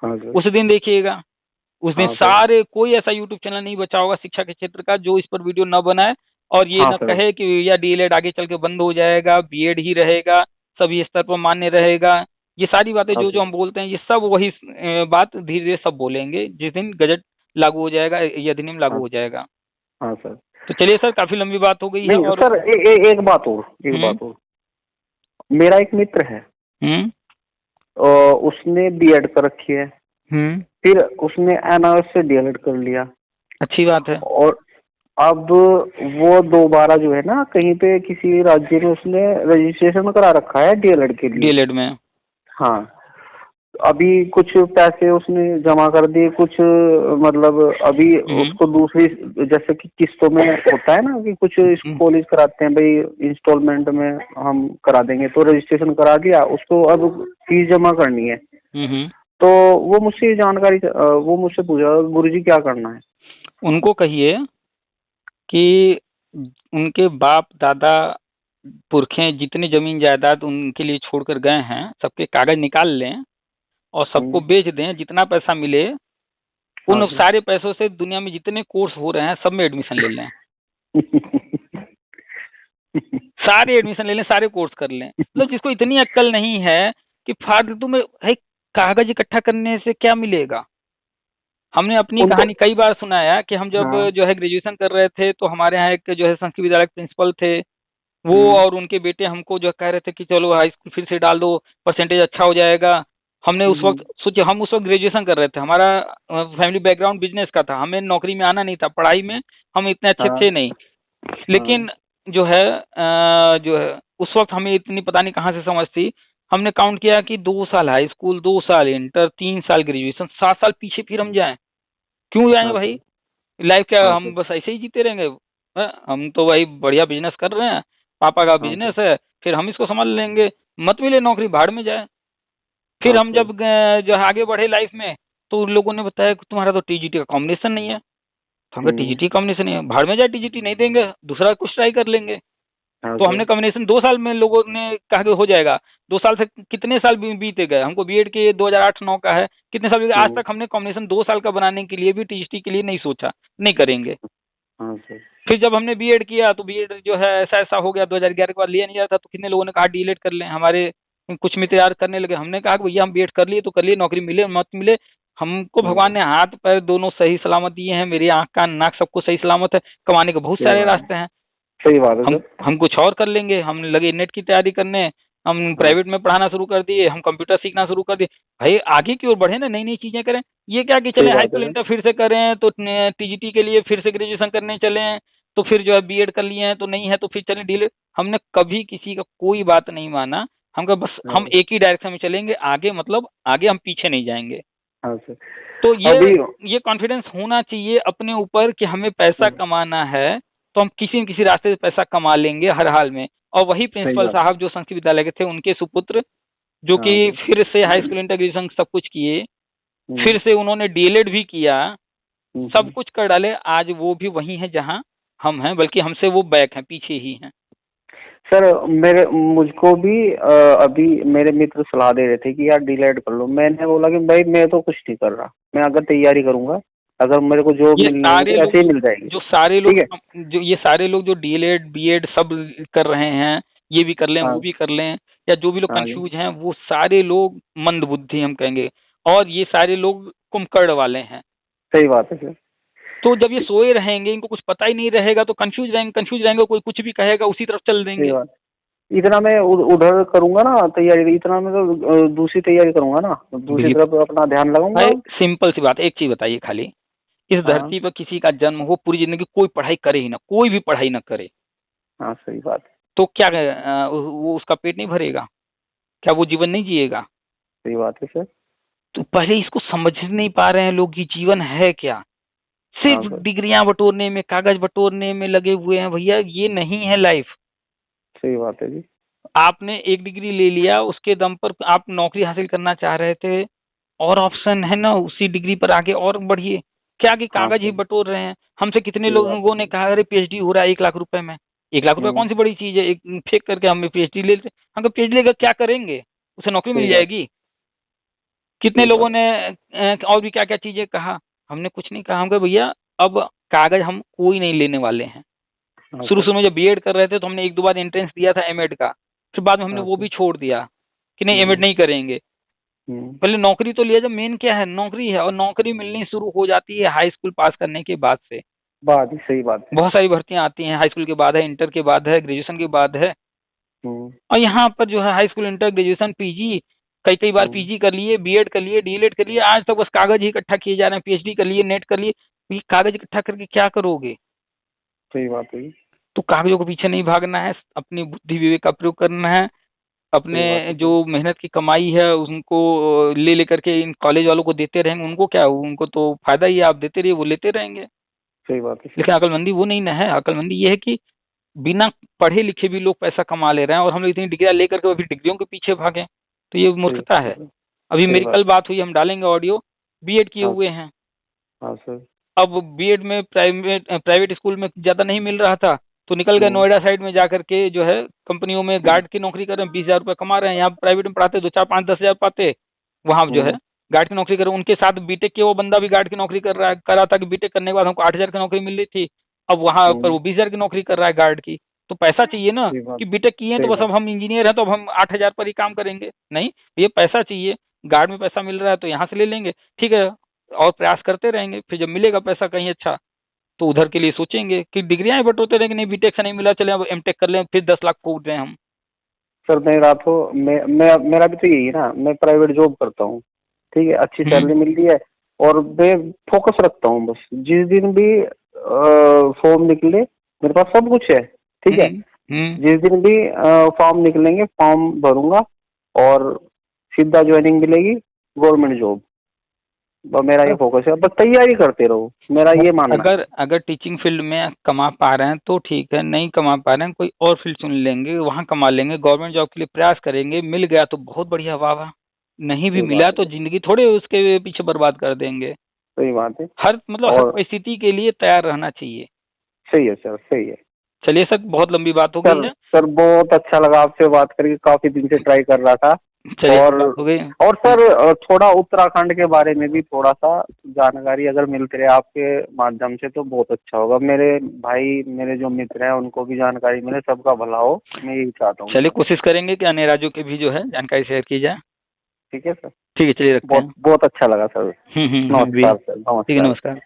हाँ सर। उस दिन देखिएगा, उस दिन हाँ सर। सारे कोई ऐसा यूट्यूब चैनल नहीं बचा होगा शिक्षा के क्षेत्र का जो इस पर वीडियो न बनाए और ये हाँ न सर। कहे कि या डीएलएड आगे चल के बंद हो जाएगा, बीएड ही रहेगा, सभी स्तर पर मान्य रहेगा। ये सारी बातें हाँ जो जो सर। हम बोलते हैं ये सब वही बात धीरे धीरे सब बोलेंगे जिस दिन गजट लागू हो जाएगा, ये अधिनियम लागू हाँ। हो जाएगा। हाँ सर। तो चलिए सर, काफी लंबी बात हो गई है। नहीं और सर, एक बात और, एक हम्म बात और। मेरा एक मित्र है, हम्म उसने बीएड कर रखी है, हम्म फिर उसने एनआरएस से डीएलएड कर लिया, अच्छी बात है। और अब वो दोबारा जो है ना कहीं पे किसी राज्य में उसने रजिस्ट्रेशन करा रखा है डीएलएड के लिए। डीएलएड में हाँ। अभी कुछ पैसे उसने जमा कर दिए, कुछ मतलब अभी उसको दूसरी, जैसे कि किस्तों में होता है ना कि कुछ कॉलेज कराते हैं भाई इंस्टॉलमेंट में हम करा देंगे, तो रजिस्ट्रेशन करा दिया, उसको अब फीस जमा करनी है। हम्म तो वो मुझसे जानकारी, वो मुझसे पूछा गुरुजी क्या करना है। उनको कहिए कि उनके बाप दादा पुरखे जितने जमीन जायदाद उनके लिए छोड़कर गए हैं सबके कागज निकाल लें और सबको बेच दें। जितना पैसा मिले हाँ उन सर। सारे पैसों से दुनिया में जितने कोर्स हो रहे हैं सब में एडमिशन ले लें, सारे एडमिशन ले लें, सारे कोर्स कर लें। मतलब जिसको इतनी अक्ल नहीं है कि फालतू में भाई कागज इकट्ठा करने से क्या मिलेगा। हमने अपनी उनको। कहानी कई बार सुनाया कि हम जब हाँ। जो है ग्रेजुएशन कर रहे थे तो हमारे यहाँ एक जो है संस्कृत विद्यालय के प्रिंसिपल थे, वो और उनके बेटे हमको जो कह रहे थे कि चलो हाई स्कूल फिर से डाल दो, परसेंटेज अच्छा हो जाएगा। हमने उस वक्त सोचे, हम उस वक्त ग्रेजुएशन कर रहे थे, हमारा फैमिली बैकग्राउंड बिजनेस का था, हमें नौकरी में आना नहीं था, पढ़ाई में हम इतने अच्छे हाँ। थे नहीं। लेकिन जो है उस वक्त हमें इतनी पता नहीं कहाँ से समझ थी। हमने काउंट किया कि 2 साल हाई स्कूल, 2 साल इंटर, 3 साल ग्रेजुएशन, 7 साल पीछे फिर हम जाएं, क्यों जाएंगे हाँ भाई? सर। लाइफ क्या हाँ हम सर। बस ऐसे ही जीते रहेंगे? हम तो भाई बढ़िया बिजनेस कर रहे हैं, पापा का हाँ बिजनेस सर। है, फिर हम इसको संभाल लेंगे, मत मिले नौकरी भाड़ में जाए। फिर हाँ हम सर। जब जो है आगे बढ़े लाइफ में, तो उन लोगों ने बताया कि तुम्हारा तो टीजीटी का कॉम्बिनेशन नहीं है। तो हमका हम्म। टीजीटी कॉम्बिनेशन नहीं है, भाड़ में जाए, टीजीटी नहीं देंगे, दूसरा कुछ ट्राई कर लेंगे। हाँ तो सर। हमने कॉम्बिनेशन 2 साल में, लोगों ने कहा कि हो जाएगा। 2 साल से कितने साल बीते गए, हमको बीएड के 2008-9 का है, कितने साल बीते, आज हम्म। तक हमने कॉम्बिनेशन 2 साल का बनाने के लिए भी, टीजीटी के लिए नहीं सोचा, नहीं करेंगे। हाँ सर। फिर जब हमने बीएड किया तो बीएड जो है ऐसा ऐसा हो गया, 2011 के बाद लिया नहीं जाता, तो कितने लोगों ने कहा डीएलएड कर लें, हमारे कुछ मित्र यार करने लगे। हमने कहा कि भैया हम बीएड कर लिए तो कर लिए, नौकरी मिले मत मिले, हमको भगवान हम्म। ने हाथ पैर दोनों सही सलामत दिए हैं, मेरी आंख कान नाक सबको सही सलामत है, कमाने के बहुत सही सारे बात है। रास्ते हैं। सही बात है हम सर। हम कुछ और कर लेंगे, हम लगे नेट की तैयारी करने, हम हाँ प्राइवेट में पढ़ाना शुरू कर दिए, हम कंप्यूटर सीखना शुरू कर दिए। भाई आगे की ओर बढ़े ना, नई नई चीजें करें। ये क्या कि सही चले हाई बात है स्कूल सर। इंटर फिर से करें तो टीजीटी के लिए फिर से ग्रेजुएशन करने चले हैं, तो फिर जो है बीएड कर लिए हैं तो नहीं है तो फिर चले डीले। हमने कभी किसी का कोई बात नहीं माना, हमका बस हम हाँ। एक ही डायरेक्शन में चलेंगे आगे, मतलब आगे हम पीछे नहीं जाएंगे। हाँ सर। तो अभी। ये कॉन्फिडेंस होना चाहिए अपने ऊपर कि हमें पैसा हम्म। कमाना है, तो हम किसी न किसी रास्ते से पैसा कमा लेंगे हर हाल में। और वही सही प्रिंसिपल बात है। साहब जो संस्कृत विद्यालय के थे, उनके सुपुत्र, जो हाँ कि सर। फिर से हाई स्कूल इंटर ग्रेजुएशन सब कुछ किए, हम्म। फिर से उन्होंने डीएलएड भी किया, सब हम्म। कुछ कर डाले, आज वो भी वही हैं जहां हम हैं, बल्कि हमसे वो बैक हैं, पीछे ही हैं। सर मेरे मुझको भी अभी मेरे मित्र सलाह दे रहे थे कि यार डीलेड कर लो। मैंने बोला कि भाई मैं तो कुछ नहीं कर रहा, मैं अगर तैयारी करूंगा, अगर मेरे को जॉब ये मिलनी सारे होगी लोग ऐसे ही मिल जाएगी। जो सारे ठीक लोग है। जो ये सारे लोग जो डीएलएड बीएड सब कर रहे हैं, ये भी कर लें वो हाँ। भी कर लें, या जो भी लोग हाँ जी। कंफ्यूज हैं, वो सारे लोग मंद बुद्धि हम कहेंगे, और ये सारे लोग कुम्भकर्ण वाले हैं। सही बात है सर। तो जब ये सोए रहेंगे, इनको कुछ पता ही नहीं रहेगा, तो कंफ्यूज रहेंगे, कोई कुछ भी कहेगा उसी तरफ चल सही देंगे। बात। इतना मैं उधर करूंगा ना तैयारी, इतना मैं तो दूसरी तैयारी करूंगा ना, दूसरी बिल्कुल तरफ अपना ध्यान लगाऊंगा। भाई, सिंपल सी बात, एक चीज बताइए खाली, इस हाँ। धरती पर किसी का जन्म हो, पूरी जिंदगी कोई पढ़ाई करे ही ना, कोई भी पढ़ाई ना करे, हाँ सही बात है। तो क्या वो उसका पेट नहीं भरेगा, क्या वो जीवन नहीं जिएगा? सही बात है सर। तो पहले इसको समझ नहीं पा रहे हैं लोग कि जीवन है क्या। हाँ सिर्फ सर। डिग्रियां बटोरने में, कागज बटोरने में लगे हुए हैं भैया, ये नहीं है लाइफ। सही बात है जी। आपने एक डिग्री ले लिया, उसके दम पर आप नौकरी हासिल करना चाह रहे थे, और ऑप्शन है ना उसी डिग्री पर आगे और बढ़िए, क्या कि हाँ कागज ही सर। बटोर रहे हैं। हमसे कितने सही बात लोगों है। ने कहा अरे पीएचडी हो रहा है 1 लाख रुपए में। 1 लाख रुपए हम्म। कौन सी बड़ी चीज है, एक फेंक करके हम पीएचडी ले लेते। हम कहा पीएचडी लेकर क्या करेंगे, उसे नौकरी सही मिल बात। जाएगी? कितने सही लोगों बात। ने और भी क्या क्या चीजें कहा, हमने कुछ नहीं कहा। हम कहा भैया अब कागज हम कोई नहीं लेने वाले हैं। हाँ शुरू सर। शुरू में जब बीएड कर रहे थे तो हमने 1-2 बार एंट्रेंस दिया था एमएड का, फिर बाद में हमने हाँ वो सर। भी छोड़ दिया कि नहीं एमएड हम्म। नहीं करेंगे, हम्म। पहले नौकरी तो लिया। जब मेन क्या है, नौकरी है, और नौकरी मिलनी शुरू हो जाती है हाई स्कूल पास करने के बाद से। बात ही सही बात है। बहुत सारी भर्तियां आती हैं, हाई स्कूल के बाद है, इंटर के बाद है, ग्रेजुएशन के बाद है। हम्म। और यहाँ पर जो है high school, inter, graduation, PG, कई कई बार हम्म। पीजी कर लिए, बीएड कर लिए, डीएलएड कर लिए, आज तक बस कागज ही इकट्ठा किए जा रहे हैं। पीएचडी कर लिए, नेट कर लिए, ये कागज इकट्ठा करके क्या करोगे? सही बात है जी। तो कागजों के पीछे नहीं भागना है, अपनी बुद्धि विवेक का प्रयोग करना है, अपने सही बात है जो सर। मेहनत की कमाई है उनको ले लेकर के इन कॉलेज वालों को देते रहेंगे, उनको क्या, उनको तो फायदा ही है, आप देते रहिए, वो लेते रहेंगे। सही बात है सर। लेकिन अकलमंदी वो नहीं ना है, अकलमंदी ये है कि बिना पढ़े लिखे भी लोग पैसा कमा ले रहे हैं, और हम लोग इतनी डिग्रियां लेकर के अभी डिग्रियों के पीछे भागे, तो ये सही मूर्खता बात है है। सर। अभी सही मेरी बात कल है। बात हुई, हम डालेंगे ऑडियो, बीएड किए हाँ। हुए हैं। हाँ सर। अब बीएड में प्राइवेट स्कूल में ज्यादा नहीं मिल रहा था, तो निकल गए हम्म। नोएडा साइड में जाकर के जो है कंपनियों में गार्ड की नौकरी कर रहे हैं, 20,000 रुपये कमा रहे हैं। यहाँ प्राइवेट में पढ़ाते 2, 4, 5, 10 हजार पाते, वहां जो है हम्म। गार्ड की नौकरी कर रहे हैं। उनके साथ बीटेक के वो बंदा भी गार्ड की नौकरी कर रहा था कि बीटेक करने के बाद हमको 8,000 की नौकरी मिल रही थी, अब वहां पर हम्म। वो 20,000 की नौकरी कर रहा है गार्ड की। तो पैसा चाहिए ना, सही बात। कि बीटेक किए हैं तो सही बस बात। अब हम इंजीनियर हैं तो अब हम 8,000 पर ही काम करेंगे, नहीं, ये पैसा चाहिए। गार्ड में पैसा मिल रहा है तो यहाँ से ले लेंगे, ठीक है, और प्रयास करते रहेंगे, फिर जब मिलेगा पैसा कहीं अच्छा तो उधर के लिए सोचेंगे। कि डिग्रियां ही बटोरते रहेंगे, नहीं बीटेक से नहीं मिला, चले अब एमटेक कर लें, फिर 10 लाख फूट दें हम। सर मेरा तो मैं मेरा भी तो यही है ना, मैं प्राइवेट जॉब करता हूँ। ठीक है, अच्छी हम्म सैलरी मिल रही है, और मैं फोकस रखता हूँ बस। जिस दिन भी फॉर्म निकले, मेरे पास सब कुछ है। ठीक है। हम्म हम्म जिस दिन भी फॉर्म निकलेंगे, फॉर्म भरूंगा, और सीधा ज्वाइनिंग मिलेगी, गवर्नमेंट जॉब। मेरा ये फोकस है, बस तैयारी करते रहो, मेरा ये मानना है। अगर अगर टीचिंग फील्ड में कमा पा रहे हैं तो ठीक है, नहीं कमा पा रहे हैं कोई और फील्ड चुन लेंगे, वहां कमा लेंगे, गवर्नमेंट जॉब के लिए प्रयास करेंगे, मिल गया तो बहुत बढ़िया, वाह वाह, नहीं भी सही मिला बात तो है, जिंदगी थोड़े उसके पीछे बर्बाद कर देंगे। सही बात है। हर मतलब हर और परिस्थिति के लिए तैयार रहना चाहिए। सही है सर, सही है। चलिए सर, बहुत लंबी बात हो गई सर है। सर बहुत अच्छा लगा आपसे बात करके, काफी दिन से ट्राई कर रहा था। चलिए, और बात हो गई। और सर थोड़ा उत्तराखंड के बारे में भी थोड़ा सा जानकारी अगर मिलती रहे आपके माध्यम से तो बहुत अच्छा होगा। मेरे भाई, मेरे जो मित्र हैं उनको भी जानकारी मिले, सबका भला हो, मैं यही चाहता हूँ चलिए, सर। कोशिश करेंगे कि अन्य राज्यों की भी जो है जानकारी शेयर की जाए। ठीक है सर, ठीक है, चलिए रखते बहुत हैं। बहुत अच्छा लगा सर। हमें भी। नमस्कार सर, ठीक है, नमस्कार। नमस्कार।